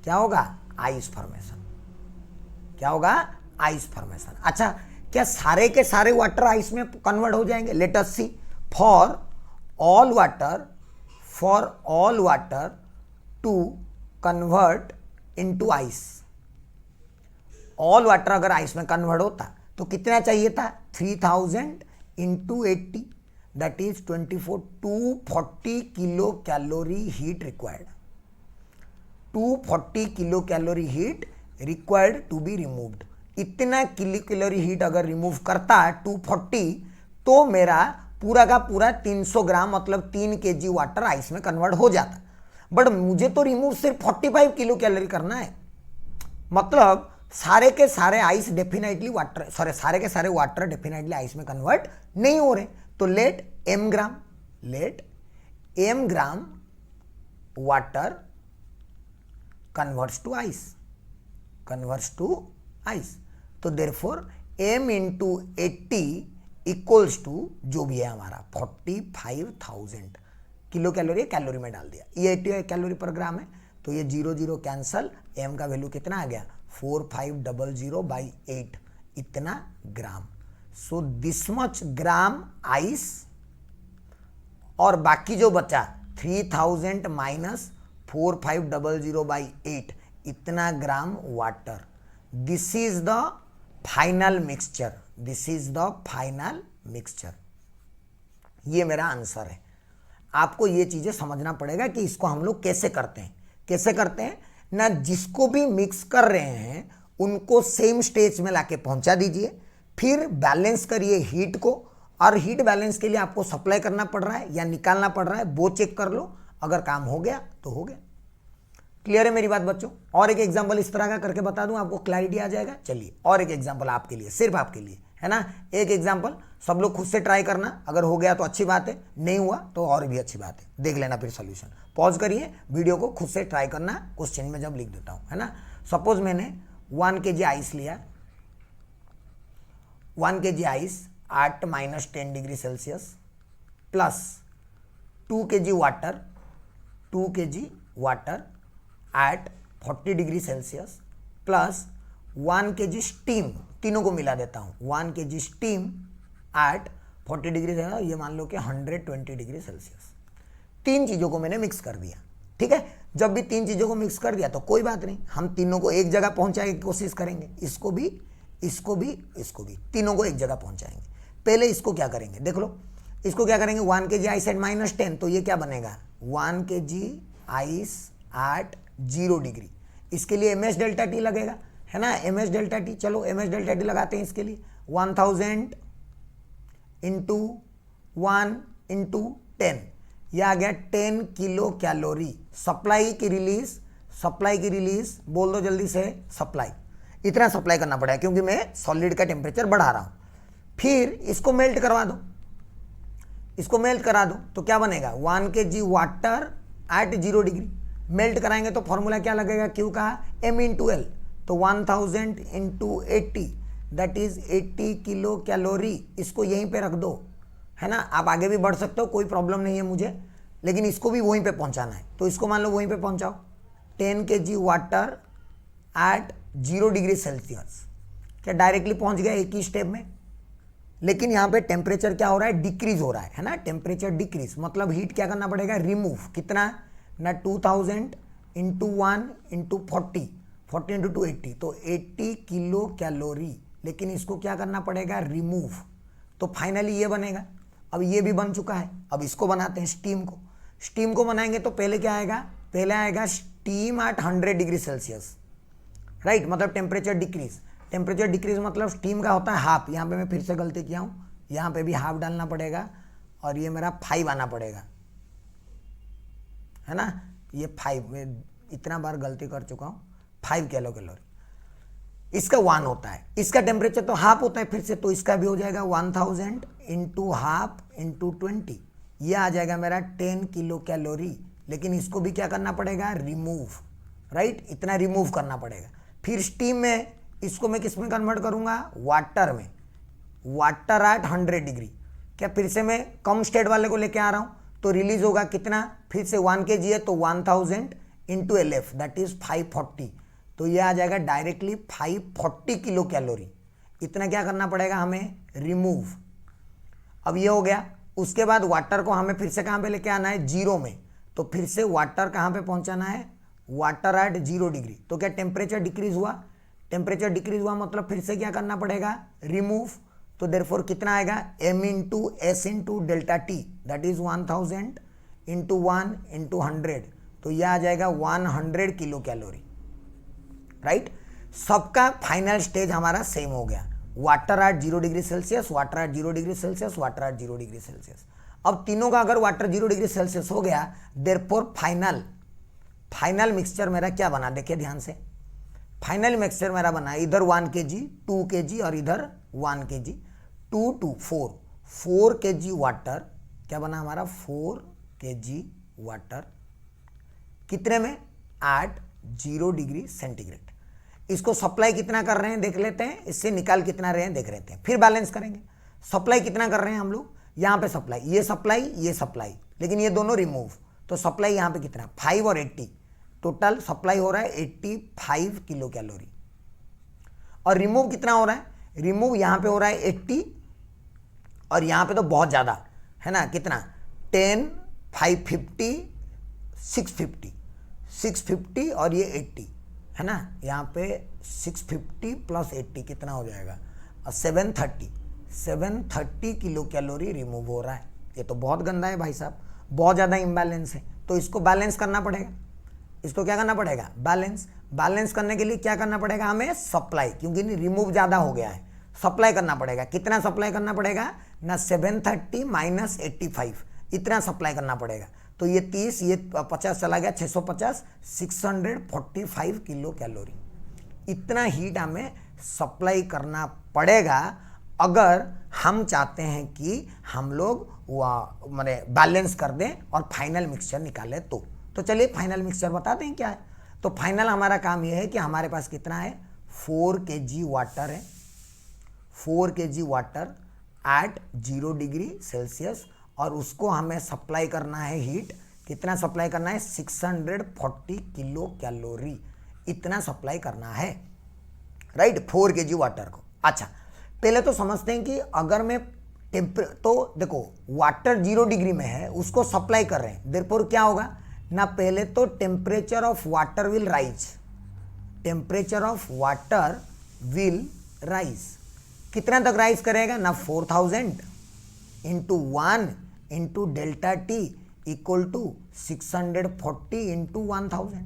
[SPEAKER 1] क्या होगा, आइस फॉर्मेशन। क्या होगा, आइस फॉर्मेशन। अच्छा, क्या सारे के सारे वाटर आइस में कन्वर्ट हो जाएंगे, let us see. For all water to convert into ice, all water अगर आइस में कन्वर्ट होता तो कितना चाहिए था, 3000 इंटू 80, that is 24, 240 kilo calorie heat required. 240 kilo calorie heat required to be removed. इतना किलो कैलोरी हीट अगर रिमूव करता 240, तो मेरा पूरा का पूरा 300 ग्राम मतलब 3 kg वाटर आइस में कन्वर्ट हो जाता। बट मुझे तो रिमूव सिर्फ 45 किलो कैलोरी करना है, मतलब सारे के सारे आइस डेफिनेटली वाटर, सॉरी सारे के सारे वाटर डेफिनेटली आइस में कन्वर्ट नहीं हो रहे। तो let m gram water converts to ice. तो therefore m into 80 equals to जो भी है हमारा 45,000 किलो कैलोरी, कैलोरी में डाल दिया, ये 80 कैलोरी पर ग्राम है। तो ये 0 0 कैंसल, m का वैल्यू कितना आ गया, 4500/8, इतना gram. So this much gram ice, और बाकी जो बचा 3000 - 4500/8, इतना gram water. This is the final mixture, this is the final mixture. ये मेरा आंसर है। आपको ये चीजें समझना पड़ेगा कि इसको हम लोग कैसे करते हैं। कैसे करते हैं ना, जिसको भी मिक्स कर रहे हैं उनको सेम स्टेज में लाके पहुंचा दीजिए, फिर बैलेंस करिए हीट को, और हीट बैलेंस के लिए आपको सप्लाई करना पड़ रहा है या निकालना पड़ रहा है वो चेक कर लो। अगर काम हो गया तो हो गया। क्लियर है मेरी बात बच्चों? और एक एग्जांपल इस तरह का करके बता दूं, आपको क्लैरिटी आ जाएगा। चलिए और एक एग्जांपल आपके लिए, सिर्फ आपके लिए, है ना। एक एग्जांपल सब लोग खुद से ट्राई करना, अगर हो गया तो अच्छी बात है, नहीं हुआ तो और भी अच्छी बात है। देख लेना फिर सोल्यूशन। पॉज करिए वीडियो को, खुद से ट्राई करना क्वेश्चन में जब लिख देता हूं, है ना। सपोज मैंने 1 kg आइस लिया, 1 kg ice at -10 degree Celsius plus 2 kg water, 2 kg water at 40 degree Celsius plus 1 kg steam, तीनों को मिला देता हूँ, 1 kg steam at 40 degree Celsius, ये मान लो कि 120 डिग्री सेल्सियस। तीन चीज़ों को मैंने मिक्स कर दिया, ठीक है। जब भी तीन चीज़ों को मिक्स कर दिया तो कोई बात नहीं, हम तीनों को एक जगह पहुंचाने की कोशिश करेंगे, इसको भी, इसको भी, इसको भी, तीनों को एक जगह पहुंचाएंगे। पहले इसको क्या करेंगे, देख लो, इसको क्या करेंगे, 1 kg आइस एट -10, तो ये क्या बनेगा, 1 kg आइस एट 0 डिग्री। इसके लिए ms डेल्टा टी लगेगा, है ना, ms डेल्टा टी। चलो ms डेल्टा टी लगाते हैं इसके लिए, 1000 इंटू 1 इंटू 10, यह आ गया 10 किलो कैलोरी। सप्लाई की रिलीज, सप्लाई की रिलीज बोल दो जल्दी से, सप्लाई। इतना सप्लाई करना पड़ेगा क्योंकि मैं सॉलिड का टेम्परेचर बढ़ा रहा हूं। फिर इसको मेल्ट करवा दो, इसको मेल्ट करा दो तो क्या बनेगा, 1 kg water eight 0 degree. Melt कराएंगे तो फॉर्मूला क्या लगेगा, क्यू का m इंटू एल, तो 1000 into 80 that is 80 kilo calorie. इसको यहीं पे रख दो, है ना। आप आगे भी बढ़ सकते हो, कोई प्रॉब्लम नहीं है मुझे, लेकिन इसको भी वहीं पे पहुंचाना है, तो इसको मान लो वहीं पे पहुंचाओ। 10 kg water eight 0 degree Celsius, क्या डायरेक्टली पहुंच गया एक ही स्टेप में। लेकिन यहाँ पे टेम्परेचर क्या हो रहा है, डिक्रीज हो रहा है ना, टेम्परेचर डिक्रीज, मतलब हीट क्या करना पड़ेगा, रिमूव। कितना ना, 2000 इंटू 1 इंटू 40, 40 इंटू 2 80, तो 80 किलो कैलोरी। लेकिन इसको क्या करना पड़ेगा, रिमूव, तो फाइनली ये बनेगा। अब ये भी बन चुका है, अब इसको बनाते हैं स्टीम को। स्टीम को बनाएंगे तो पहले क्या आएगा, पहले आएगा steam eight 100 degree Celsius, right, मतलब टेम्परेचर डिक्रीज। टेम्परेचर डिक्रीज मतलब स्टीम का होता है हाफ, यहाँ पे मैं फिर से गलती किया हूँ, यहाँ पे भी हाफ डालना पड़ेगा, और ये मेरा 5 आना पड़ेगा, है ना। ये 5, मैं इतना बार गलती कर चुका हूँ, 5 किलो कैलोरी। इसका 1 होता है, इसका टेम्परेचर तो हाफ होता है फिर से, तो इसका भी हो जाएगा 1000 इंटू हाफ इंटू 20, यह आ जाएगा मेरा 10 किलो कैलोरी। लेकिन इसको भी क्या करना पड़ेगा, रिमूव, राइट, इतना रिमूव करना पड़ेगा। फिर स्टीम में, इसको मैं किस में कन्वर्ट करूंगा, वाटर में, वाटर एट 100 डिग्री। क्या फिर से मैं कम स्टेट वाले को लेके आ रहा हूं, तो रिलीज होगा कितना, फिर से 1 kg है तो 1000 इंटू LF दैट इज 540, तो ये आ जाएगा डायरेक्टली 540 किलो कैलोरी। इतना क्या करना पड़ेगा हमें, रिमूव। अब ये हो गया। उसके बाद वाटर को हमें फिर से कहाँ पे लेके आना है, 0 में, तो फिर से वाटर कहाँ पे पहुंचाना है, वाटर एट 0 डिग्री। तो क्या टेम्परेचर डिक्रीज हुआ, टेम्परेचर डिक्रीज हुआ मतलब फिर से क्या करना पड़ेगा, रिमूव। तो देयरफॉर कितना आएगा, m into S into delta T that is 1000 into 1 into 100, तो यह आ जाएगा 100 किलो कैलोरी, राइट। सबका फाइनल स्टेज हमारा सेम हो गया, water at 0 degree Celsius, water at 0 degree Celsius, water at 0 degree Celsius. अब तीनों का अगर वाटर 0 डिग्री सेल्सियस हो गया, देयरफॉर फाइनल मिक्सचर मेरा क्या बना, देखिए ध्यान से। फाइनल मिक्सचर मेरा बना, इधर 1 kg 2 kg और इधर 1 kg 2 2 4 kg वाटर, क्या बना हमारा 4 kg वाटर, कितने में, एट 0 डिग्री सेंटीग्रेड। इसको सप्लाई कितना कर रहे हैं देख लेते हैं, इससे निकाल कितना रहे हैं देख लेते हैं, फिर बैलेंस करेंगे। सप्लाई कितना कर रहे हैं हम लोग, यहाँ पे सप्लाई, ये सप्लाई, लेकिन ये दोनों रिमूव, तो सप्लाई यहाँ पे कितना, 5 और 80, टोटल सप्लाई हो रहा है 85 किलो कैलोरी। और रिमूव कितना हो रहा है, रिमूव यहाँ पे हो रहा है 80, और यहाँ पे तो बहुत ज़्यादा है ना, कितना 10 550 650 और ये 80, है ना। यहाँ पे 650 प्लस 80 कितना हो जाएगा, 730 किलो कैलोरी रिमूव हो रहा है। ये तो बहुत गंदा है भाई साहब, बहुत ज़्यादा इम्बैलेंस है। तो इसको बैलेंस करना पड़ेगा। इसको क्या करना पड़ेगा, बैलेंस करने के लिए क्या करना पड़ेगा हमें, सप्लाई, क्योंकि रिमूव ज़्यादा हो गया है, सप्लाई करना पड़ेगा। कितना सप्लाई करना पड़ेगा ना, 730 माइनस 85 इतना सप्लाई करना पड़ेगा। तो ये 30, ये 50 चला गया, 650, 645 किलो कैलोरी, इतना हीट हमें सप्लाई करना पड़ेगा अगर हम चाहते हैं कि हम लोग माने बैलेंस कर दें और फाइनल मिक्सचर निकालें। तो चलिए फाइनल मिक्सचर बता दें क्या है। तो फाइनल हमारा काम यह है कि हमारे पास कितना है, 4 kg वाटर है, 4 kg water eight 0 degree Celsius, और उसको हमें सप्लाई करना है हीट। कितना सप्लाई करना है, 640 किलो कैलोरी, इतना सप्लाई करना है, राइट, 4 kg वाटर को। अच्छा, पहले तो समझते हैं कि अगर मैं तो देखो वाटर 0 डिग्री में है, उसको सप्लाई कर रहे हैं, देयरफॉर क्या होगा ना, पहले तो temperature of water will rise, temperature of water will rise. कितना तक राइज करेगा ना, 4000 into 1 into delta T equal to 640 into 1000।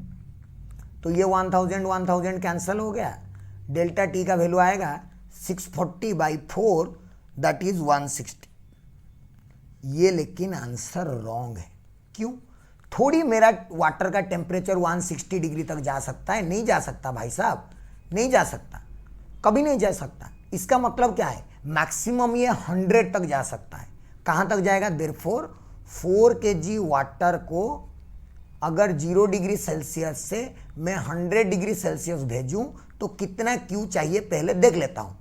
[SPEAKER 1] तो ये 1000 कैंसिल हो गया, डेल्टा टी का वैल्यू आएगा 640/4 दैट इज 160। ये लेकिन आंसर रॉन्ग है। क्यों, थोड़ी मेरा वाटर का टेम्परेचर 160 डिग्री तक जा सकता है, नहीं जा सकता भाई साहब, नहीं जा सकता, कभी नहीं जा सकता। इसका मतलब क्या है, मैक्सिमम ये 100 तक जा सकता है। कहाँ तक जाएगा, देयरफॉर 4 kg वाटर को अगर 0 डिग्री सेल्सियस से मैं 100 डिग्री सेल्सियस भेजूं तो कितना क्यू चाहिए, पहले देख लेता हूं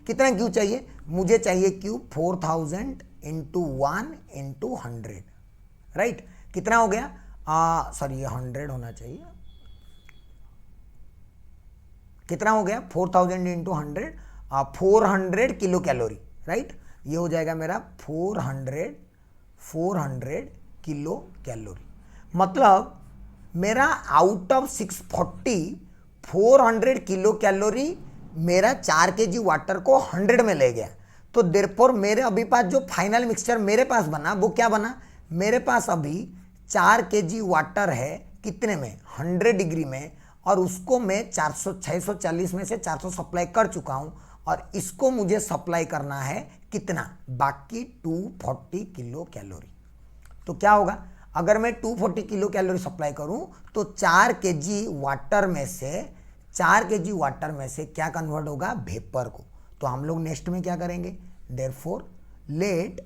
[SPEAKER 1] कितना क्यू चाहिए। मुझे चाहिए क्यू 4000 इंटू 1 इंटू 100, राइट। कितना हो गया, सॉरी ये 100 होना चाहिए, कितना हो गया 4000 इंटू 100, 400 किलो कैलोरी, राइट। ये हो जाएगा मेरा 400 किलो कैलोरी। मतलब मेरा आउट ऑफ 640 400 किलो कैलोरी मेरा 4 kg वाटर को 100 में ले गया। तो देयरफॉर मेरे अभी पास जो फाइनल मिक्सचर मेरे पास बना वो क्या बना, मेरे पास अभी 4 kg वाटर है, कितने में, 100 डिग्री में, और उसको मैं 640 में से 400 सप्लाई कर चुका हूं, और इसको मुझे सप्लाई करना है कितना, बाकी 240 किलो कैलोरी। तो क्या होगा, अगर मैं 240 किलो कैलोरी सप्लाई करूं तो 4 kg वाटर में से क्या कन्वर्ट होगा, वेपर को। तो हम लोग नेक्स्ट में क्या करेंगे, therefore let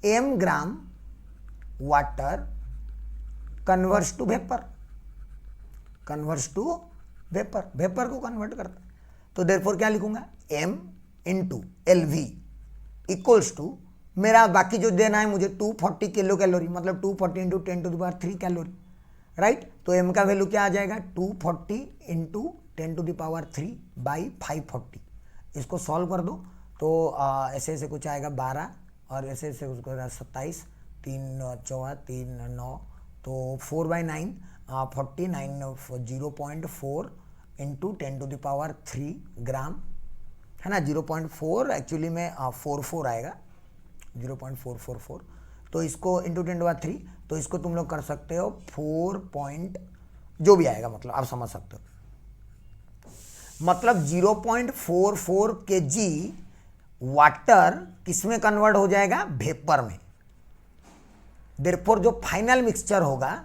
[SPEAKER 1] m gram water converts to vapour, vapour को कन्वर्ट करता है। तो देयरफॉर क्या लिखूंगा, m into LV equals to मेरा बाकी जो देना है मुझे 240 किलो कैलोरी, मतलब 240 इंटू 10⁻³ कैलोरी, राइट। तो m का वैल्यू क्या आ जाएगा, 240 इंटू 10⁻³ इसको सॉल्व कर दो तो ऐसे ऐसे कुछ आएगा 12, और ऐसे ऐसे कुछ 27, 3 4 3 9, तो 4/9 49 0.4 इंटू 10⁻³ ग्राम, है ना। 0.4 एक्चुअली में 44 आएगा, 0.444। तो इसको इंटू 10⁻³, तो इसको तुम लोग कर सकते हो 4 जो भी आएगा, मतलब आप समझ सकते हो, मतलब 0.44 kg वाटर किसमें कन्वर्ट हो जाएगा, वेपर में। देयरफॉर जो फाइनल मिक्सचर होगा,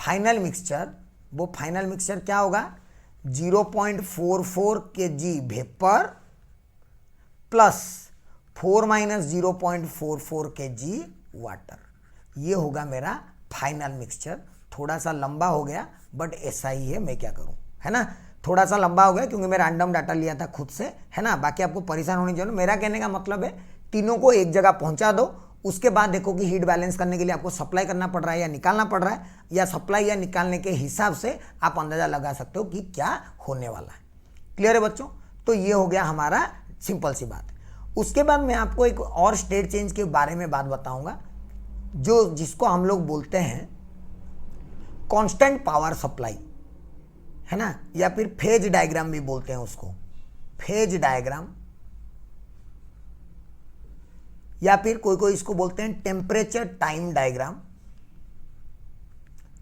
[SPEAKER 1] फाइनल मिक्सचर क्या होगा, 0.44 kg vapour plus 4 minus 0.44 kg water, ये होगा मेरा फाइनल मिक्सचर। थोड़ा सा लंबा हो गया बट ऐसा ही है, मैं क्या करूं, है ना। थोड़ा सा लंबा हो गया क्योंकि मैं रैंडम डाटा लिया था खुद से, है ना। बाकी आपको परेशान होने चाहिए। मेरा कहने का मतलब है तीनों को एक जगह पहुंचा दो, उसके बाद देखो कि हीट बैलेंस करने के लिए आपको सप्लाई करना पड़ रहा है या निकालना पड़ रहा है, या सप्लाई या निकालने के हिसाब से आप अंदाजा लगा सकते हो कि क्या होने वाला है। क्लियर है बच्चों। तो ये हो गया हमारा सिंपल सी बात। उसके बाद मैं आपको एक और स्टेट चेंज के बारे में बात बताऊंगा, जिसको हम लोग बोलते हैं कांस्टेंट पावर सप्लाई, है ना, या फिर फेज डायग्राम भी बोलते हैं उसको, फेज डायग्राम, या फिर कोई कोई इसको बोलते हैं temperature time diagram.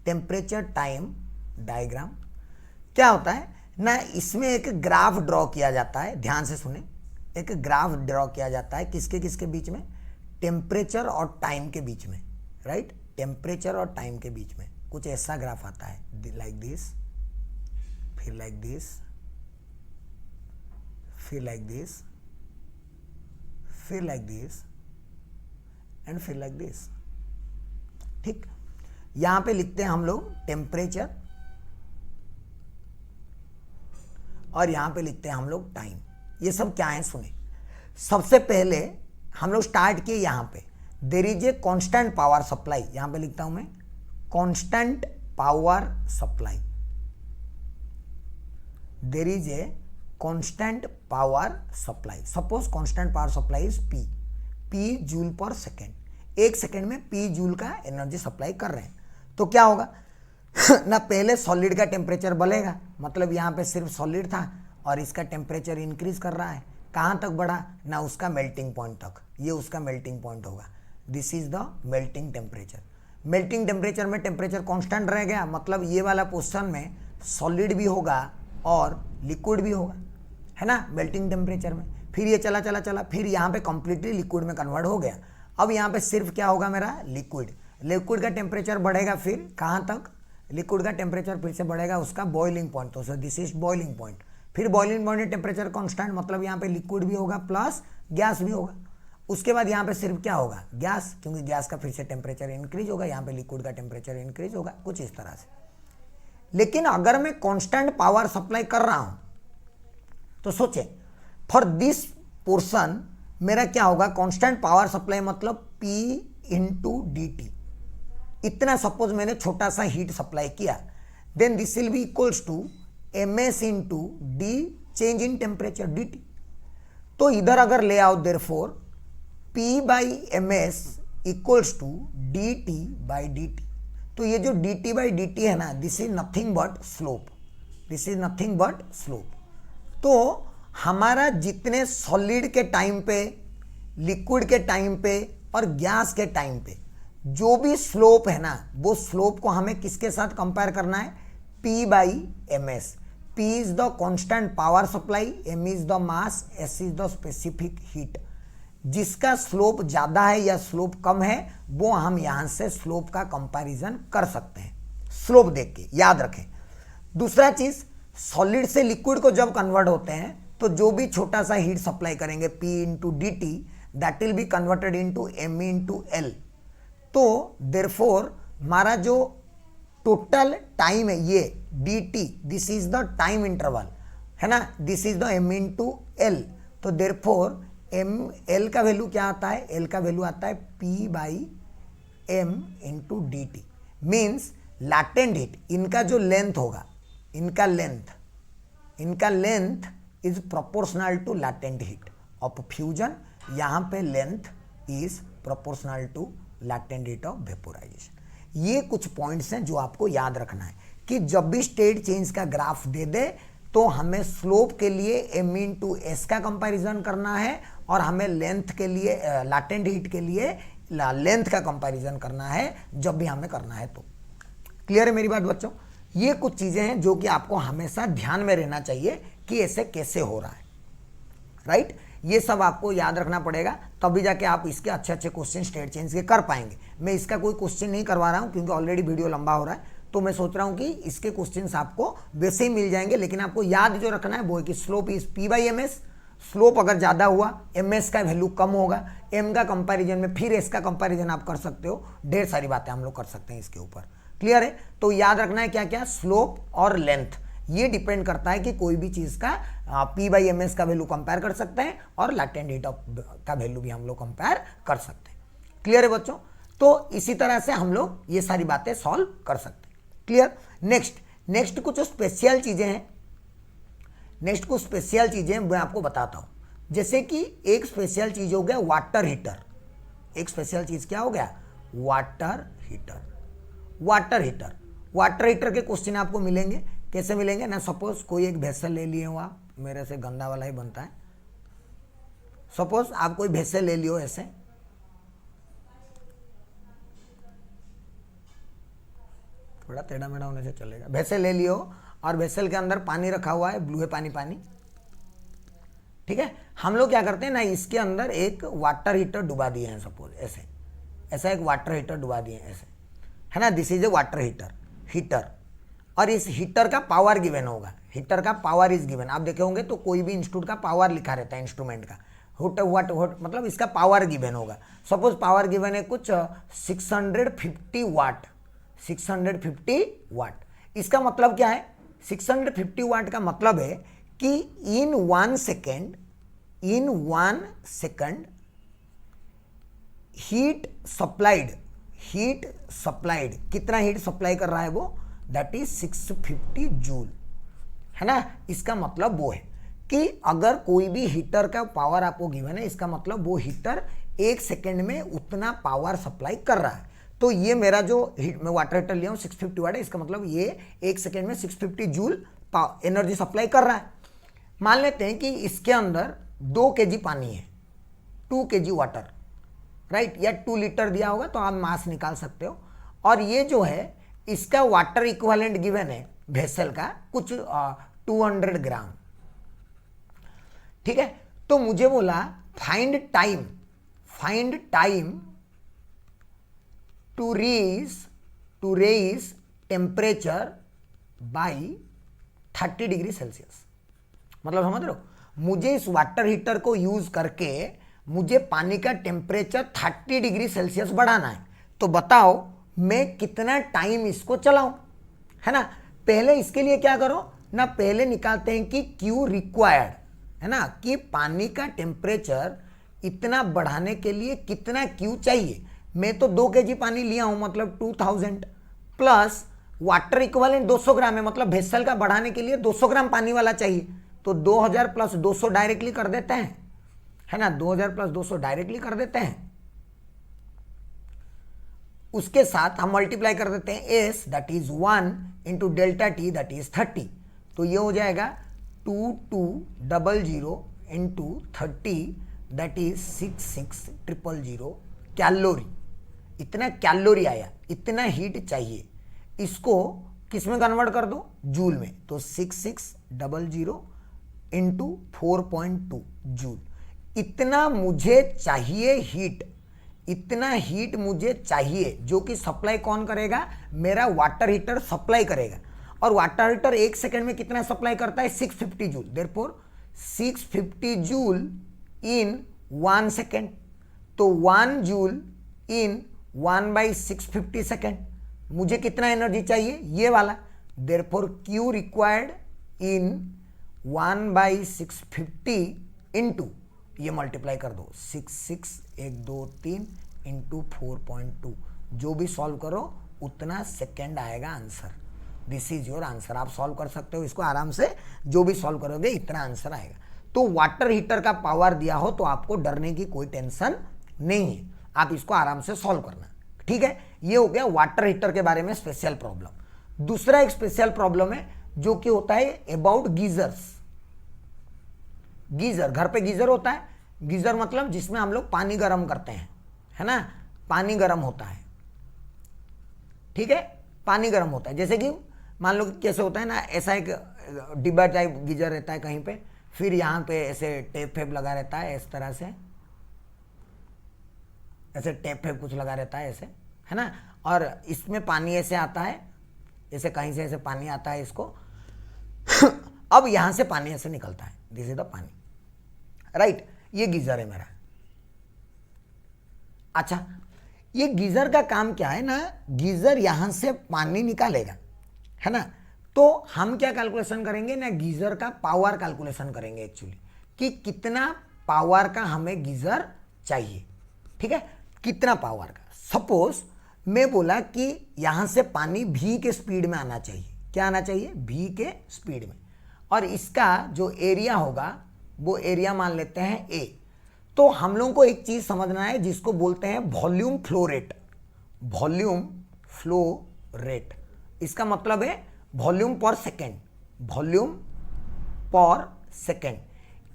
[SPEAKER 1] Temperature time diagram क्या होता है ना, इसमें एक ग्राफ ड्रॉ किया जाता है, ध्यान से सुने, एक ग्राफ ड्रॉ किया जाता है किसके किसके बीच में, टेम्परेचर और टाइम के बीच में, राइट, टेम्परेचर और टाइम के बीच में कुछ ऐसा ग्राफ आता है, लाइक दिस, फिर लाइक दिस, फिर लाइक दिस, फिर लाइक दिस एंड फिर लाइक दिस। ठीक, यहां पे लिखते हैं हम लोग टेम्परेचर और यहां पे लिखते हैं हम लोग टाइम। ये सब क्या है सुने, सबसे पहले हम लोग स्टार्ट किए यहां पे, there is a constant power supply, यहां पे लिखता हूं मैं constant power supply, there is a constant power supply. Suppose constant power supply is P joule per second, एक सेकेंड में पी जूल का एनर्जी सप्लाई कर रहे हैं। तो क्या होगा ना, पहले सॉलिड का टेम्परेचर बढ़ेगा, मतलब यहाँ पे सिर्फ सॉलिड था और इसका टेम्परेचर इंक्रीज कर रहा है, कहाँ तक बढ़ा ना, उसका मेल्टिंग पॉइंट तक, ये उसका मेल्टिंग पॉइंट होगा, this is the melting temperature. Melting temperature में टेम्परेचर कांस्टेंट रह गया, मतलब ये वाला पोर्शन में सॉलिड भी होगा और लिक्विड भी होगा, है ना, मेल्टिंग टेम्परेचर में। फिर ये चला चला चला, फिर यहाँ पे कंप्लीटली लिक्विड में कन्वर्ट हो गया। अब यहाँ पे सिर्फ क्या होगा मेरा, लिक्विड, लिक्विड का टेम्परेचर बढ़ेगा, फिर कहाँ तक, लिक्विड का टेम्परेचर फिर से बढ़ेगा उसका बॉइलिंग पॉइंट, तो दिस इज बॉइलिंग पॉइंट। फिर बॉइलिंग पॉइंट में टेम्परेचर कांस्टेंट, मतलब यहाँ पे लिक्विड भी होगा प्लस गैस भी होगा। उसके बाद यहाँ पे सिर्फ क्या होगा, गैस, क्योंकि गैस का फिर से टेम्परेचर इंक्रीज होगा, यहाँ पे लिक्विड का टेम्परेचर इंक्रीज होगा, कुछ इस तरह से। लेकिन अगर मैं कांस्टेंट पावर सप्लाई कर रहा हूं तो सोचे फॉर दिस पोर्शन मेरा क्या होगा, कांस्टेंट पावर सप्लाई मतलब P इंटू डी टी, इतना सपोज मैंने छोटा सा हीट सप्लाई किया, then this will be equals to ms into d change in temperature d T. तो इधर अगर ले आओ therefore P by ms equals to d T by d T. तो ये जो d T by d T है ना, this is nothing but slope, this is nothing but slope. तो हमारा जितने सॉलिड के टाइम पे, लिक्विड के टाइम पे और गैस के टाइम पे जो भी स्लोप है ना, वो स्लोप को हमें किसके साथ कंपेयर करना है, P by ms। P is the constant power supply, m is the mass, s is the specific heat. जिसका स्लोप ज्यादा है या स्लोप कम है वो हम यहां से स्लोप का कंपैरिजन कर सकते हैं, स्लोप देख के, याद रखें। दूसरा चीज, सॉलिड से लिक्विड को जब कन्वर्ट होते हैं तो जो भी छोटा सा हीट सप्लाई करेंगे P into d T, that will be converted into M into L। तो देयरफॉर हमारा जो टोटल टाइम है ये D T, this is the time interval, है ना, this is the M into L। तो देयरफॉर L का वैल्यू क्या आता है, L का वैल्यू आता है P by M into d T. Means latent heat, इनका जो लेंथ होगा, इनका length is proportional to latent heat of fusion, यहाँ पे length is proportional to latent heat of vaporization. ये कुछ पॉइंट्स हैं जो आपको याद रखना है कि जब भी स्टेट चेंज का ग्राफ दे दे तो हमें स्लोप के लिए m इंटू एस का कंपैरिजन करना है और हमें लेंथ के लिए, लैटेंट हीट के लिए लेंथ का कंपैरिजन करना है जब भी हमें करना है। तो क्लियर है मेरी बात बच्चों? ये कुछ चीजें हैं जो कि आपको हमेशा ध्यान में रहना चाहिए कि ऐसे कैसे हो रहा है, राइट। ये सब आपको याद रखना पड़ेगा, तभी जाके आप इसके अच्छे अच्छे क्वेश्चन स्टेट चेंज के कर पाएंगे। मैं इसका कोई क्वेश्चन नहीं करवा रहा हूँ क्योंकि ऑलरेडी वीडियो लंबा हो रहा है, तो मैं सोच रहा हूँ कि इसके क्वेश्चंस आपको वैसे ही मिल जाएंगे, लेकिन आपको याद जो रखना है वो है कि slope is P by M S. Slope अगर ज़्यादा हुआ, एम एस का वैल्यू कम होगा, एम का कंपैरिजन में फिर एस का कंपैरिजन आप कर सकते हो। ढेर सारी बातें हम लोग कर सकते हैं इसके ऊपर, क्लियर है। तो याद रखना है क्या क्या, स्लोप और लेंथ, ये डिपेंड करता है कि कोई भी चीज़ का P बाई एम एस का वैल्यू कंपेयर कर सकते हैं और लैटेंट हीट का वैल्यू भी हम लोग कंपेयर कर सकते हैं। क्लियर है बच्चों? तो इसी तरह से हम लोग ये सारी बातें सॉल्व कर सकते हैं। क्लियर। नेक्स्ट कुछ स्पेशल चीज़ें हैं, नेक्स्ट कुछ स्पेशल चीज़ें मैं आपको बताता हूँ। जैसे कि एक स्पेशल चीज़ हो गया वाटर हीटर। एक स्पेशल चीज़ क्या हो गया, वाटर हीटर। वाटर हीटर के क्वेश्चन आपको मिलेंगे कैसे मिलेंगे ना, सपोज कोई एक वेसल ले लिए हो आप, मेरे से गंदा वाला ही बनता है, सपोज आप कोई वेसल ले लियो ऐसे, थोड़ा टेढ़ा मेढ़ा होने से चलेगा, वेसल ले लियो और वेसल के अंदर पानी रखा हुआ है, ब्लू है पानी पानी, ठीक है। हम लोग क्या करते हैं ना, इसके अंदर एक वाटर हीटर डुबा दिए हैं, सपोज ऐसे, ऐसा एक वाटर हीटर डुबा दिए हैं ऐसे, है ना, this is A water heater, और इस हीटर का पावर गिवन होगा, हीटर का पावर इज गिवन, आप देखे होंगे तो कोई भी इंस्टीट्यूट का पावर लिखा रहता है इंस्ट्रूमेंट का, व्हाट मतलब इसका पावर गिवन होगा, सपोज पावर गिवन है कुछ 650 वाट, 650 वाट। इसका मतलब क्या है, 650 वाट का मतलब है कि इन 1 सेकेंड हीट सप्लाइड, कितना हीट सप्लाई कर रहा है वो, दैट इज 650 जूल, है ना। इसका मतलब वो है कि अगर कोई भी हीटर का पावर आपको गिवन है, इसका मतलब वो हीटर 1 सेकेंड में उतना पावर सप्लाई कर रहा है। तो ये मेरा जो मैं वाटर हीटर लिया हूँ 650 वाट है, इसका मतलब ये 1 सेकेंड में 650 जूल एनर्जी सप्लाई कर रहा है। मान लेते हैं कि इसके अंदर 2 kg पानी है, 2 kg वाटर, राइट, या 2 लीटर दिया होगा तो आप मास निकाल सकते हो, और ये जो है इसका वाटर इक्विवेलेंट गिवन है वेसल का कुछ 200 ग्राम, ठीक है। तो मुझे बोला find time to raise temperature by 30 degree Celsius, मतलब समझ रहे हो, मुझे इस वाटर हीटर को यूज करके मुझे पानी का टेम्परेचर 30 डिग्री सेल्सियस बढ़ाना है। तो बताओ मैं कितना टाइम इसको चलाऊं, है ना। पहले इसके लिए क्या करो ना, पहले निकालते हैं कि क्यू रिक्वायर्ड, है ना, कि पानी का टेम्परेचर इतना बढ़ाने के लिए कितना क्यू चाहिए। मैं तो 2 kg पानी लिया हूं, मतलब 2000 प्लस वाटर इक्विवेलेंट 200 ग्राम है, मतलब वेसल का बढ़ाने के लिए 200 ग्राम पानी वाला चाहिए, तो 2000 प्लस 200 डायरेक्टली कर देते हैं, है ना, 2000 प्लस 200 डायरेक्टली कर देते हैं। उसके साथ हम मल्टीप्लाई कर देते हैं S, that is 1 into delta T, that is 30, तो ये हो जाएगा 2200 इंटू 30, दैट इज 66000 कैलोरी। इतना कैलोरी आया, इतना हीट चाहिए, इसको किस में कन्वर्ट कर दो, जूल में, तो 6600 इंटू 4.2 जूल। इतना मुझे चाहिए हीट, इतना हीट मुझे चाहिए, जो कि सप्लाई कौन करेगा, मेरा वाटर हीटर सप्लाई करेगा, और वाटर हीटर 1 सेकेंड में कितना सप्लाई करता है, 650 जूल, देयरफॉर 650 जूल इन 1 सेकेंड, तो 1 जूल इन 1/650 सेकेंड, मुझे कितना एनर्जी चाहिए, ये वाला, therefore Q required in 1/650 into, ये मल्टीप्लाई कर दो 66123 इंटू 4.2, जो भी सॉल्व करो उतना सेकेंड आएगा answer. This is your answer. आप सॉल्व कर सकते हो इसको आराम से, जो भी सॉल्व करोगे इतना आंसर आएगा। तो वाटर हीटर का पावर दिया हो तो आपको डरने की कोई टेंशन नहीं है, आप इसको आराम से सॉल्व करना, ठीक है। ये हो गया वाटर हीटर के बारे में स्पेशल प्रॉब्लम। दूसरा एक स्पेशल प्रॉब्लम है जो कि होता है अबाउट गीजर्स। गीजर, घर पे गीजर होता है, गीजर मतलब जिसमें हम लोग पानी गर्म करते हैं, है ना, पानी गर्म होता है, ठीक है, पानी गर्म होता है। जैसे कि मान लो कैसे होता है ना, ऐसा एक डिब्बा टाइप गीजर रहता है कहीं पे, फिर यहाँ पे ऐसे टेप फेप लगा रहता है, इस तरह से ऐसे टेप फेप कुछ लगा रहता है ऐसे, है ना, और इसमें पानी ऐसे आता है, ऐसे कहीं से ऐसे पानी आता है इसको अब यहाँ से पानी ऐसे निकलता है, दिस इज द पानी, राइट। ये गीजर है मेरा। अच्छा, ये गीजर का काम क्या है ना, गीजर यहां से पानी निकालेगा, है ना, तो हम क्या कैलकुलेशन करेंगे ना, गीजर का पावर कैलकुलेशन करेंगे एक्चुअली, कि कितना पावर का हमें गीजर चाहिए, ठीक है, कितना पावर का। सपोज मैं बोला कि यहां से पानी भी के स्पीड में आना चाहिए, क्या आना चाहिए, भी के स्पीड में, और इसका जो एरिया होगा वो एरिया मान लेते हैं ए। तो हम लोगों को एक चीज समझना है जिसको बोलते हैं volume flow rate. Volume flow rate, इसका मतलब है वॉल्यूम पर सेकेंड, वॉल्यूम पर सेकेंड,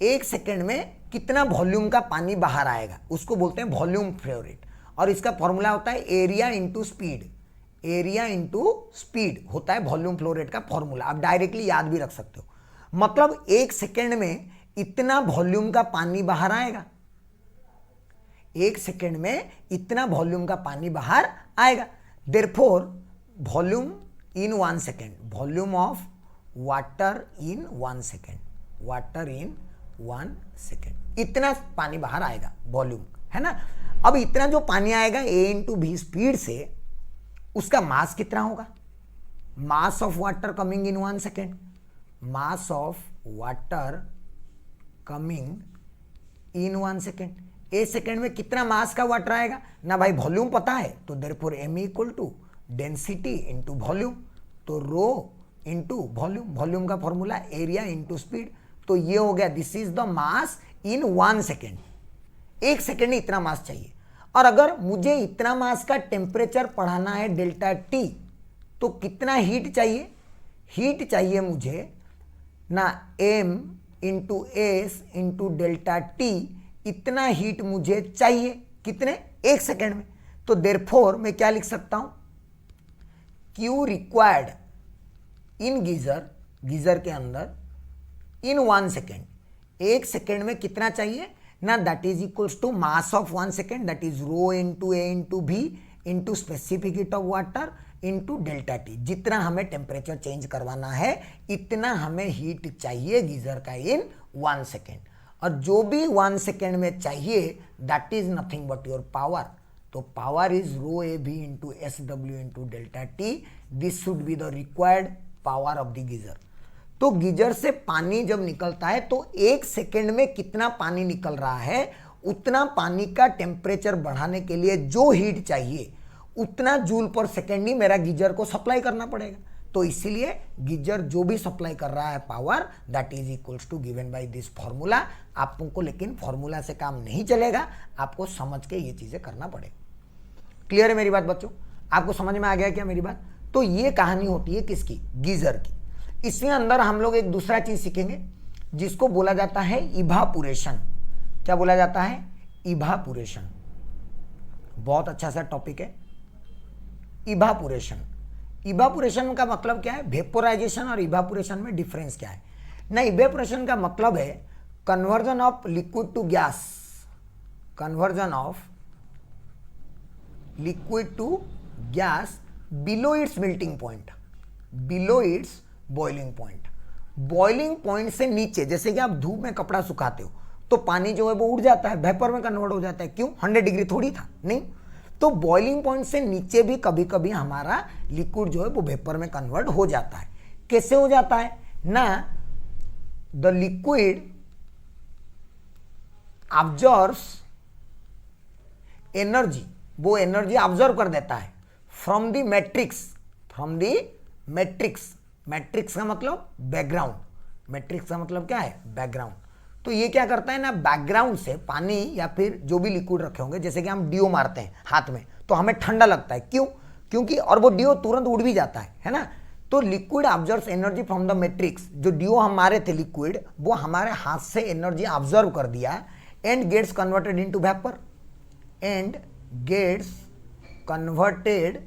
[SPEAKER 1] एक सेकेंड में कितना वॉल्यूम का पानी बाहर आएगा उसको बोलते हैं वॉल्यूम फ्लो रेट। और इसका फॉर्मूला होता है area into speed, area into speed होता है वॉल्यूम फ्लो रेट का फॉर्मूला। आप डायरेक्टली याद भी रख सकते हो, मतलब एक सेकेंड में इतना वॉल्यूम का पानी बाहर आएगा, एक सेकेंड में इतना वॉल्यूम का पानी बाहर आएगा। Therefore volume in 1 second, volume of water in 1 second, water in 1 second, इतना पानी बाहर आएगा वॉल्यूम, है ना। अब इतना जो पानी आएगा a इंटू बी स्पीड से, उसका मास कितना होगा, mass of water coming in 1 second, mass of water coming in 1 second, एक सेकेंड में कितना मास का वाटर आएगा ना भाई, वॉल्यूम पता है तो therefore m equal to density into volume, तो रो इंटू वॉल्यूम, वॉल्यूम का फॉर्मूला एरिया इंटू स्पीड। तो ये हो गया, this is the mass in 1 second, एक सेकेंड में इतना मास चाहिए। और अगर मुझे इतना मास का टेम्परेचर पढ़ाना है डेल्टा टी, तो कितना हीट चाहिए, हीट चाहिए मुझे ना m into S into delta T, इतना हीट मुझे चाहिए कितने, एक सेकेंड में। तो देयरफॉर मैं क्या लिख सकता हूं, Q required in geyser, geyser के अंदर इन 1 सेकेंड, एक सेकेंड में कितना चाहिए ना, that is equals to mass of 1 second, that is rho into A into B into specific heat of water into delta T. जितना हमें टेम्परेचर चेंज करवाना है इतना हमें हीट चाहिए गीजर का इन 1 सेकेंड, और जो भी 1 सेकेंड में चाहिए that is nothing but your power. तो power is rho A B into S W into delta T, this should be the required power of the geyser. तो गीजर से पानी जब निकलता है तो एक सेकेंड में कितना पानी निकल रहा है, उतना पानी का टेम्परेचर बढ़ाने के लिए जो हीट चाहिए उतना जूल पर सेकेंड ही मेरा गीजर को सप्लाई करना पड़ेगा। तो इसीलिए गीजर जो भी सप्लाई कर रहा है power, that is equals to given by this formula. आपको लेकिन फॉर्मूला से काम नहीं चलेगा, आपको समझ के ये चीजें करना पड़ेगा। क्लियर है मेरी बात बच्चों, आपको समझ में आ गया क्या मेरी बात। तो ये कहानी होती है किसकी, गीजर की। इसमें अंदर हम लोग एक दूसरा चीज सीखेंगे जिसको बोला जाता है इवापोरेशन। क्या बोला जाता है, इवापोरेशन। बहुत अच्छा सा टॉपिक है इवापोरेशन। इवापोरेशन का मतलब क्या है, वेपोराइजेशन और इवापोरेशन में डिफरेंस क्या है ना। इवापोरेशन का मतलब है conversion of liquid to gas, conversion of liquid to gas below its melting point, below its boiling point. Boiling point से नीचे, जैसे कि आप धूप में कपड़ा सुखाते हो तो पानी जो है वो उड़ जाता है, वेपर में कन्वर्ट हो जाता है। क्यों, 100 डिग्री थोड़ी था, नहीं। तो बॉइलिंग पॉइंट से नीचे भी कभी कभी हमारा लिक्विड जो है वो वेपर में कन्वर्ट हो जाता है। कैसे हो जाता है ना, द लिक्विड ऑब्जर्व्स एनर्जी, वो एनर्जी ऑब्जर्व कर देता है from the matrix, from the matrix. Matrix का मतलब बैकग्राउंड, मैट्रिक्स का मतलब क्या है, बैकग्राउंड। तो ये क्या करता है ना, बैकग्राउंड से पानी या फिर जो भी लिक्विड रखे होंगे, जैसे कि हम डियो मारते हैं हाथ में तो हमें ठंडा लगता है, क्यों, क्योंकि और वो डियो तुरंत उड़ भी जाता है ना। तो liquid observes energy from the matrix, जो डियो हम मारे थे लिक्विड, वो हमारे हाथ से एनर्जी ऑब्जर्व कर दिया and gets converted into vapour, and gets converted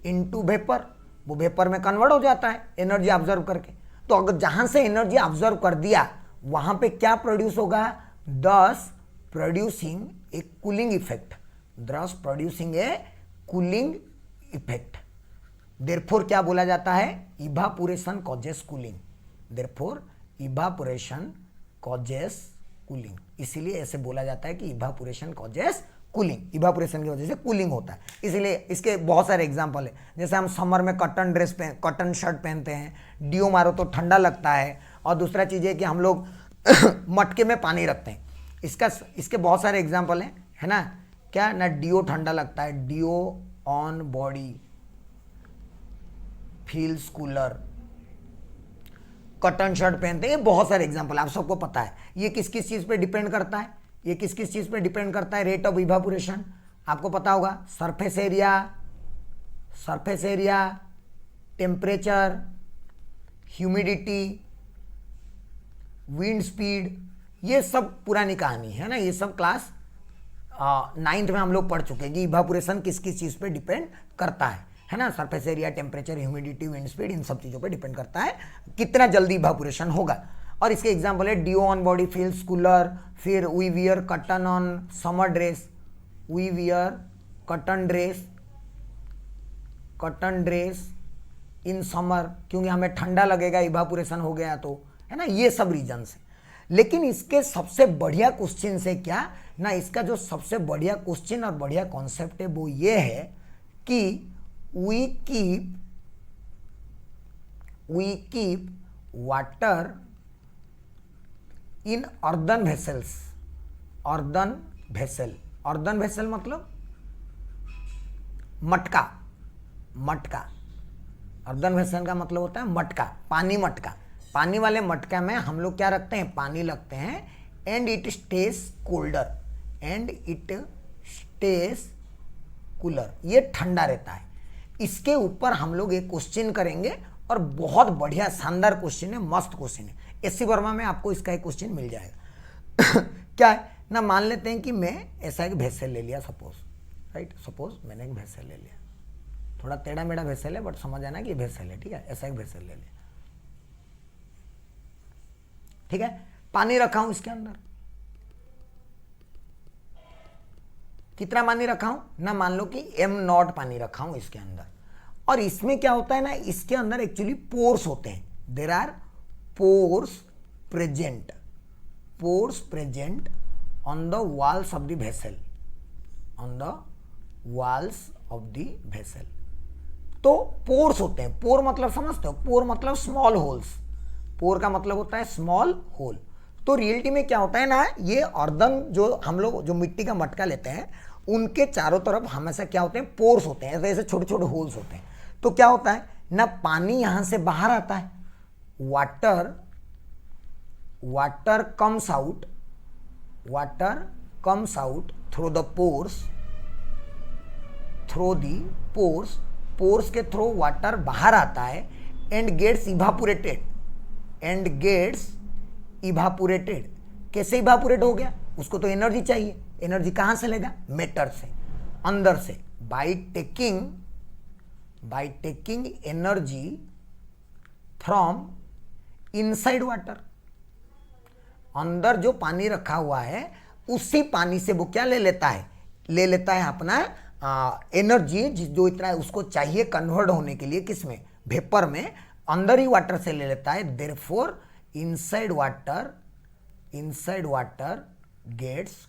[SPEAKER 1] into vapour. वो वेपर में कन्वर्ट हो जाता है एनर्जी ऑब्जर्व करके। तो अगर जहां से एनर्जी ऑब्जर्व कर दिया वहां पे क्या प्रोड्यूस होगा, दस प्रोड्यूसिंग ए कूलिंग इफेक्ट, दस प्रोड्यूसिंग ए कूलिंग इफेक्ट। देयरफॉर क्या बोला जाता है, evaporation causes cooling, therefore evaporation causes cooling. इसीलिए ऐसे बोला जाता है कि इवापोरेशन कॉजेस कूलिंग, इवापोरेशन की वजह से कूलिंग होता है। इसलिए इसके बहुत सारे एग्जांपल है, जैसे हम समर में कॉटन ड्रेस कॉटन शर्ट पहनते हैं, डियो मारो तो ठंडा लगता है। और दूसरा चीज़ है कि हम लोग मटके में पानी रखते हैं, इसके बहुत सारे एग्जांपल हैं, है ना। क्या ना, डियो ठंडा लगता है, deo on body feels cooler, cotton shirt पहनते हैं, ये बहुत सारे एग्जांपल आप सबको पता है। ये किस किस चीज़ पे डिपेंड करता है, ये किस किस चीज़ पे डिपेंड करता है, रेट ऑफ इवापोरेशन आपको पता होगा, surface area, temperature, humidity, wind speed, ये सब पुरानी कहानी है ना, ये सब क्लास 9th में हम लोग पढ़ चुके हैं कि इवापोरेशन किस किस चीज़ पे डिपेंड करता है ना, surface area, temperature, humidity, wind speed, इन सब चीज़ों पे डिपेंड करता है कितना जल्दी इवापोरेशन होगा। और इसके एग्जाम्पल है deo on body feels cooler, फिर we wear cotton on summer dress, we wear cotton dress in summer, क्योंकि हमें ठंडा लगेगा इवापोरेशन हो गया तो, है ना, ये सब रीजन्स हैं। लेकिन इसके सबसे बढ़िया क्वेश्चन से क्या ना, इसका जो सबसे बढ़िया क्वेश्चन और बढ़िया कॉन्सेप्ट है वो ये है कि we keep water in earthen vessels. Earthen vessel मतलब मटका। अर्दन वेसल का मतलब होता है मटका, मटका। पानी वाले मटका में हम लोग क्या रखते हैं, पानी रखते हैं, एंड इट स्टेज कूलर, ये ठंडा रहता है। इसके ऊपर हम लोग एक क्वेश्चन करेंगे और बहुत बढ़िया शानदार क्वेश्चन है, मस्त क्वेश्चन है। एससी वर्मा में आपको इसका एक क्वेश्चन मिल जाएगा। क्या है ना, मान लेते हैं कि मैं ऐसा एक वेसल ले लिया, सपोज मैंने एक वेसल ले लिया, थोड़ा टेढ़ा मेढ़ा वेसल है बट समझ आना कि वेसल है, ठीक है, ऐसा एक वेसल ले लिया, ठीक है। पानी रखा हूं इसके अंदर, कितना पानी रखा हूं ना, मान लो कि m0 पानी रखा हूं इसके अंदर। और इसमें क्या होता है ना, इसके अंदर एक्चुअली पोर्स होते हैं, there are pores present on the walls of the vessel, तो पोर्स होते हैं। पोर मतलब समझते हो, पोर मतलब स्मॉल होल्स, पोर का मतलब होता है स्मॉल होल। तो रियलिटी में क्या होता है ना, ये अर्दन जो हम लोग जो मिट्टी का मटका लेते हैं उनके चारों तरफ हमेशा क्या होते हैं, पोर्स होते हैं, ऐसे छोटे छोटे होल्स होते हैं। तो क्या होता है ना, पानी यहां से बाहर आता है, water comes out through the pores के थ्रू वाटर बाहर आता है, एंड गेट्स इवापोरेटेड। कैसे इवापोरेट हो गया, उसको तो एनर्जी चाहिए, एनर्जी कहां से लेगा, मैटर से, अंदर से, by taking energy from inside water. अंदर जो पानी रखा हुआ है उसी पानी से वो क्या ले लेता है अपना एनर्जी, जो इतना है उसको चाहिए कन्वर्ट होने के लिए, किसमें, वेपर में, अंदर ही वाटर से ले लेता है। Therefore inside water gets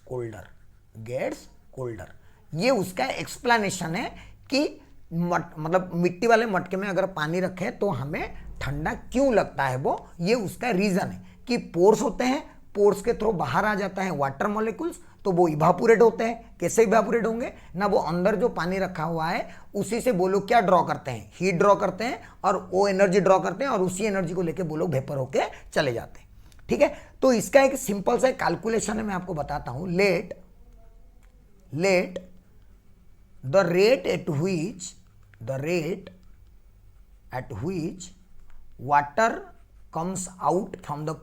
[SPEAKER 1] colder. ये उसका एक्सप्लेनेशन है कि मतलब मिट्टी वाले मटके में अगर पानी रखे तो हमें ठंडा क्यों लगता है, वो ये उसका रीजन है कि पोर्स होते हैं, पोर्स के थ्रू बाहर आ जाता है वाटर मॉलिक्यूल्स, तो वो इवापोरेट होते हैं। कैसे इवापोरेट होंगे ना, वो अंदर जो पानी रखा हुआ है उसी से वो लोग क्या ड्रॉ करते हैं, हीट ड्रॉ करते हैं, और वो एनर्जी ड्रॉ करते हैं, और उसी एनर्जी को लेके वो लोग वेपर होके चले जाते हैं, ठीक है। तो इसका एक सिंपल सा कैलकुलेशन है, मैं आपको बताता हूं। Let the rate at which water comes out from the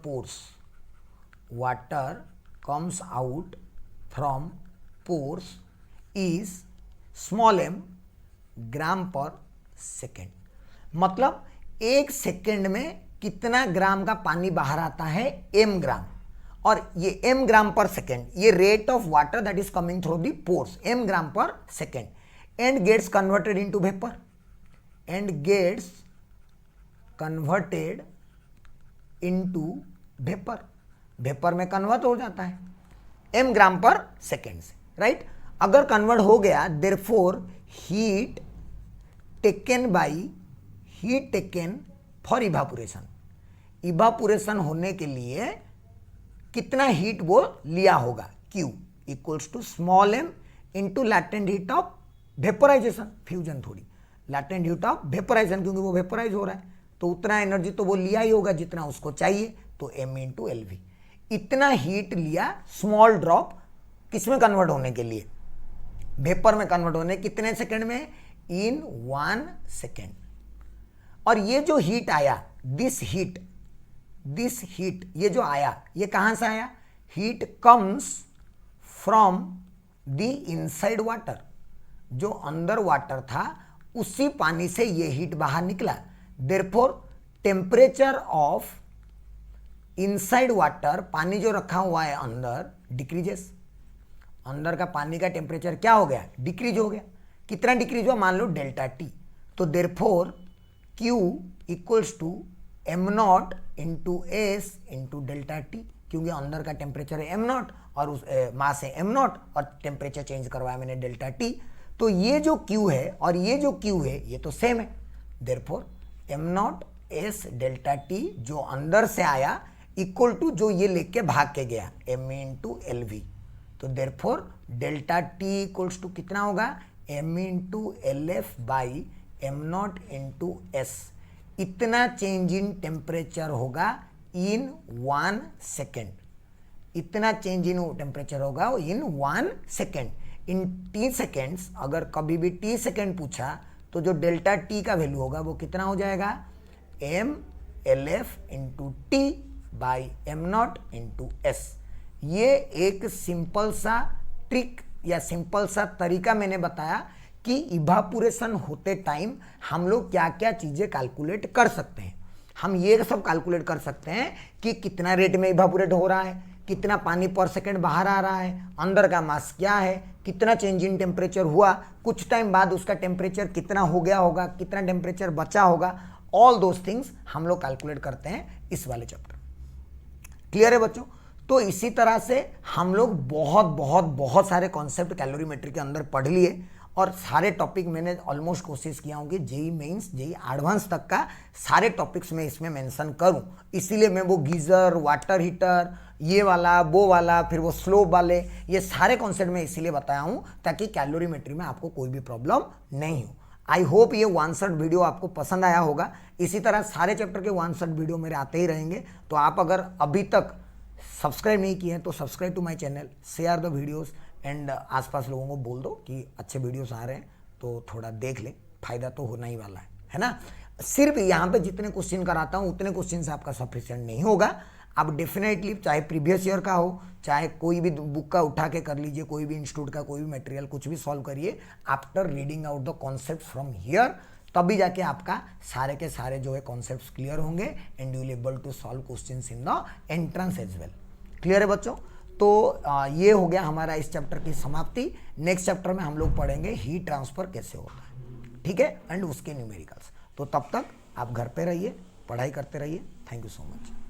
[SPEAKER 1] pores, is small m gram per second. मतलब एक सेकेंड में कितना ग्राम का पानी बाहर आता है, m ग्राम, और ये m ग्राम पर सेकेंड, ये rate of water that is coming through the pores, m gram per second, and gets converted into vapour, vapour में कन्वर्ट हो जाता है m ग्राम पर सेकेंड से, राइट। अगर कन्वर्ट हो गया, therefore heat taken for evaporation होने के लिए कितना हीट वो लिया होगा, Q equals to small m into latent heat of vaporization, fusion थोड़ी, लैटेंट हीट ऑफ वेपराइजेशन, क्योंकि वो वेपराइज हो रहा है तो उतना एनर्जी तो वो लिया ही होगा जितना उसको चाहिए, तो m इंटू LV। इतना हीट लिया स्मॉल ड्रॉप, किसमें कन्वर्ट होने के लिए, वेपर में कन्वर्ट होने, कितने सेकंड में, इन 1 सेकेंड। और ये जो हीट आया दिस हीट ये जो आया, ये कहां से आया? Heat comes from the inside water, जो अंदर वाटर था उसी पानी से ये हीट बाहर निकला। Therefore temperature of inside water, पानी जो रखा हुआ है अंदर, डिक्रीजेस। अंदर का पानी का टेम्परेचर क्या हो गया? डिक्रीज हो गया। कितना डिक्रीज हुआ? मान लो डेल्टा टी। तो therefore Q equals to M naught into S into delta T, क्योंकि अंदर का टेम्परेचर है एम नॉट और उस मास है एम नॉट और टेम्परेचर चेंज करवाया मैंने डेल्टा टी। तो ये जो Q है और ये जो Q है ये तो सेम है। Therefore am not S delta T जो अंदर से आया इक्वल टू जो ये लेके भाग के गया एम इंटू एल वी। तो therefore delta T equals to कितना होगा? M into L F by M naught into S. इतना चेंज इन टेम्परेचर होगा इन 1 सेकेंड। इतना चेंज इन टेम्परेचर होगा in 1 second. In T seconds, अगर कभी भी टी सेकेंड पूछा तो जो डेल्टा टी का वैल्यू होगा वो कितना हो जाएगा? M L F into T by M naught into S. ये एक सिंपल सा ट्रिक या सिंपल सा तरीका मैंने बताया कि इवापोरेशन होते टाइम हम लोग क्या क्या चीज़ें कैलकुलेट कर सकते हैं। हम ये सब कैलकुलेट कर सकते हैं कि कितना रेट में इवापोरेट हो रहा है, कितना पानी पर सेकंड बाहर आ रहा है, अंदर का मास क्या है, कितना चेंज इन टेम्परेचर हुआ, कुछ टाइम बाद उसका टेम्परेचर कितना हो गया होगा, कितना टेम्परेचर बचा होगा। ऑल दोज थिंग्स हम लोग कैलकुलेट करते हैं इस वाले चैप्टर। क्लियर है बच्चों? तो इसी तरह से हम लोग बहुत सारे कॉन्सेप्ट कैलोरीमेट्री के अंदर पढ़ लिए और सारे टॉपिक मैंने ऑलमोस्ट कोशिश किया हूँ कि जेई मेंस जेई एडवांस तक का सारे टॉपिक्स मैं इसमें मेंशन करूँ। इसीलिए मैं वो गीज़र, वाटर हीटर, ये वाला, वो वाला, फिर वो स्लोप वाले, ये सारे कॉन्सेप्ट मैं इसीलिए बताया हूँ ताकि कैलोरीमेट्री में आपको कोई भी प्रॉब्लम नहीं हो। आई होप ये 1 शॉट वीडियो आपको पसंद आया होगा। इसी तरह सारे चैप्टर के 1 शॉट वीडियो मेरे आते ही रहेंगे। तो आप अगर अभी तक सब्सक्राइब नहीं किए हैं तो subscribe to my channel, share the videos and आसपास लोगों को बोल दो कि अच्छे वीडियोस आ रहे हैं तो थोड़ा देख ले, फायदा तो होना ही वाला है ना। सिर्फ यहाँ पे जितने क्वेश्चन कराता हूँ उतने क्वेश्चन से आपका सफिशिएंट नहीं होगा। आप डेफिनेटली चाहे प्रीवियस ईयर का हो, चाहे कोई भी बुक का उठा के कर लीजिए, कोई भी इंस्टीट्यूट का कोई भी मटेरियल कुछ भी सॉल्व करिए after reading out the concept from here, तभी जाके आपका सारे के सारे जो है कॉन्सेप्ट्स क्लियर होंगे and you will able to solve questions in the entrance as well. Clear है बच्चों? तो ये हो गया हमारा इस चैप्टर की समाप्ति। नेक्स्ट चैप्टर में हम लोग पढ़ेंगे हीट ट्रांसफर कैसे होता है, ठीक है, एंड उसके न्यूमेरिकल्स। तो तब तक आप घर पे रहिए, पढ़ाई करते रहिए। Thank you so much.